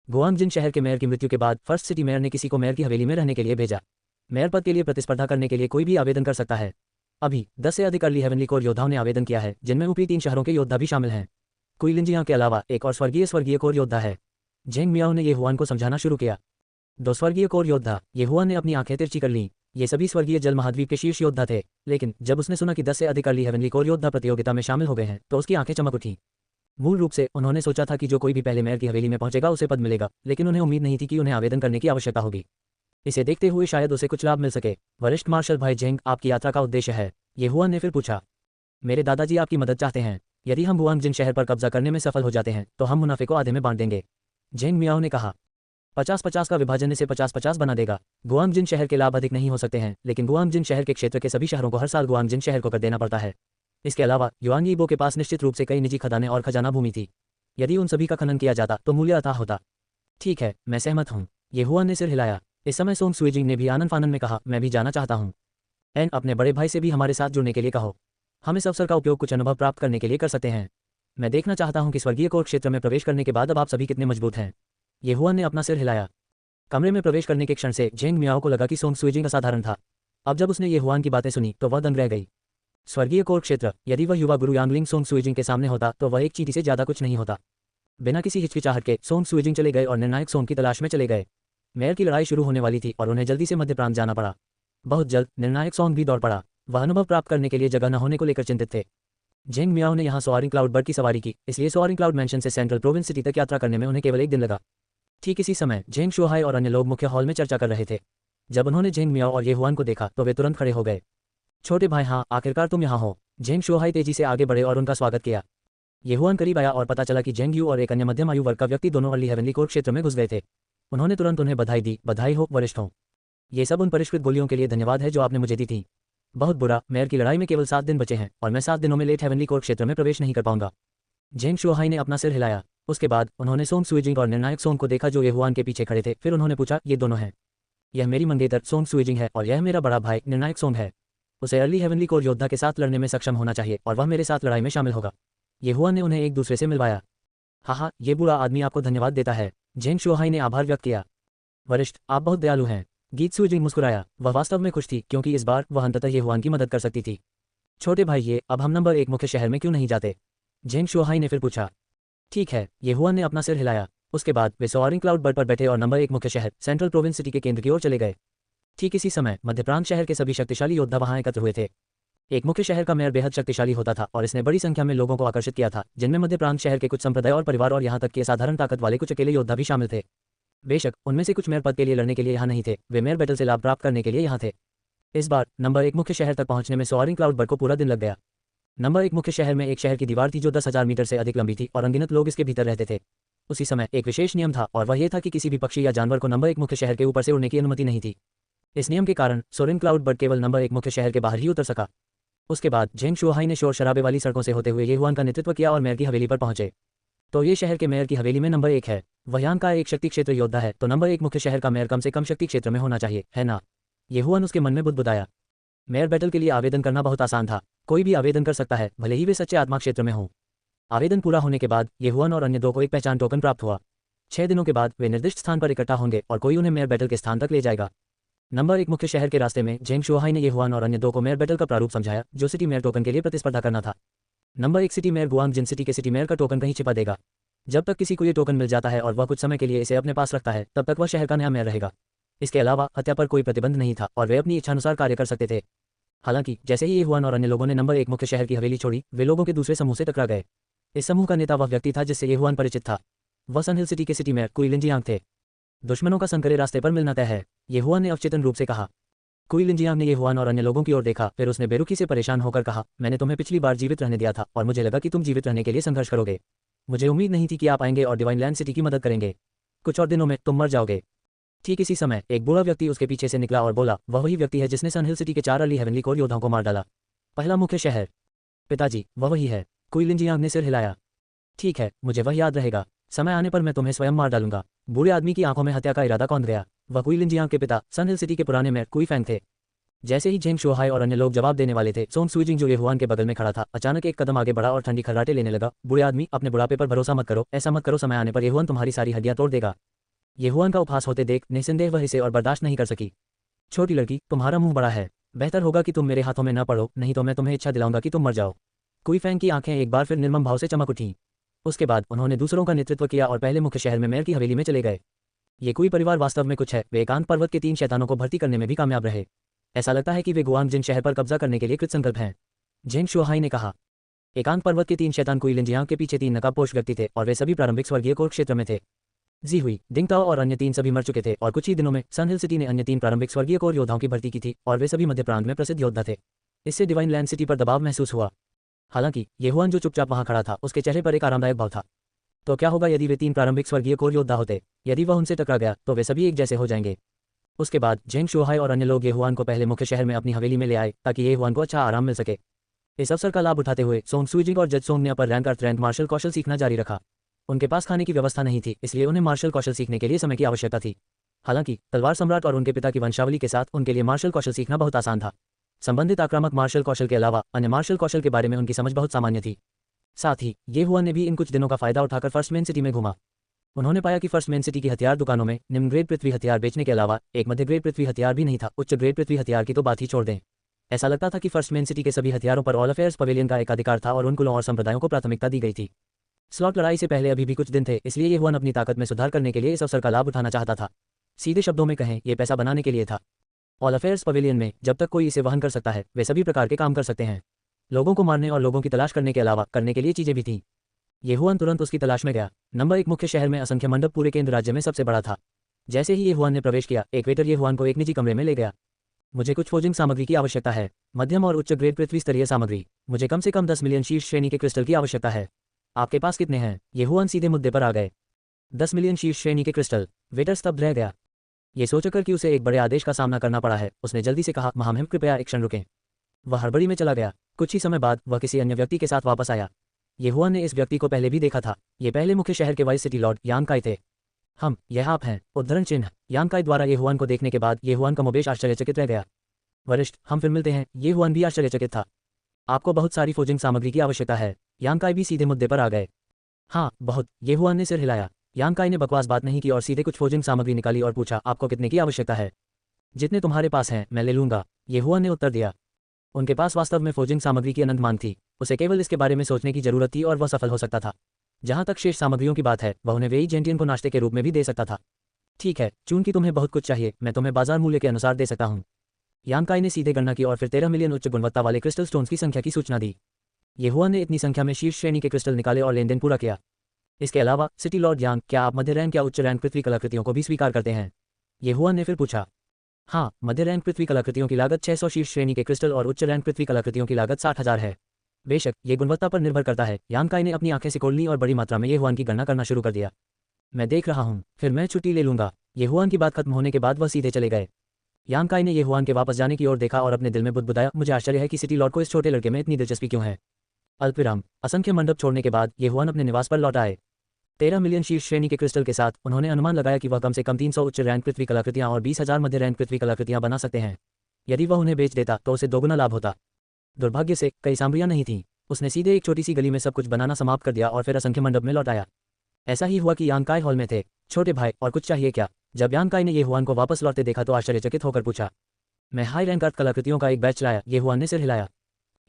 गुआंगजिन शहर के मेयर की मृत्यु के बाद फर्स्ट सिटी मेयर ने किसी को मेयर की हवेली में रहने के लिए भेजा। मेयर पद के लिए प्रतिस्पर्धा करने के लिए कोई भी आवेदन कर सकता है। अभी 10 से अधिक अर्ली हेवनली कोर योद्धाओं ने आवेदन किया है, जिनमें ऊपरी 3 शहरों के योद्धा भी शामिल हैं। कुइलिंजियांग के अलावा एक और स्वर्गीय कोर योद्धा है। जेंग मियाओ ने ये हुआन को समझाना शुरू किया। 2 स्वर्गीय कोर योद्धा। ये हुआन ने अपनी आंखें तिरछी कर लीं। ये सभी स्वर्गीय जल महाद्वीप के शीर्ष योद्धा थे, लेकिन जब उसने सुना कि 10 से अधिक अर्ली हेवनली कोर योद्धा प्रतियोगिता में शामिल हो गए हैं तो उसकी आंखें चमक उठी। मूल रूप से उन्होंने सोचा था कि जो कोई भी पहले मेयर की हवेली में पहुंचेगा उसे पद मिलेगा, लेकिन उन्हें उम्मीद नहीं थी कि उन्हें आवेदन करने की आवश्यकता होगी। इसे देखते हुए शायद उसे कुछ लाभ मिल सके। वरिष्ठ मार्शल भाई जेंग, आपकी यात्रा का उद्देश्य है? ये हुआन ने फिर पूछा। मेरे दादाजी आपकी मदद चाहते हैं। यदि हम गुआंगजिन शहर पर कब्जा करने में सफल हो जाते हैं तो हम मुनाफे को आधे में बांट देंगे। जेंग मियाओ ने कहा। 50-50 का विभाजन इसे 50-50 बना देगा। गुआंगजिन शहर के लाभ अधिक नहीं हो सकते हैं, लेकिन गुआंगजिन शहर के क्षेत्र के सभी शहरों को हर साल गुआंगजिन शहर को कर देना पड़ता है। इसके अलावा युआंग यीबो के पास निश्चित रूप से कई निजी खदानें और खजाना भूमि थी। यदि उन सभी का खनन किया जाता तो मूल्य अथाह होता। ठीक है, मैं सहमत हूँ। ये हुआन ने सिर हिलाया। इस समय सोंग सुइजिंग ने भी आनंद फानन में कहा, मैं भी जाना चाहता हूँ। एन, अपने बड़े भाई से भी हमारे साथ जुड़ने के लिए कहो। हम इस अवसर का उपयोग कुछ अनुभव प्राप्त करने के लिए कर सकते हैं। मैं देखना चाहता हूँ कि स्वर्गीय कोर क्षेत्र में प्रवेश करने के बाद अब आप सभी कितने मजबूत हैं। ये हुआन ने अपना सिर हिलाया। कमरे में प्रवेश करने के क्षण से जेंग मियाओ को लगा कि सोंग सुइजिंग असाधारण था। अब जब उसने ये हुआन की बातें सुनी तो वह दंग रह गई। स्वर्गीय कोर क्षेत्र, यदि वह युवा गुरु यांगलिंग सोंग सुइजिंग के सामने होता तो वह एक चींटी से ज्यादा कुछ नहीं होता। बिना किसी हिचकिचाहट के सोंग सुइजिंग चले गए और निर्णायक सोंग की तलाश में चले गए। मेयर की लड़ाई शुरू होने वाली थी और उन्हें जल्दी से मध्य प्रांत जाना पड़ा। बहुत जल्द निर्णायक सोंग भी दौड़ पड़ा। वह अनुभव प्राप्त करने के लिए जगह न होने को लेकर चिंतित थे। जेंग मियाओ ने यहाँ सोअरिंग क्लाउड बर्ड की सवारी की, इसलिए सोअरिंग क्लाउड मैंशन से सेंट्रल प्रोविंस सिटी तक यात्रा करने में उन्हें केवल 1 दिन लगा। ठीक इसी समय जेंग शुहाई और अन्य लोग मुख्य हॉल में चर्चा कर रहे थे। जब उन्होंने जेंग मियाओ और ये हुआन को देखा तो वे तुरंत खड़े हो गए। छोटे भाई, हाँ आखिरकार तुम यहाँ हो। जेंग शुहाई तेजी से आगे बढ़े और उनका स्वागत किया। ये हुआन करीब आया और पता चला कि जेंग यू और एक अन्य मध्यम आयु वर्ग का व्यक्ति दोनों अर्ली हेवनली कोर क्षेत्र में घुस गए थे। उन्होंने तुरंत उन्हें बधाई दी। बधाई हो वरिष्ठों। ये सब उन परिष्कृत गोलियों के लिए धन्यवाद है जो आपने मुझे दी थी। बहुत बुरा, मेयर की लड़ाई में केवल 7 दिन बचे हैं और मैं 7 दिनों में लेट हेवनली कोर क्षेत्र में प्रवेश नहीं कर पाऊंगा। जेंग शुहाई ने अपना सिर हिलाया। उसके बाद उन्होंने सोंग सुइजिंग और निर्णायक सोंग को देखा जो ये हुआन के पीछे खड़े थे। फिर उन्होंने पूछा, ये दोनों हैं? यह मेरी मंगेतर सोंग सुइजिंग है और यह मेरा बड़ा भाई निर्णायक सोंग है। उसे अर्ली हेवनली कोर योद्धा के साथ लड़ने में सक्षम होना चाहिए और वह मेरे साथ लड़ाई में शामिल होगा। ये हुआन ने उन्हें एक दूसरे से मिलवाया। हाँ, ये बुरा आदमी आपको धन्यवाद देता है। जेंग शुहाई ने आभार व्यक्त किया। वरिष्ठ, आप बहुत दयालु हैं। गीत सुइजिंग मुस्कुराया। वह वास्तव में खुश थी क्योंकि इस बार वह अंततः ये हुआन की मदद कर सकती थी। छोटे भाई, ये अब हम नंबर 1 मुख्य शहर में क्यों नहीं जाते? जेंग शुहाई ने फिर पूछा। ठीक है, ये हुआन ने अपना सिर हिलाया। उसके बाद वे सोअरिंग क्लाउड बर्ड पर बैठे और नंबर 1 मुख्य शहर सेंट्रल प्रोविंस सिटी के केंद्र की ओर चले गए। ठीक इसी समय मध्य प्रांत शहर के सभी शक्तिशाली योद्धा वहां एकत्र हुए थे। एक मुख्य शहर का मेयर बेहद शक्तिशाली होता था और इसने बड़ी संख्या में लोगों को आकर्षित किया था, जिनमें मध्य प्रांत शहर के कुछ संप्रदाय और परिवार और यहाँ तक कि साधारण ताकत वाले कुछ अकेले योद्धा भी शामिल थे। बेशक उनमें से कुछ मेयर पद के लिए लड़ने के लिए यहाँ नहीं थे, वे मेयर बैटल से लाभ प्राप्त करने के लिए यहाँ थे। इस बार नंबर 1 मुख्य शहर तक पहुंचने में सोअरिंग क्लाउड बर्ड को पूरा दिन लग गया। नंबर 1 मुख्य शहर में एक शहर की दीवार थी जो 10,000 मीटर से अधिक लंबी थी और अनगिनत लोग इसके भीतर रहते थे। उसी समय एक विशेष नियम था और वह यह था कि किसी भी पक्षी या जानवर को नंबर 1 मुख्य शहर के ऊपर से उड़ने की अनुमति नहीं थी। इस नियम के कारण सोअरिंग क्लाउड बर्ड केवल नंबर 1 मुख्य शहर के बाहर ही उतर सका। उसके बाद झेंग शुहाई ने शोर शराबे वाली सड़कों से होते हुए येहुआन का नेतृत्व किया और मेयर की हवेली पर पहुंचे। तो ये शहर के मेयर की हवेली में नंबर 1 है, वह यहाँ का एक शक्ति क्षेत्र योद्धा है, तो नंबर 1 मुख्य शहर का मेयर कम से कम शक्ति क्षेत्र में होना चाहिए, है ना? येहुआन उसके मन में बुदबुदाया। मेयर बैटल के लिए आवेदन करना बहुत आसान था, कोई भी आवेदन कर सकता है, भले ही वे सच्चे आत्मा क्षेत्र में हों। आवेदन पूरा होने के बाद येहुआन और अन्य दो को एक पहचान टोकन प्राप्त हुआ। 6 दिनों के बाद वे निर्दिष्ट स्थान पर इकट्ठा होंगे और कोई उन्हें मेयर बैटल के स्थान तक ले जाएगा। नंबर 1 मुख्य शहर के रास्ते में झेंग शुहाई ने येहुआन और अन्य दो को मेयर बैटल का प्रारूप समझाया, जो सिटी मेयर टोकन के लिए प्रतिस्पर्धा करना था। नंबर 1 सिटी मेयर गुआंग जिन सिटी के सिटी मेयर का टोकन कहीं छिपा देगा। जब तक किसी को ये टोकन मिल जाता है और वह कुछ समय के लिए इसे अपने पास रखता है, तब तक वह शहर का नया मेयर रहेगा। इसके अलावा हत्या पर कोई प्रतिबंध नहीं था और वे अपनी इच्छानुसार कार्य कर सकते थे। हालांकि जैसे ही येहुआन और अन्य लोगों ने नंबर 1 मुख्य शहर की हवेली छोड़ी, वे लोगों के दूसरे समूह से टकरा गए। इस समूह का नेता वह व्यक्ति था जिससे येहुआन परिचित था। वह सन हिल सिटी के सिटी मेयर कुई लिंजियांग थे। दुश्मनों का संकरे रास्ते पर मिलना तय है, येहुआन ने अवचेतन रूप से कहा। कुई लिंजियांग ने येहुआन और अन्य लोगों की ओर देखा, फिर उसने बेरुखी से परेशान होकर कहा, मैंने तुम्हें पिछली बार जीवित रहने दिया था और मुझे लगा कि तुम जीवित रहने के लिए संघर्ष करोगे। मुझे उम्मीद नहीं थी कि आप आएंगे और डिवाइन लैंड सिटी की मदद करेंगे। कुछ और दिनों में तुम मर जाओगे। ठीक इसी समय एक बूढ़ा व्यक्ति उसके पीछे से निकला और बोला, वह वही व्यक्ति है जिसने सन हिल सिटी के 4 अर्ली हेवनली कोर योद्धाओं को मार डाला। पहला मुख्य शहर। पिताजी, वह वही है। कुई लिंजियांग ने सिर हिलाया। ठीक है, मुझे वह याद रहेगा। समय आने पर मैं तुम्हें स्वयं मार डालूंगा। बूढ़े आदमी की आंखों में हत्या का इरादा कौंध गया। वह कुई लिंजियांग के पिता सन हिल सिटी के पुराने मेयर कुई फैंग थे। जैसे ही झेंग शुहाई और अन्य लोग जवाब देने वाले थे, सोंग सुइजिंग जो येहुआन के बगल में खड़ा था, अचानक एक कदम आगे बढ़ा और ठंडी खर्राटे लेने लगा। बूढ़े आदमी, अपने बुढ़ापे पर भरोसा मत करो, ऐसा मत करो, समय आने पर येहुआन तुम्हारी सारी हड्डियां तोड़ देगा। येहुआन का उपहास होते देख निस्संदेह वह इसे और बर्दाश्त नहीं कर सकी। छोटी लड़की, तुम्हारा मुंह बड़ा है, बेहतर होगा कि तुम मेरे हाथों में न पड़ो, नहीं तो मैं तुम्हें इच्छा दिलाऊंगा कि तुम मर जाओ। कुई फैंग की आंखें एक बार फिर निर्मम भाव से चमक उठीं। उसके बाद उन्होंने दूसरों का नेतृत्व किया और पहले मुख्य शहर में मेयर की हवेली में चले गए। ये कुई परिवार वास्तव में कुछ है, वे एकांत पर्वत के 3 शैतानों को भर्ती करने में भी कामयाब रहे। ऐसा लगता है कि वे गुआंग जिन शहर पर कब्जा करने के लिए कृतसंकल्प हैं, झेंग शुहाई ने कहा। एकांत पर्वत के 3 शैतान कुई लिंजियांग के पीछे 3 नकाबपोश व्यक्ति थे और वे सभी प्रारंभिक स्वर्गीय कोर क्षेत्र में थे। जी हुई, दिंगताओ और अन्य 3 सभी मर चुके थे और कुछ ही दिनों में सन हिल सिटी ने अन्य 3 प्रारंभिक स्वर्गीय कोर योद्धाओं की भर्ती की थी और वे सभी मध्य प्रांत में प्रसिद्ध योद्धा थे। इससे डिवाइन लैंड सिटी पर दबाव महसूस हुआ। हालांकि येहुआन जो चुपचाप वहां खड़ा था, उसके चेहरे पर एक आरामदायक भाव था। तो क्या होगा यदि वे 3 प्रारंभिक स्वर्गीय कोर योद्धा होते? यदि वह उनसे टकरा गया तो वे सभी एक जैसे हो जाएंगे। उसके बाद झेंग शुहाई और अन्य लोग येहुआन को पहले मुख्य शहर में अपनी हवेली में ले आए ताकि येहुआन को अच्छा आराम मिल सके। इस अवसर का लाभ उठाते हुए सोंग सुइजिंग और जज सोंग ने अपर रैंक अर्थ रैंक मार्शल कौशल सीखना जारी रखा। उनके पास खाने की व्यवस्था नहीं थी, इसलिए उन्हें मार्शल कौशल सीखने के लिए समय की आवश्यकता थी। हालांकि तलवार सम्राट और उनके पिता की वंशावली के साथ उनके लिए मार्शल कौशल सीखना बहुत आसान था। संबंधित आक्रामक मार्शल कौशल के अलावा अन्य मार्शल कौशल के बारे में उनकी समझ बहुत सामान्य थी। साथ ही येहुआन ने भी इन कुछ दिनों का फायदा उठाकर फर्स्ट मेन सिटी में घूमा। उन्होंने पाया कि फर्स्ट मेन सिटी की हथियार दुकानों में निम्न ग्रेड पृथ्वी हथियार बेचने के अलावा एक मध्य ग्रेड पृथ्वी हथियार भी नहीं था। उच्च ग्रेड पृथ्वी हथियार की तो बात ही छोड़ दें। ऐसा लगता था कि फर्स्ट मेन सिटी के सभी हथियारों पर ऑल अफेयर्स पवेलियन का एक अधिकार था और उन कुलों और संप्रदायों को प्राथमिकता दी गई थी। स्लॉट लड़ाई से पहले अभी भी कुछ दिन थे, इसलिए येहुआन अपनी ताकत में सुधार करने के लिए इस अवसर का लाभ उठाना चाहता था। सीधे शब्दों में कहें, ये पैसा बनाने के लिए था। ऑल अफेयर्स पवेलियन में जब तक कोई इसे वहन कर सकता है, वे सभी प्रकार के काम कर सकते हैं। लोगों को मारने और लोगों की तलाश करने के अलावा करने के लिए चीजें भी थीं। येहुआन तुरंत उसकी तलाश में गया। नंबर 1 मुख्य शहर में असंख्य मंडप पूरे केंद्र राज्य में सबसे बड़ा था। जैसे ही येहुआन ने प्रवेश किया, एक वेटर येहुआन को एक निजी कमरे में ले गया। मुझे कुछ फोजिंग सामग्री की आवश्यकता है, मध्यम और उच्च ग्रेड पृथ्वी स्तरीय सामग्री। मुझे कम से कम 10 मिलियन शीर्ष श्रेणी के क्रिस्टल की आवश्यकता है। आपके पास कितने हैं? येहुआन सीधे मुद्दे पर आ गए। 10 मिलियन शीर्ष श्रेणी के क्रिस्टल। वेटर स्तब्ध रह गया। ये सोचकर कि उसे एक बड़े आदेश का सामना करना पड़ा है, उसने जल्दी से कहा, महामहिम कृपया एक क्षण रुकें। वह हड़बड़ी में चला गया। कुछ ही समय बाद वह किसी अन्य व्यक्ति के साथ वापस आया। येहुआन ने इस व्यक्ति को पहले भी देखा था। ये पहले मुख्य शहर के वाइस सिटी लॉर्ड यांग काई थे। यह आप हैं? उद्धरण चिन्ह। यांग काई द्वारा येहुआन को देखने के बाद येहुआन का मुबेश आश्चर्यचकित रह गया। वरिष्ठ, हम फिर मिलते हैं। येहुआन भी आश्चर्यचकित था। आपको बहुत सारी फोजिंग सामग्री की आवश्यकता है। यांग काई भी सीधे मुद्दे पर आ गए। हाँ, बहुत। येहुआन ने सिर हिलाया। यांग काई ने बकवास बात नहीं की और सीधे कुछ फोजिंग सामग्री निकाली और पूछा, आपको कितने की आवश्यकता है? जितने तुम्हारे पास हैं मैं ले लूंगा, येहुआन ने उत्तर दिया। उनके पास वास्तव में फोजिंग सामग्री की अनंत मांग थी। उसे केवल इसके बारे में सोचने की जरूरत थी और वह सफल हो सकता था। जहां तक शेष सामग्रियों की बात है, वह उन्हें वेई जेंटियन को नाश्ते के रूप में भी दे सकता था। ठीक है, चूंकि तुम्हें बहुत कुछ चाहिए, मैं तुम्हें बाजार मूल्य के अनुसार दे सकता हूं। यांग काई ने सीधे गणना की और फिर 13 मिलियन उच्च गुणवत्ता वाले क्रिस्टल स्टोन्स की संख्या की सूचना दी। ये हुआन ने इतनी संख्या में शीर्ष श्रेणी के क्रिस्टल निकाले और लेनदेन पूरा किया। इसके अलावा सिटी लॉर्ड यांग, क्या आप मध्य रैंक या उच्च रैंक पृथ्वी कलाकृतियों को भी स्वीकार करते हैं? ये हुआन ने फिर पूछा। हाँ, मध्य रैंक पृथ्वी कलाकृतियों की लागत 600 शीर्ष श्रेणी के क्रिस्टल और उच्च रैंक पृथ्वी कलाकृतियों की लागत 60,000 है। बेशक, ये गुणवत्ता पर निर्भर करता है। यांग काई ने अपनी आंखें सिकोड़ ली और बड़ी मात्रा में ये हुआन की गणना करना शुरू कर दिया। मैं देख रहा हूँ, फिर मैं छुट्टी ले लूंगा। ये हुआन की बात खत्म होने के बाद वह सीधे चले गए। यांग काई ने ये हुआन के वापस जाने की ओर देखा और अपने दिल में बुदबुदाया, मुझे आश्चर्य है कि सिटी लॉर्ड को इस छोटे लड़के में इतनी दिलचस्पी क्यों है। अल्पविराम। असंख्य मंडप छोड़ने के बाद ये हुआन अपने निवास पर लौट आए। 13 मिलियन शीर्ष श्रेणी के क्रिस्टल के साथ उन्होंने अनुमान लगाया कि वह कम से कम 300 उच्च रैंक पृथ्वी कलाकृतियां और 20,000 मध्य रैंक पृथ्वी कलाकृतियां बना सकते हैं। यदि वह उन्हें बेच देता तो उसे दोगुना लाभ होता। दुर्भाग्य से कई सामग्रियां नहीं थीं। उसने सीधे एक छोटी सी गली में सब कुछ बनाना समाप्त कर दिया और फिर असंख्य मंडप में लौट आया। ऐसा ही हुआ कि यांग काई हॉल में थे। छोटे भाई, और कुछ चाहिए क्या? जब यांग काई ने ये हुआन को वापस लौटते देखा तो आश्चर्यचकित होकर पूछा। मैं हाई रैंक अर्थ कलाकृतियों का एक बैच लाया। ये हुआन ने सिर हिलाया।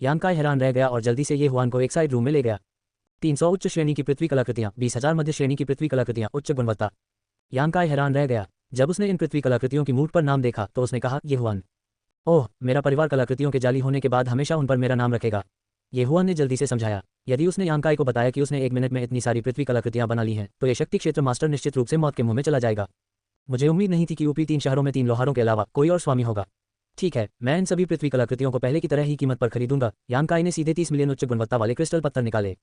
यांग काई हैरान रह गया और जल्दी से ये हुआन को एक साइड रूम में ले गया। 300 उच्च श्रेणी की पृथ्वी कलाकृतियां, 20,000 मध्य श्रेणी की पृथ्वी कलाकृतियां, उच्च गुणवत्ता। यांग काई हैरान रह गया। जब उसने इन पृथ्वी कलाकृतियों की मूठ पर नाम देखा तो उसने कहा, ये हुआन। ओह, मेरा परिवार कलाकृतियों के जाली होने के बाद हमेशा उन पर मेरा नाम रखेगा। ये हुआन ने जल्दी से समझाया। यदि उसने यांग काई को बताया कि उसने 1 मिनट में इतनी सारी पृथ्वी कलाकृतियां बना ली हैं तो ये शक्ति क्षेत्र मास्टर निश्चित रूप से मौत के मुंह में चला जाएगा। मुझे उम्मीद नहीं थी कि ऊपरी 3 शहरों में 3 लोहारों के अलावा कोई और स्वामी होगा। ठीक है, मैं इन सभी पृथ्वी कलाकृतियों को पहले की तरह ही कीमत पर खरीदूंगा। यांग काई ने सीधे 30 मिलियन उच्च गुणवत्ता वाले क्रिस्टल पत्थर निकाले।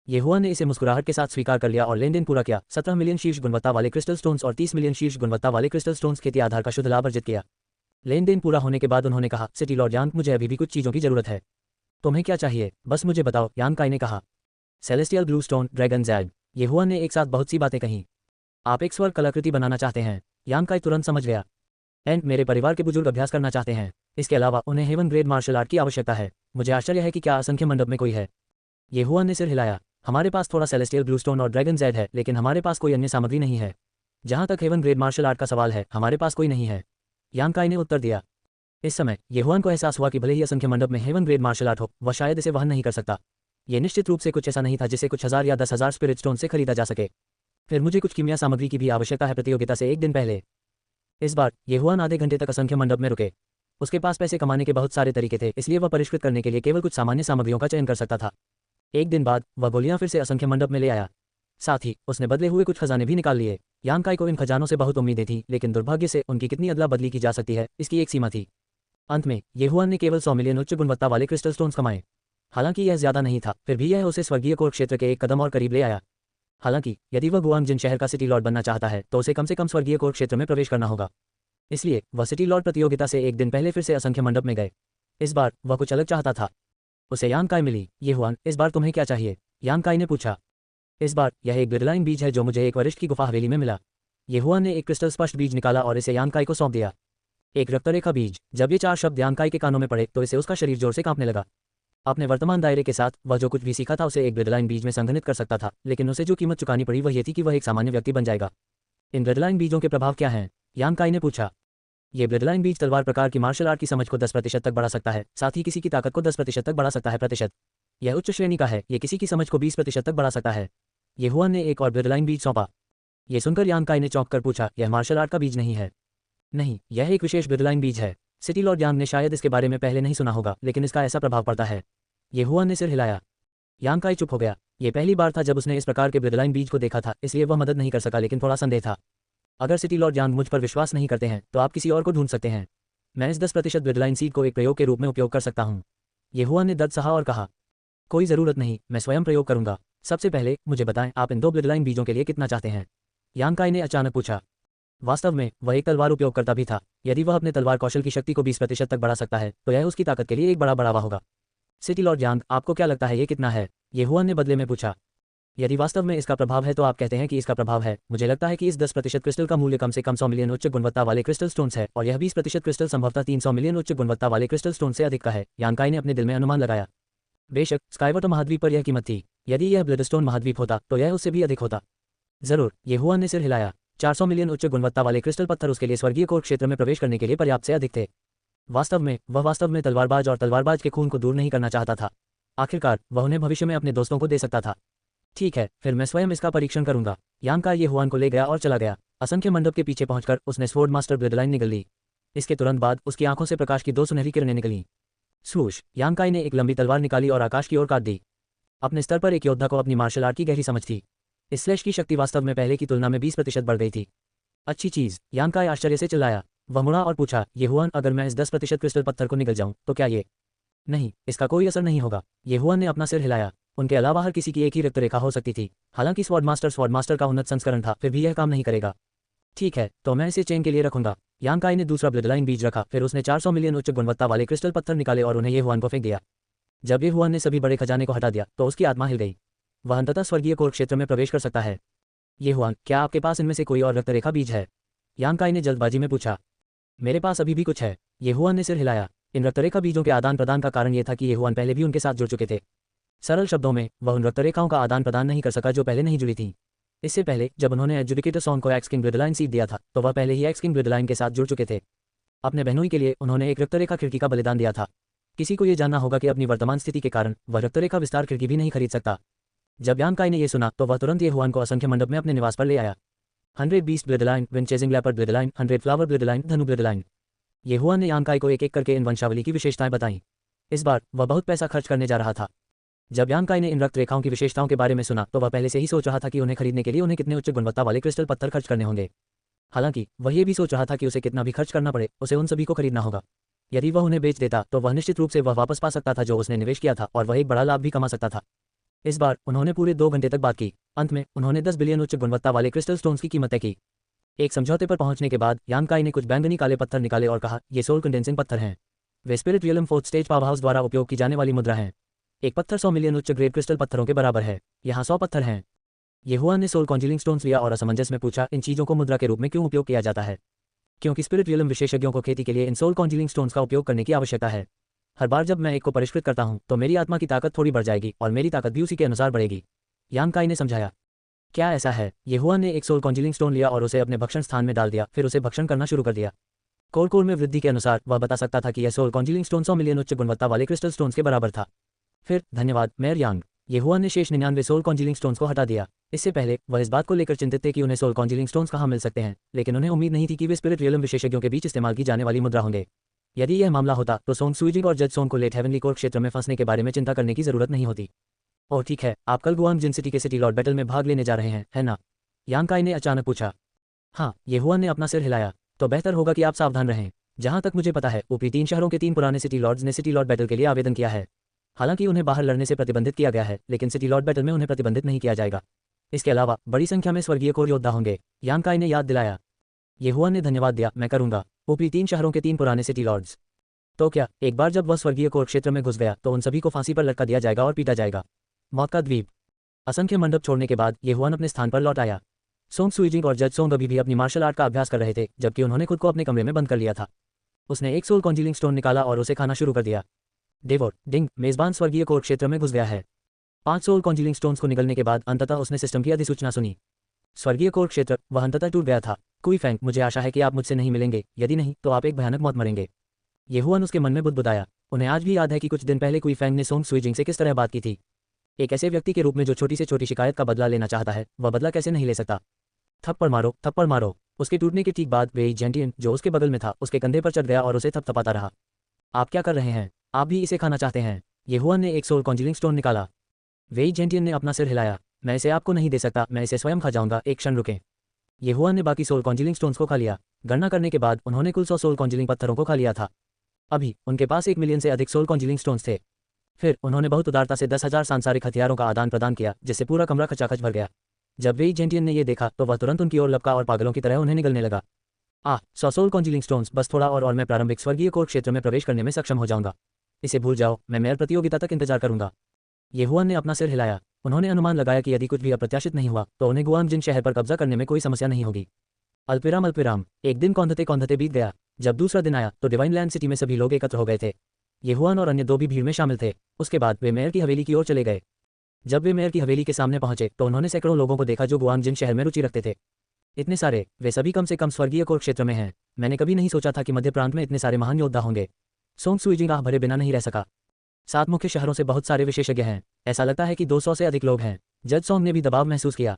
ये हुआन ने इसे मुस्कुराहट के साथ स्वीकार कर लिया और लेनदेन पूरा किया। 17 मिलियन शीर्ष गुणवत्ता वाले क्रिस्टल स्टोन्स और 30 मिलियन शीर्ष गुणवत्ता वाले क्रिस्टल स्टोन्स खेती आधार का शुद्ध लाभ अर्जित किया। लेनदेन पूरा होने के बाद उन्होंने कहा, सिटी लॉर्ड यांग, मुझे अभी भी कुछ चीज़ों की जरूरत है। तुम्हें क्या चाहिए? बस मुझे बताओ, यांग काई ने कहा। Celestial blue stone, dragon Z. ये हुआन ने एक साथ बहुत सी बातें कहीं। आप एक स्वर्ग कलाकृति बनाना चाहते हैं? यांग काई तुरंत समझ गया। एंड मेरे परिवार के बुजुर्ग अभ्यास करना चाहते हैं। इसके अलावा उन्हें हेवन ग्रेड मार्शल आर्ट की आवश्यकता है। मुझे आश्चर्य है कि क्या असंख्य मंडप में कोई है। ये हुआन ने सिर हिलाया। हमारे पास थोड़ा सेलेस्टियल ब्लू स्टोन और ड्रैगन ज़ैड है, लेकिन हमारे पास कोई अन्य सामग्री नहीं है। जहां तक हेवन ग्रेड मार्शल आर्ट का सवाल है, हमारे पास कोई नहीं है। यांग काई ने उत्तर दिया। इस समय ये हुआन को एहसास हुआ कि भले ही असंख्य मंडप में हेवन ग्रेड मार्शल आर्ट हो, वह शायद इसे वहन नहीं कर सकता। ये निश्चित रूप से कुछ ऐसा नहीं था जिसे कुछ 1000 या 10,000 स्पिरिट स्टोन से खरीदा जा सके। फिर मुझे कुछ कीमिया सामग्री की भी आवश्यकता है प्रतियोगिता से 1 दिन पहले। इस बार ये हुआन आधे घंटे तक असंख्य मंडप में रुके। उसके पास पैसे कमाने के बहुत सारे तरीके थे, इसलिए वह परिष्कृत करने के लिए केवल कुछ सामान्य सामग्रियों का चयन कर सकता था। 1 दिन बाद वह गोलियां फिर से असंख्य मंडप में ले आया। साथ ही उसने बदले हुए कुछ खजाने भी निकाल लिए। यांग काई को इन खजानों से बहुत उम्मीदें थीं, लेकिन दुर्भाग्य से उनकी कितनी अदला बदली की जा सकती है, इसकी एक सीमा थी। अंत में ये हुआन ने केवल 100 मिलियन उच्च गुणवत्ता वाले क्रिस्टल स्टोन्स कमाए। हालांकि यह ज्यादा नहीं था, फिर भी यह उसे स्वर्गीय कोर क्षेत्र के एक कदम और करीब ले आया। हालांकि यदि वह गुआंगजिन शहर का सिटी लॉर्ड बनना चाहता है तो उसे कम से कम स्वर्गीय कोर क्षेत्र में प्रवेश करना होगा। इसलिए वह सिटी लॉर्ड प्रतियोगिता से 1 दिन पहले फिर से असंख्य मंडप में गए। इस बार वह कुछ अलग चाहता था। उसे यांग काई मिली। ये हुआन, इस बार तुम्हें क्या चाहिए? यांग काई ने पूछा। इस बार यह एक ग्रिडलाइन बीज है जो मुझे एक वरिष्ठ की गुफा हवेली में मिला। ये हुआन ने एक क्रिस्टल स्पष्ट बीज निकाला और इसे यांग काई को सौंप दिया। एक रक्तरेखा बीज। जब ये 4 शब्द यांग काई के कानों में पड़े तो इसे उसका शरीर जोर से कांपने लगा। अपने वर्तमान दायरे के साथ वह जो कुछ भी सीखा था उसे एक ग्रिडलाइन बीज में संघनित कर सकता था, लेकिन उसे जो कीमत चुकानी पड़ी वह ये थी कि वह एक सामान्य व्यक्ति बन जाएगा। इन ग्रिडलाइन बीजों के प्रभाव क्या हैं? यांग काई ने पूछा। ये ग्रिडलाइन बीज तलवार प्रकार की मार्शल आर्ट की समझ को 10% तक बढ़ा सकता है, साथ ही किसी की ताकत को 10% तक बढ़ा सकता है प्रतिशत। यह उच्च श्रेणी का है, ये किसी की समझ को 20% तक बढ़ा सकता है। ये हुआन ने एक और ग्रिडलाइन बीज सौंपा। ये सुनकर यांग काई ने चौंक कर पूछा, यह मार्शल आर्ट का बीज नहीं है? नहीं, यह एक विशेष ग्रिडलाइन बीज है। सिटी लॉर्ड यांग ने शायद इसके बारे में पहले नहीं सुना होगा, लेकिन इसका ऐसा प्रभाव पड़ता है। ये हुआन ने सिर हिलाया। यांग काई चुप हो गया। ये पहली बार था जब उसने इस प्रकार के ग्रिडलाइन बीज को देखा था, इसलिए वह मदद नहीं कर सका, लेकिन थोड़ा संदेह था। अगर सिटी लॉर्ड यांग मुझ पर विश्वास नहीं करते हैं तो आप किसी और को ढूंढ सकते हैं। मैं इस 10% ग्रिडलाइन सीड को एक प्रयोग के रूप में उपयोग कर सकता हूँ। ये हुआन ने दर्द सहा और कहा, कोई ज़रूरत नहीं, मैं स्वयं प्रयोग करूंगा। सबसे पहले मुझे बताएं, आप इन 2 ग्रिडलाइन बीजों के लिए कितना चाहते हैं? यांग काई ने अचानक पूछा। वास्तव में वह एक तलवार उपयोगकर्ता भी था। यदि वह अपने तलवार कौशल की शक्ति को 20% तक बढ़ा सकता है तो यह उसकी ताकत के लिए एक बड़ा बढ़ावा होगा। सिटी लॉर्ड यांग, आपको क्या लगता है ये कितना है? ये हुआन ने बदले में पूछा। यदि वास्तव में इसका प्रभाव है तो आप कहते हैं कि इसका प्रभाव है। मुझे लगता है कि इस 10% क्रिस्टल का मूल्य कम से कम 100 मिलियन उच्च गुणवत्ता वाले क्रिस्टल स्टोन्स है, और यह 20% क्रिस्टल संभवतः 300 मिलियन उच्च गुणवत्ता वाले क्रिस्टल स्टोन से अधिक का है। यांग काई ने अपने दिल में अनुमान लगाया। बेशक स्काईवॉटर महाद्वीप पर यह कीमत थी। यदि यह ब्लडस्टोन महाद्वीप होता तो यह उससे भी अधिक होता। जरूर। ये हुआन ने सिर हिलाया। 400 मिलियन उच्च गुणवत्ता वाले क्रिस्टल पत्थर उसके लिए स्वर्गीय कोर क्षेत्र में प्रवेश करने के लिए पर्याप्त से अधिक थे। वह वास्तव में तलवारबाज और तलवारबाज के खून को दूर नहीं करना चाहता था। आखिरकार वह उन्हें भविष्य में अपने दोस्तों को दे सकता था। ठीक है, फिर मैं स्वयं इसका परीक्षण करूंगा। यांग काई ये हुआन को ले गया और चला गया। असंख्य मंडप के पीछे पहुंचकर उसने स्वॉर्ड मास्टर ग्रिडलाइन निगल ली। इसके तुरंत बाद उसकी आंखों से प्रकाश की 2 सुनहरी किरणें निकलीं। स्वूश, यांग काई ने एक लंबी तलवार निकाली और आकाश की ओर काट दी। अपने स्तर पर एक योद्धा को अपनी मार्शल आर्ट की गहरी समझ थी। इस स्लैश की शक्ति वास्तव में पहले की तुलना में 20% बढ़ गई थी। अच्छी चीज़, यांग काई आश्चर्य से चिल्लाया। वह मुड़ा और पूछा, ये हुआन, अगर मैं इस 10% क्रिस्टल पत्थर को निगल जाऊं तो क्या ये? नहीं, इसका कोई असर नहीं होगा। ये हुआन ने अपना सिर हिलाया। उनके अलावा हर किसी की एक ही रक्त रेखा हो सकती थी। हालांकि स्वॉर्ड मास्टर का उन्नत संस्करण था, फिर भी यह काम नहीं करेगा। ठीक है, तो मैं इसे चेन के लिए रखूंगा। यांग काई ने दूसरा ब्लड लाइन बीज रखा, फिर उसने 400 मिलियन उच्च गुणवत्ता वाले क्रिस्टल पत्थर निकाले और उन्हें ये हुआन को फेंक दिया। जब ये हुआन ने सभी बड़े खजाने को हटा दिया तो उसकी आत्मा हिल गई। वह अंततः स्वर्गीय कोर क्षेत्र में प्रवेश कर सकता है। ये हुआन, क्या आपके पास इनमें से कोई और रक्त रेखा बीज है? यांग काई ने जल्दबाजी में पूछा। मेरे पास अभी भी कुछ है। ये हुआन ने सिर हिलाया। इन रक्तरेखा बीजों के आदान प्रदान का कारण यह था कि ये हुआन पहले भी उनके साथ जुड़ चुके थे। सरल शब्दों में, वह उन रक्तरेखाओं का आदान प्रदान नहीं कर सका जो पहले नहीं जुड़ी थीं। इससे पहले जब उन्होंने एजुडिकेटर सॉन्ग को एक्स किंग ब्लडलाइन सीड दिया था तो वह पहले ही एक्स किंग ब्लडलाइन के साथ जुड़ चुके थे। अपने बहनोई के लिए उन्होंने एक रक्तरेखा खिड़की का बलिदान दिया था। किसी को यह जानना होगा कि अपनी वर्तमान स्थिति के कारण वह रक्तरेखा विस्तार खिड़की भी नहीं खरीद सकता। जब यांग काई ने यह सुना तो वह तुरंत ये हुआन को असंख्य मंडप में अपने निवास पर ले आया। 100 beast bloodline, wind chasing leopard bloodline, 100 flower bloodline, धनु ब्लडलाइन। ये हुआन ने यांग काई को एक एक करके इन वंशावली की विशेषताएं बताईं। इस बार वह बहुत पैसा खर्च करने जा रहा था। जब यांग काई ने इन रक्त रेखाओं की विशेषताओं के बारे में सुना तो वह पहले से ही सोच रहा था कि उन्हें खरीदने के लिए उन्हें कितने उच्च गुणवत्ता वाले क्रिस्टल पत्थर खर्च करने होंगे। हालांकि वह ये भी सोच रहा था कि उसे कितना भी खर्च करना पड़े, उसे उन सभी को खरीदना होगा। यदि वह उन्हें बेच देता तो वह निश्चित रूप से वह वापस पा सकता था जो उसने निवेश किया था, और वह एक बड़ा लाभ भी कमा सकता था। इस बार उन्होंने पूरे 2 घंटे तक बात की। अंत में उन्होंने 10 बिलियन उच्च गुणवत्ता वाले क्रिस्टल स्टोन्स की कीमत तय की। एक समझौते पर पहुंचने के बाद यांग काई ने कुछ बैंगनी काले पत्थर निकाले और कहा, ये सोल कंडेंसिंग पत्थर हैं। वे spirit realm 4th stage power house द्वारा उपयोग की जाने वाली मुद्रा हैं। एक पत्थर 100 मिलियन उच्च ग्रेड क्रिस्टल पत्थरों के बराबर है। यहाँ 100 पत्थर हैं। ये हुआन ने सोल कॉन्जीलिंग स्टोन्स लिया और असमंजस में पूछा, इन चीज़ों को मुद्रा के रूप में क्यों उपयोग किया जाता है? क्योंकि स्पिरिट रियलम विशेषज्ञों को खेती के लिए इन सोल कॉन्जीलिंग स्टोन्स का उपयोग करने की आवश्यकता है। हर बार जब मैं एक को परिष्कृत करता हूं तो मेरी आत्मा की ताकत थोड़ी बढ़ जाएगी और मेरी ताकत भी उसी के अनुसार बढ़ेगी। यांग काई ने समझाया। क्या ऐसा है? ये हुआन ने एक सोल कॉन्जीलिंग स्टोन लिया और उसे अपने भक्षण स्थान में डाल दिया, फिर उसे भक्षण करना शुरू कर दिया। कोर में वृद्धि के अनुसार वह बता सकता था कि यह सोल कॉन्जीलिंग स्टोन 100 मिलियन उच्च गुणवत्ता वाले क्रिस्टल स्टोन्स के बराबर था। फिर धन्यवाद मेयर यांग। ये हुआन ने शेष 99 सोल कॉन्जीलिंग स्टोन्स को हटा दिया। इससे पहले वह इस बात को लेकर चिंतित थे कि उन्हें सोल कॉन्जीलिंग स्टोन्स कहाँ मिल सकते हैं, लेकिन उन्हें उम्मीद नहीं थी कि वे स्पिरिट रियलम विशेषज्ञों के बीच इस्तेमाल की जाने वाली मुद्रा होंगे। यदि यह मामला होता तो सोंग सुइजिंग और जज सोंग को लेट हेवनली कोर क्षेत्र में फंसने के बारे में चिंता करने की जरूरत नहीं होती। ओह ठीक है, आप कल गुआंग जिन सिटी के सिटी लॉर्ड बैटल में भाग लेने जा रहे हैं, है ना? यांग काई ने अचानक पूछा। हाँ, ये हुआन ने अपना सिर हिलाया। तो बेहतर होगा कि आप सावधान रहें। जहां तक मुझे पता है ऊपरी 3 शहरों के 3 पुराने सिटी लॉर्ड्स ने सिटी लॉर्ड बैटल के लिए आवेदन किया है। हालांकि उन्हें बाहर लड़ने से प्रतिबंधित किया गया है, लेकिन सिटी लॉर्ड बैटल में उन्हें प्रतिबंधित नहीं किया जाएगा। इसके अलावा बड़ी संख्या में स्वर्गीय कोर योद्धा होंगे, यांग काई ने याद दिलाया। ये हुआन ने धन्यवाद दिया, मैं करूंगा। ऊपरी 3 शहरों के 3 पुराने सिटी लॉर्ड्स। तो क्या एक बार जब वह स्वर्गीय कोर क्षेत्र में घुस गया तो उन सभी को फांसी पर लटका दिया जाएगा और पीटा जाएगा? मौत का द्वीप। असंख्य मंडप छोड़ने के बाद ये हुआन अपने स्थान पर लौट आया। सोंग सुइजिंग और जज सोंग अभी भी अपनी मार्शल आर्ट का अभ्यास कर रहे थे, जबकि उन्होंने खुद को अपने कमरे में बंद कर लिया था। उसने एक सोल कॉन्जीलिंग स्टोन निकाला और उसे खाना शुरू कर दिया। डेवोर डिंग, मेजबान स्वर्गीय कोर क्षेत्र में घुस गया है। 5 सोल कॉन्जीलिंग स्टोन्स को निगलने के बाद अंततः उसने सिस्टम की अधिसूचना सुनी। स्वर्गीय कोर क्षेत्र, वह अंततः टूट गया था। कुई फैंग, मुझे आशा है कि आप मुझसे नहीं मिलेंगे, यदि नहीं तो आप एक भयानक मौत मरेंगे। ये हुआन उसके मन में बुदबुदाया। उन्हें आज भी याद है कि कुछ दिन पहले कुई फैंग ने सोंग सुइजिंग से किस तरह बात की थी। एक ऐसे व्यक्ति के रूप में जो छोटी से छोटी शिकायत का बदला लेना चाहता है, वह बदला कैसे नहीं ले सकता? थप्पड़ मारो, थप्पड़ मारो। उसके टूटने के ठीक बाद वेई जेंटियन, जो उसके बगल में था, उसके कंधे पर चढ़ गया और उसे थपथपाता रहा। आप क्या कर रहे हैं? आप भी इसे खाना चाहते हैं? ये हुआन ने एक सोल कॉन्जीलिंग स्टोन निकाला। वेई जेंटियन ने अपना सिर हिलाया। मैं इसे आपको नहीं दे सकता, मैं इसे स्वयं खा जाऊंगा, एक क्षण रुकें। ये हुआन ने बाकी सोल कॉन्जीलिंग स्टोन्स को खा लिया। गणना करने के बाद उन्होंने कुल 100 सोल कॉन्जीलिंग पत्थरों को खा लिया था। अभी उनके पास 1 मिलियन से अधिक सोल कॉन्जीलिंग स्टोन्स थे। फिर उन्होंने बहुत उदारता से 10,000 सांसारिक हथियारों का आदान प्रदान किया, जिससे पूरा कमरा खचाखच भर गया। जब वेई जेंटियन ने यह देखा तो वह तुरंत उनकी ओर लपका और पागलों की तरह उन्हें निगलने लगा। 100 सोल कॉन्जीलिंग स्टोन्स, बस थोड़ा और मैं प्रारंभिक स्वर्गीय कोर क्षेत्र में प्रवेश करने में सक्षम हो जाऊंगा। इसे भूल जाओ, मैं मेयर प्रतियोगिता तक इंतजार करूंगा। ये हुआन ने अपना सिर हिलाया। उन्होंने अनुमान लगाया कि यदि कुछ भी अप्रत्याशित नहीं हुआ तो उन्हें गुआंग जिन शहर पर कब्जा करने में कोई समस्या नहीं होगी। अल्पविराम। एक दिन कौंधते कौंधते बीत गया। जब दूसरा दिन आया तो डिवाइन लैंड सिटी में सभी लोग एकत्र हो गए थे। ये हुआन और अन्य 2 भी भीड़ में शामिल थे। उसके बाद वे मेयर की हवेली की ओर चले गए। जब वे मेयर की हवेली के सामने पहुंचे तो उन्होंने सैकड़ों लोगों को देखा जो गुआंग जिन शहर में रुचि रखते थे। इतने सारे, वे सभी कम से कम स्वर्गीय कोर क्षेत्र में हैं। मैंने कभी नहीं सोचा था कि मध्य प्रांत में इतने सारे महान योद्धा होंगे। सोंग सुइजिंग आह भरे बिना नहीं रह सका। 7 मुख्य शहरों से बहुत सारे विशेषज्ञ हैं। ऐसा लगता है कि 200 से अधिक लोग हैं। जज सोंग ने भी दबाव महसूस किया।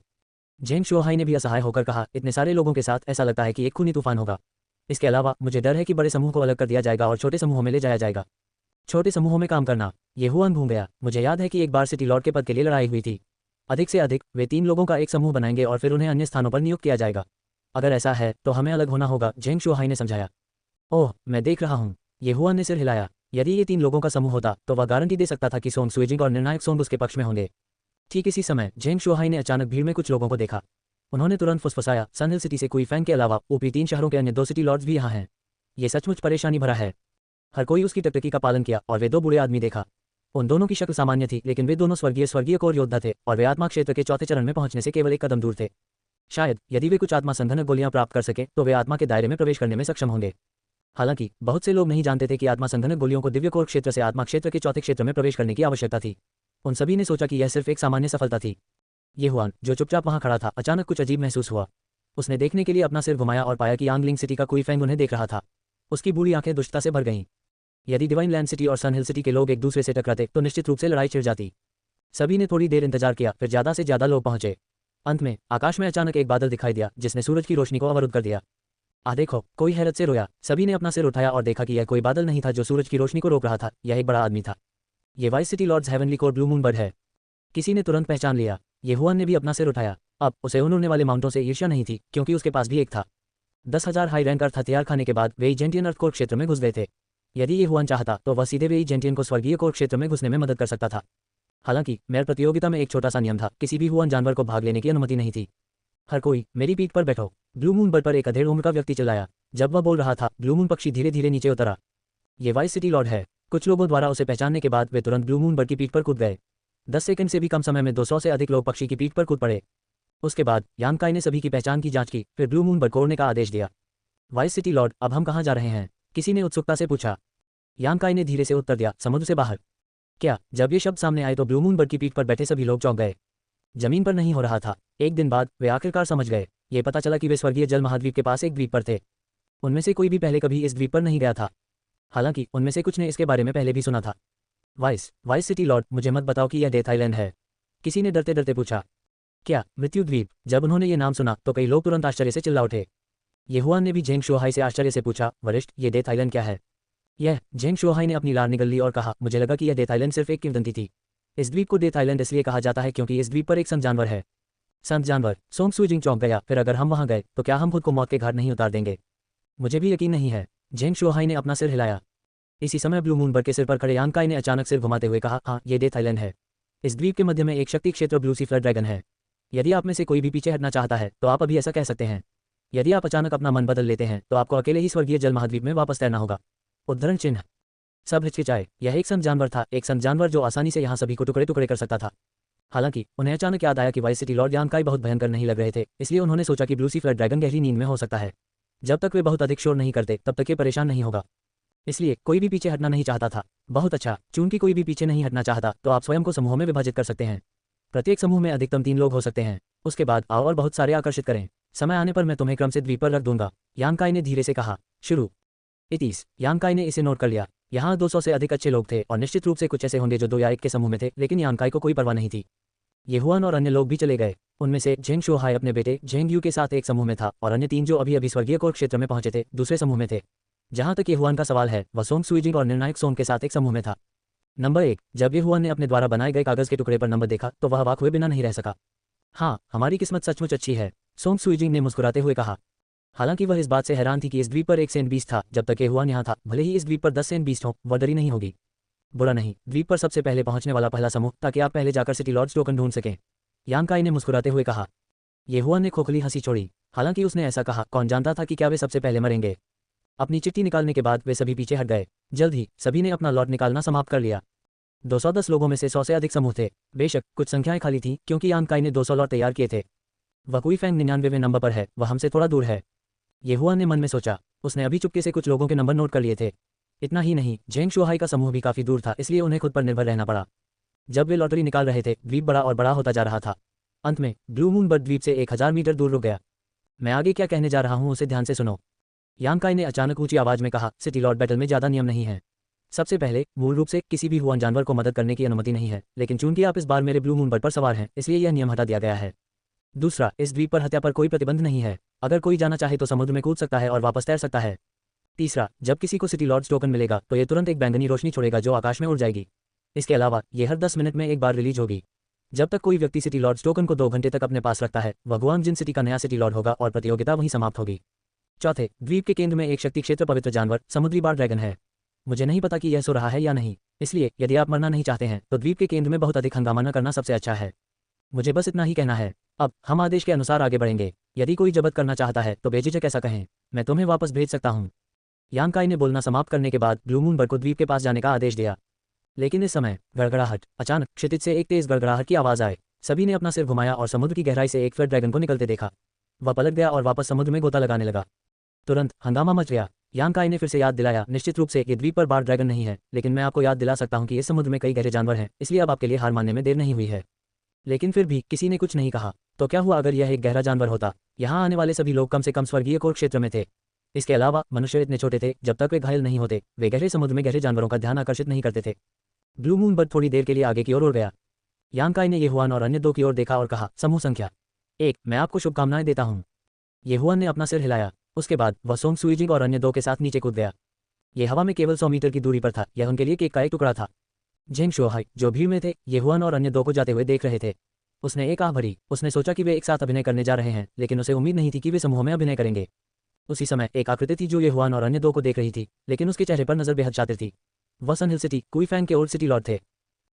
जेंग शुओहाई ने भी असहाय होकर कहा, इतने सारे लोगों के साथ ऐसा लगता है कि एक खूनी तूफान होगा। इसके अलावा मुझे डर है कि बड़े समूह को अलग कर दिया जाएगा और छोटे समूहों में ले जाया जाएगा। छोटे समूहों में काम करना। ये हुआन घूम गया। मुझे याद है कि एक बार सिटी लॉर्ड के पद के लिए लड़ाई हुई थी। अधिक से अधिक वे 3 लोगों का एक समूह बनाएंगे और फिर उन्हें अन्य स्थानों पर नियुक्त किया जाएगा। अगर ऐसा है तो हमें अलग होना होगा, जेंग शुहाई ने समझाया। ओह, मैं देख रहा हूँ। ये हुआन ने सिर हिलाया। यदि ये 3 लोगों का समूह होता तो वह गारंटी दे सकता था कि सोंग सुइजिंग और निर्णायक सोंग उसके पक्ष में होंगे। ठीक इसी समय जेंग शुहाई ने अचानक भीड़ में कुछ लोगों को देखा। उन्होंने तुरंत फुसफुसाया, सनहिल सिटी से कुई फैंग के अलावा ऊपरी 3 शहरों के अन्य 2 सिटी लॉर्ड्स भी यहाँ हैं। ये सचमुच परेशानी भरा है। हर कोई उसकी टकटकी का पालन किया और वे 2 बूढ़े आदमी देखा। उन दोनों की शक्ल सामान्य थी, लेकिन वे दोनों स्वर्गीय कोर योद्धा थे और वे आत्मा क्षेत्र के चौथे चरण में पहुंचने से केवल एक कदम दूर थे। शायद यदि वे कुछ आत्मा संघनक गोलियां प्राप्त कर सके तो वे आत्मा के दायरे में प्रवेश करने में सक्षम होंगे। हालांकि बहुत से लोग नहीं जानते थे कि आत्मा संघनक गोलियों को दिव्य कोर क्षेत्र से आत्मा क्षेत्र के चौथे क्षेत्र में प्रवेश करने की आवश्यकता थी। उन सभी ने सोचा कि यह सिर्फ एक सामान्य सफलता थी। ये हुआन, जो चुपचाप वहां खड़ा था, अचानक कुछ अजीब महसूस हुआ। उसने देखने के लिए अपना सिर घुमाया और पाया कि यांगलिंग सिटी का कुई फैंग उन्हें देख रहा था। उसकी बूढ़ी आंखें दुष्टता से भर गईं। यदि डिवाइन लैंड सिटी और सनहिल सिटी के लोग एक दूसरे से टकराते तो निश्चित रूप से लड़ाई छिड़ जाती। सभी ने थोड़ी देर इंतजार किया, फिर ज्यादा से ज्यादा लोग पहुंचे। अंत में आकाश में अचानक एक बादल दिखाई दिया जिसने सूरज की रोशनी को अवरुद्ध कर दिया। देखो, कोई हैरत से रोया। सभी ने अपना सिर उठाया और देखा कि यह कोई बादल नहीं था जो सूरज की रोशनी को रोक रहा था, यह एक बड़ा आदमी था। ये Vice City lords heavenly core blue moon bird है। किसी ने तुरंत पहचान लिया। ये हुआन ने भी अपना सिर उठाया। अब उसे उन उड़ने वाले माउंटों से ईर्ष्या नहीं थी, क्योंकि उसके पास भी एक था। 10,000 हाई रैंक अर्थ हथियार खाने के बाद वे जेंटियन अर्थ कोर क्षेत्र में घुस गए थे। यदि ये हुआन चाहता तो वह सीधे वे जेंटियन को स्वर्गीय कोर क्षेत्र में घुसने में मदद कर सकता था। हालांकि मेयर प्रतियोगिता में एक छोटा सा नियम था, किसी भी हुआन जानवर को भाग लेने की अनुमति नहीं थी। हर कोई मेरी पीठ पर बैठो, ब्लू मून बर्ड पर एक अधेड़ उम्र का व्यक्ति चिल्लाया। जब वह बोल रहा था, ब्लू मून पक्षी धीरे धीरे नीचे उतरा। ये वाइस सिटी लॉर्ड है। कुछ लोगों द्वारा उसे पहचानने के बाद वे तुरंत ब्लू मून बर्ड की पीठ पर कूद गए। 10 सेकंड से भी कम समय में 200 से अधिक लोग पक्षी की पीठ पर कूद पड़े। उसके बाद यांग काई ने सभी की पहचान की जांच की, फिर ब्लू मून बर्ड को उड़ने का आदेश दिया। वाइस सिटी लॉर्ड, अब हम कहाँ जा रहे हैं? किसी ने उत्सुकता से पूछा। यांग काई ने धीरे से उत्तर दिया, समुद्र से बाहर। क्या? जब ये शब्द सामने आए तो ब्लू मून बर्ड की पीठ पर बैठे सभी लोग चौंक गए। जमीन पर नहीं हो रहा था। एक दिन बाद वे आखिरकार समझ गए। ये पता चला कि वे स्वर्गीय जल महाद्वीप के पास एक द्वीप पर थे। उनमें से कोई भी पहले कभी इस द्वीप पर नहीं गया था। हालांकि उनमें से कुछ ने इसके बारे में पहले भी सुना था। वाइस सिटी लॉर्ड, मुझे मत बताओ कि यह डेथ आइलैंड है। किसी ने डरते डरते पूछा। क्या? मृत्यु द्वीप? जब उन्होंने ये नाम सुना तो कई लोग तुरंत आश्चर्य से चिल्ला उठे। ये हुआन ने भी जेंग शुहाई से आश्चर्य से पूछा, वरिष्ठ, ये डेथ आइलैंड क्या है? यह जेंग शुहाई ने अपनी लार निगल ली और कहा, मुझे लगा कि यह डेथ आइलैंड सिर्फ एक किंवदंती थी। इस द्वीप को डेथ आइलैंड इसलिए कहा जाता है क्योंकि इस द्वीप पर एक संत जानवर है। संत जानवर? सोंग सुइजिंग चौंक गया। फिर अगर हम वहां गए तो क्या हम खुद को मौत के घाट नहीं उतार देंगे? मुझे भी यकीन नहीं है। जेंग शुहाई ने अपना सिर हिलाया। इसी समय ब्लू मून बर्ड के सिर पर खड़े यांग काई ने अचानक सिर घुमाते हुए कहा, हाँ, ये डेथ आइलैंड है। इस द्वीप के मध्य में एक शक्ति क्षेत्र ब्लू सी फ्लड ड्रैगन है। यदि आप में से कोई भी पीछे हटना चाहता है तो आप अभी ऐसा कह सकते हैं। यदि आप अचानक अपना मन बदल लेते हैं तो आपको अकेले ही स्वर्गीय जल महाद्वीप में वापस तैरना होगा। उद्धरण चिन्ह। सब हिचकिचाए। यह एक संत जानवर था, एक संत जानवर जो आसानी से यहाँ सभी को टुकड़े टुकड़े कर सकता था। हालांकि उन्हें अचानक याद आया कि वाइस सिटी लॉर्ड यांग काई बहुत भयंकर नहीं लग रहे थे, इसलिए उन्होंने सोचा कि ब्लू सी फ्लड ड्रैगन गहरी नींद में हो सकता है। जब तक वे बहुत अधिक शोर नहीं करते तब तक ये परेशान नहीं होगा। इसलिए कोई भी पीछे हटना नहीं चाहता था। बहुत अच्छा, चूंकि कोई भी पीछे नहीं हटना चाहता तो आप स्वयं को समूहों में विभाजित कर सकते हैं। प्रत्येक समूह में अधिकतम 3 लोग हो सकते हैं। उसके बाद आओ और बहुत सारे आकर्षित करें। समय आने पर मैं तुम्हें क्रम से द्वीप पर रख दूंगा, यांग काई ने धीरे से कहा। शुरू। इतीस। यांग काई ने इसे नोट कर लिया। यहाँ 200 से अधिक अच्छे लोग थे और निश्चित रूप से कुछ ऐसे होंगे जो 2 या 1 के समूह में थे, लेकिन यांग काई को कोई परवाह नहीं थी। ये हुआन और अन्य लोग भी चले गए। उनमें से जेंग शुहाई अपने बेटे जेंग यू के साथ एक समूह में था और अन्य 3 जो अभी अभी स्वर्गीय कोर क्षेत्र में पहुंचे थे दूसरे समूह में थे। जहां तक ये हुआन का सवाल है, वह सोंग सुइजिंग और निर्णायक सोंग के साथ एक समूह में था। नंबर 1। जब ये हुआन ने अपने द्वारा बनाए गए कागज के टुकड़े पर नंबर देखा तो वह अवाक हुए बिना नहीं रह सका। हाँ, हमारी किस्मत सचमुच अच्छी है, सोंग सुइजिंग ने मुस्कुराते हुए कहा। हालांकि वह इस बात से हैरान थी कि इस द्वीप पर एक सेंट बीस्ट था। जब तक ये हुआन यहाँ था, भले ही इस द्वीप पर 10 सेंट बीस्ट हो, वह डरी नहीं होगी। बुरा नहीं, द्वीप पर सबसे पहले पहुंचने वाला पहला समूह, ताकि आप पहले जाकर सिटी लॉर्ड्स टोकन ढूंढ सकें, यांग काई ने मुस्कुराते हुए कहा। ये हुआन ने खोखली हंसी छोड़ी। हालांकि उसने ऐसा कहा, कौन जानता था कि क्या वे सबसे पहले मरेंगे। अपनी चिट्ठी निकालने के बाद वे सभी पीछे हट गए। जल्द ही सभी ने अपना लॉट निकालना समाप्त कर लिया। 210 लोगों में से 100 से अधिक समूह थे। बेशक कुछ संख्याएं खाली थीं, क्योंकि यांग काई ने 200 लॉट तैयार किए थे। वह कुई फैंग 99वें नंबर पर है, वह हमसे थोड़ा दूर है। ये हुआन ने मन में सोचा। उसने अभी चुपके से कुछ लोगों के नंबर नोट कर लिए थे। इतना ही नहीं, जेंग शुहाई का समूह भी काफी दूर था, इसलिए उन्हें खुद पर निर्भर रहना पड़ा। जब वे लॉटरी निकाल रहे थे, द्वीप बड़ा और बड़ा होता जा रहा था। अंत में ब्लू मून बर्ड द्वीप से 1000 मीटर दूर रुक गया। मैं आगे क्या कहने जा रहा हूं उसे ध्यान से सुनो, यांग काई ने अचानक ऊंची आवाज में कहा। सिटी लॉर्ड बैटल में ज्यादा नियम नहीं है। सबसे पहले, मूल रूप से किसी भी हुआन जानवर को मदद करने की अनुमति नहीं है, लेकिन चूंकि आप इस बार मेरे ब्लू मून बर्ड पर सवार हैं, इसलिए यह नियम हटा दिया गया है। दूसरा, इस द्वीप पर हत्या पर कोई प्रतिबंध नहीं है। अगर कोई जाना चाहे तो समुद्र में कूद सकता है और वापस तैर सकता है। तीसरा, जब किसी को सिटी लॉर्ड्स टोकन मिलेगा तो ये तुरंत एक बैंगनी रोशनी छोड़ेगा जो आकाश में उड़ जाएगी। इसके अलावा ये हर 10 मिनट में एक बार रिलीज होगी। जब तक कोई व्यक्ति सिटी लॉर्ड्स टोकन को 2 घंटे तक अपने पास रखता है, वह गुआंग जिन सिटी का नया सिटी लॉर्ड होगा और प्रतियोगिता वहीं समाप्त होगी। चौथे, द्वीप के केंद्र में एक शक्ति क्षेत्र पवित्र जानवर समुद्री बार ड्रैगन है। मुझे नहीं पता कि यह सो रहा है या नहीं, इसलिए यदि आप मरना नहीं चाहते हैं तो द्वीप के केंद्र में बहुत अधिक हंगामा न करना सबसे अच्छा है। मुझे बस इतना ही कहना है। अब हम आदेश के अनुसार आगे बढ़ेंगे। यदि कोई जब्त करना चाहता है तो बेझिझक ऐसा कहें, मैं तुम्हें वापस भेज सकता हूँ। यांग काई ने बोलना समाप्त करने के बाद ब्लू मून बर्ड को द्वीप के पास जाने का आदेश दिया। लेकिन इस समय गड़गड़ाहट, अचानक क्षितिज से एक तेज गड़गड़ाहट की आवाज आए। सभी ने अपना सिर घुमाया और समुद्र की गहराई से एक फ्लड ड्रैगन को निकलते देखा। वह पलट गया और वापस समुद्र में गोता लगाने लगा। तुरंत हंगामा मच गया। यांग काई ने फिर से याद दिलाया, निश्चित रूप से ये द्वीप पर बार ड्रैगन नहीं है, लेकिन मैं आपको याद दिला सकता हूँ कि इस समुद्र में कई गहरे जानवर हैं, इसलिए अब आपके लिए हार मानने में देर नहीं हुई है। लेकिन फिर भी किसी ने कुछ नहीं कहा। तो क्या हुआ अगर यह एक गहरा जानवर होता? यहाँ आने वाले सभी लोग कम से कम स्वर्गीय कोर क्षेत्र में थे। इसके अलावा मनुष्य इतने छोटे थे, जब तक वे घायल नहीं होते वे गहरे समुद्र में गहरे जानवरों का ध्यान आकर्षित नहीं करते थे। ब्लू मून बर्ड थोड़ी देर के लिए आगे की ओर उड़ गया। यांग काई ने येहुआन और अन्य दो की ओर देखा और कहा, समूह संख्या 1, मैं आपको शुभकामनाएं देता हूँ। येहुआन ने अपना सिर हिलाया। उसके बाद वह सोंग सुईजिंग और अन्य दो के साथ नीचे कूद गया। ये हवा में केवल 100 मीटर की दूरी पर था। यह उनके लिए केक का एक टुकड़ा था। झेंग शुआहाई, जो भीड़ में थे, येहुआन और अन्य दो को जाते हुए देख रहे थे। उसने एक आह भरी। उसने सोचा कि वे एक साथ अभिनय करने जा रहे हैं, लेकिन उसे उम्मीद नहीं थी कि वे समूह में अभिनय करेंगे। उसी समय एक आकृति थी जो येहुआन और अन्य दो को देख रही थी, लेकिन उसके चेहरे पर नजर बेहद शातिर थी। वह सन हिल सिटी कुईफैंग के ओल्ड सिटी लॉर्ड थे।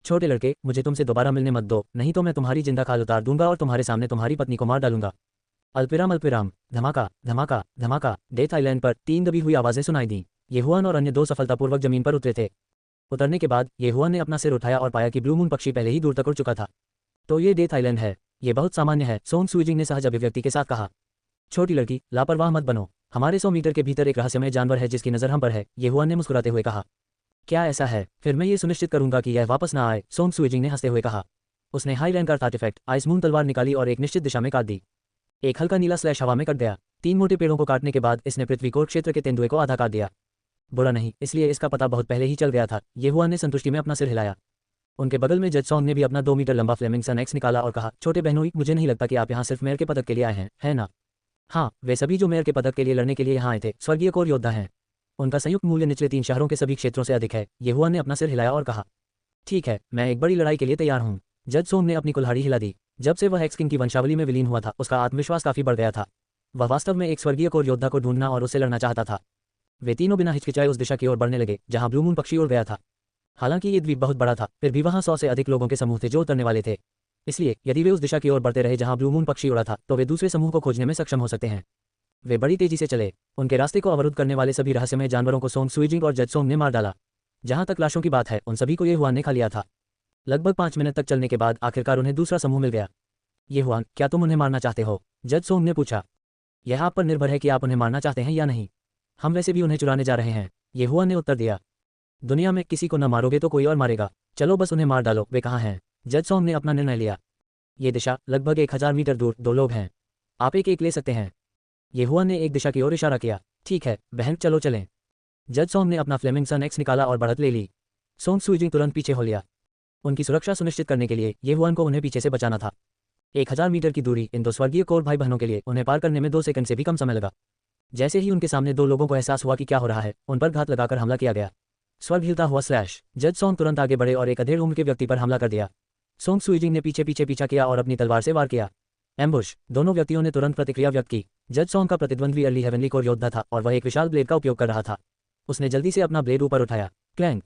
छोटे लड़के, मुझे तुमसे दोबारा मिलने मत दो, नहीं तो मैं तुम्हारी जिंदा खाल उतार दूंगा और तुम्हारे सामने तुम्हारी पत्नी को मार डालूंगा। अल्पिराम अल्पिराम, धमाका धमाका धमाका। डेथ आइलैंड पर 3 दबी हुई आवाजें सुनाई दी। येहुआन और अन्य दो सफलतापूर्वक जमीन पर उतरे थे। उतरने के बाद येहुआन ने अपना सिर उठाया और पाया कि ब्लू मून पक्षी पहले ही दूर तक उड़ चुका था। तो ये डेथ आइलैंड है। ये बहुत सामान्य है, सोंग सुईजिंग ने सहज अभिव्यक्ति के साथ कहा। छोटी लड़की, लापरवाह मत बनो। हमारे 100 मीटर के भीतर एक रहस्यमय जानवर है जिसकी नजर हम पर है, येहुआन ने मुस्कुराते हुए कहा। क्या ऐसा है? फिर मैं ये सुनिश्चित करूंगा कि यह वापस ना आए, सोंग सुईजिंग ने हंसते हुए कहा। उसने हाई रैंक अर्थ आर्टिफैक्ट आइस मून तलवार निकाली और एक निश्चित दिशा में काट दी। एक हल्का नीला स्लैश हवा में कट गया। 3 मोटे पेड़ों को काटने के बाद इसने पृथ्वी कोर क्षेत्र के तेंदुए को आधा काट दिया। बुरा नहीं, इसलिए इसका पता बहुत पहले ही चल गया था। येहुआन ने संतुष्टि में अपना सिर हिलाया। उनके बगल में जज सॉन्ग ने भी अपना 2 मीटर लंबा फ्लेमिंग सन एक्स निकाला और कहा, छोटे बहनों, मुझे नहीं लगता कि आप यहाँ सिर्फ मेयर के पदक के लिए आए हैं, है ना? हाँ, वे सभी जो मेयर के पदक के लिए लड़ने के लिए यहाँ आए थे स्वर्गीय कोर योद्धा हैं। उनका संयुक्त मूल्य निचले 3 शहरों के सभी क्षेत्रों से अधिक है। येहुआन ने अपना सिर हिलाया और कहा, ठीक है, मैं एक बड़ी लड़ाई के लिए तैयार हूँ। जज सोंग ने अपनी कुल्हाड़ी हिला दी। जब से वह एक्स किंग की वंशावली में विलीन हुआ था, उसका आत्मविश्वास काफी बढ़ गया था। वह वास्तव में एक स्वर्गीय कोर योद्धा को ढूंढना और उससे लड़ना चाहता था। वे तीनों बिना हिचकिचाए उस दिशा की ओर बढ़ने लगे जहां ब्लू मून पक्षी उड़ गया था। हालांकि ये द्वीप बहुत बड़ा था, फिर भी वहां 100 से अधिक लोगों के समूह थे जो उतरने वाले थे। इसलिए यदि वे उस दिशा की ओर बढ़ते रहे जहां ब्लू मून पक्षी उड़ा था, तो वे दूसरे समूह को खोजने में सक्षम हो सकते हैं। वे बड़ी तेजी से चले। उनके रास्ते को अवरुद्ध करने वाले सभी रहस्यमय जानवरों को सोंग सुईजिंग और जज सोंग ने मार डाला। जहां तक लाशों की बात है, उन सभी को येहुआन ने खा लिया था। लगभग 5 मिनट तक चलने के बाद आखिरकार उन्हें दूसरा समूह मिल गया। येहुआन, क्या तुम उन्हें मारना चाहते हो? जज सोंग ने पूछा। यह आप पर निर्भर है कि आप उन्हें मारना चाहते हैं या नहीं। हम वैसे भी उन्हें चुराने जा रहे हैं, येहुआन ने उत्तर दिया। दुनिया में किसी को न मारोगे तो कोई और मारेगा। चलो बस उन्हें मार डालो। वे कहाँ हैं? जज सोंग ने अपना निर्णय लिया। ये दिशा लगभग 1000 मीटर दूर 2 लोग हैं। आप एक ले सकते हैं। येहुआन ने एक दिशा की ओर इशारा किया। ठीक है बहन, चलो चलें। जज सोंग ने अपना फ्लेमिंग सन एक्स निकाला और बढ़त ले ली। सोंग सुईजिंग तुरंत पीछे हो लिया। उनकी सुरक्षा सुनिश्चित करने के लिए येहुआन को उन्हें पीछे से बचाना था। 1000 मीटर की दूरी इन 2 स्वर्गीय कोर भाई बहनों के लिए उन्हें पार करने में 2 सेकंड से भी कम समय लगा। जैसे ही उनके सामने 2 लोगों को एहसास हुआ कि क्या हो रहा है, उन पर घात लगाकर हमला किया गया। स्वर्ग हिलता हुआ स्लैश। जज सोंग तुरंत आगे बढ़े और एक अधेड़ उम्र के व्यक्ति पर हमला कर दिया। सोंग सुईजिंग ने पीछे पीछा किया और अपनी तलवार से वार किया। एम्बुश। दोनों व्यक्तियों ने तुरंत प्रतिक्रिया व्यक्त की। जज सोंग का प्रतिद्वंद्वी अर्ली हेवनली कोर योद्धा था और वह एक विशाल ब्लेड का उपयोग कर रहा था। उसने जल्दी से अपना ब्लेड ऊपर उठाया। क्लैंग।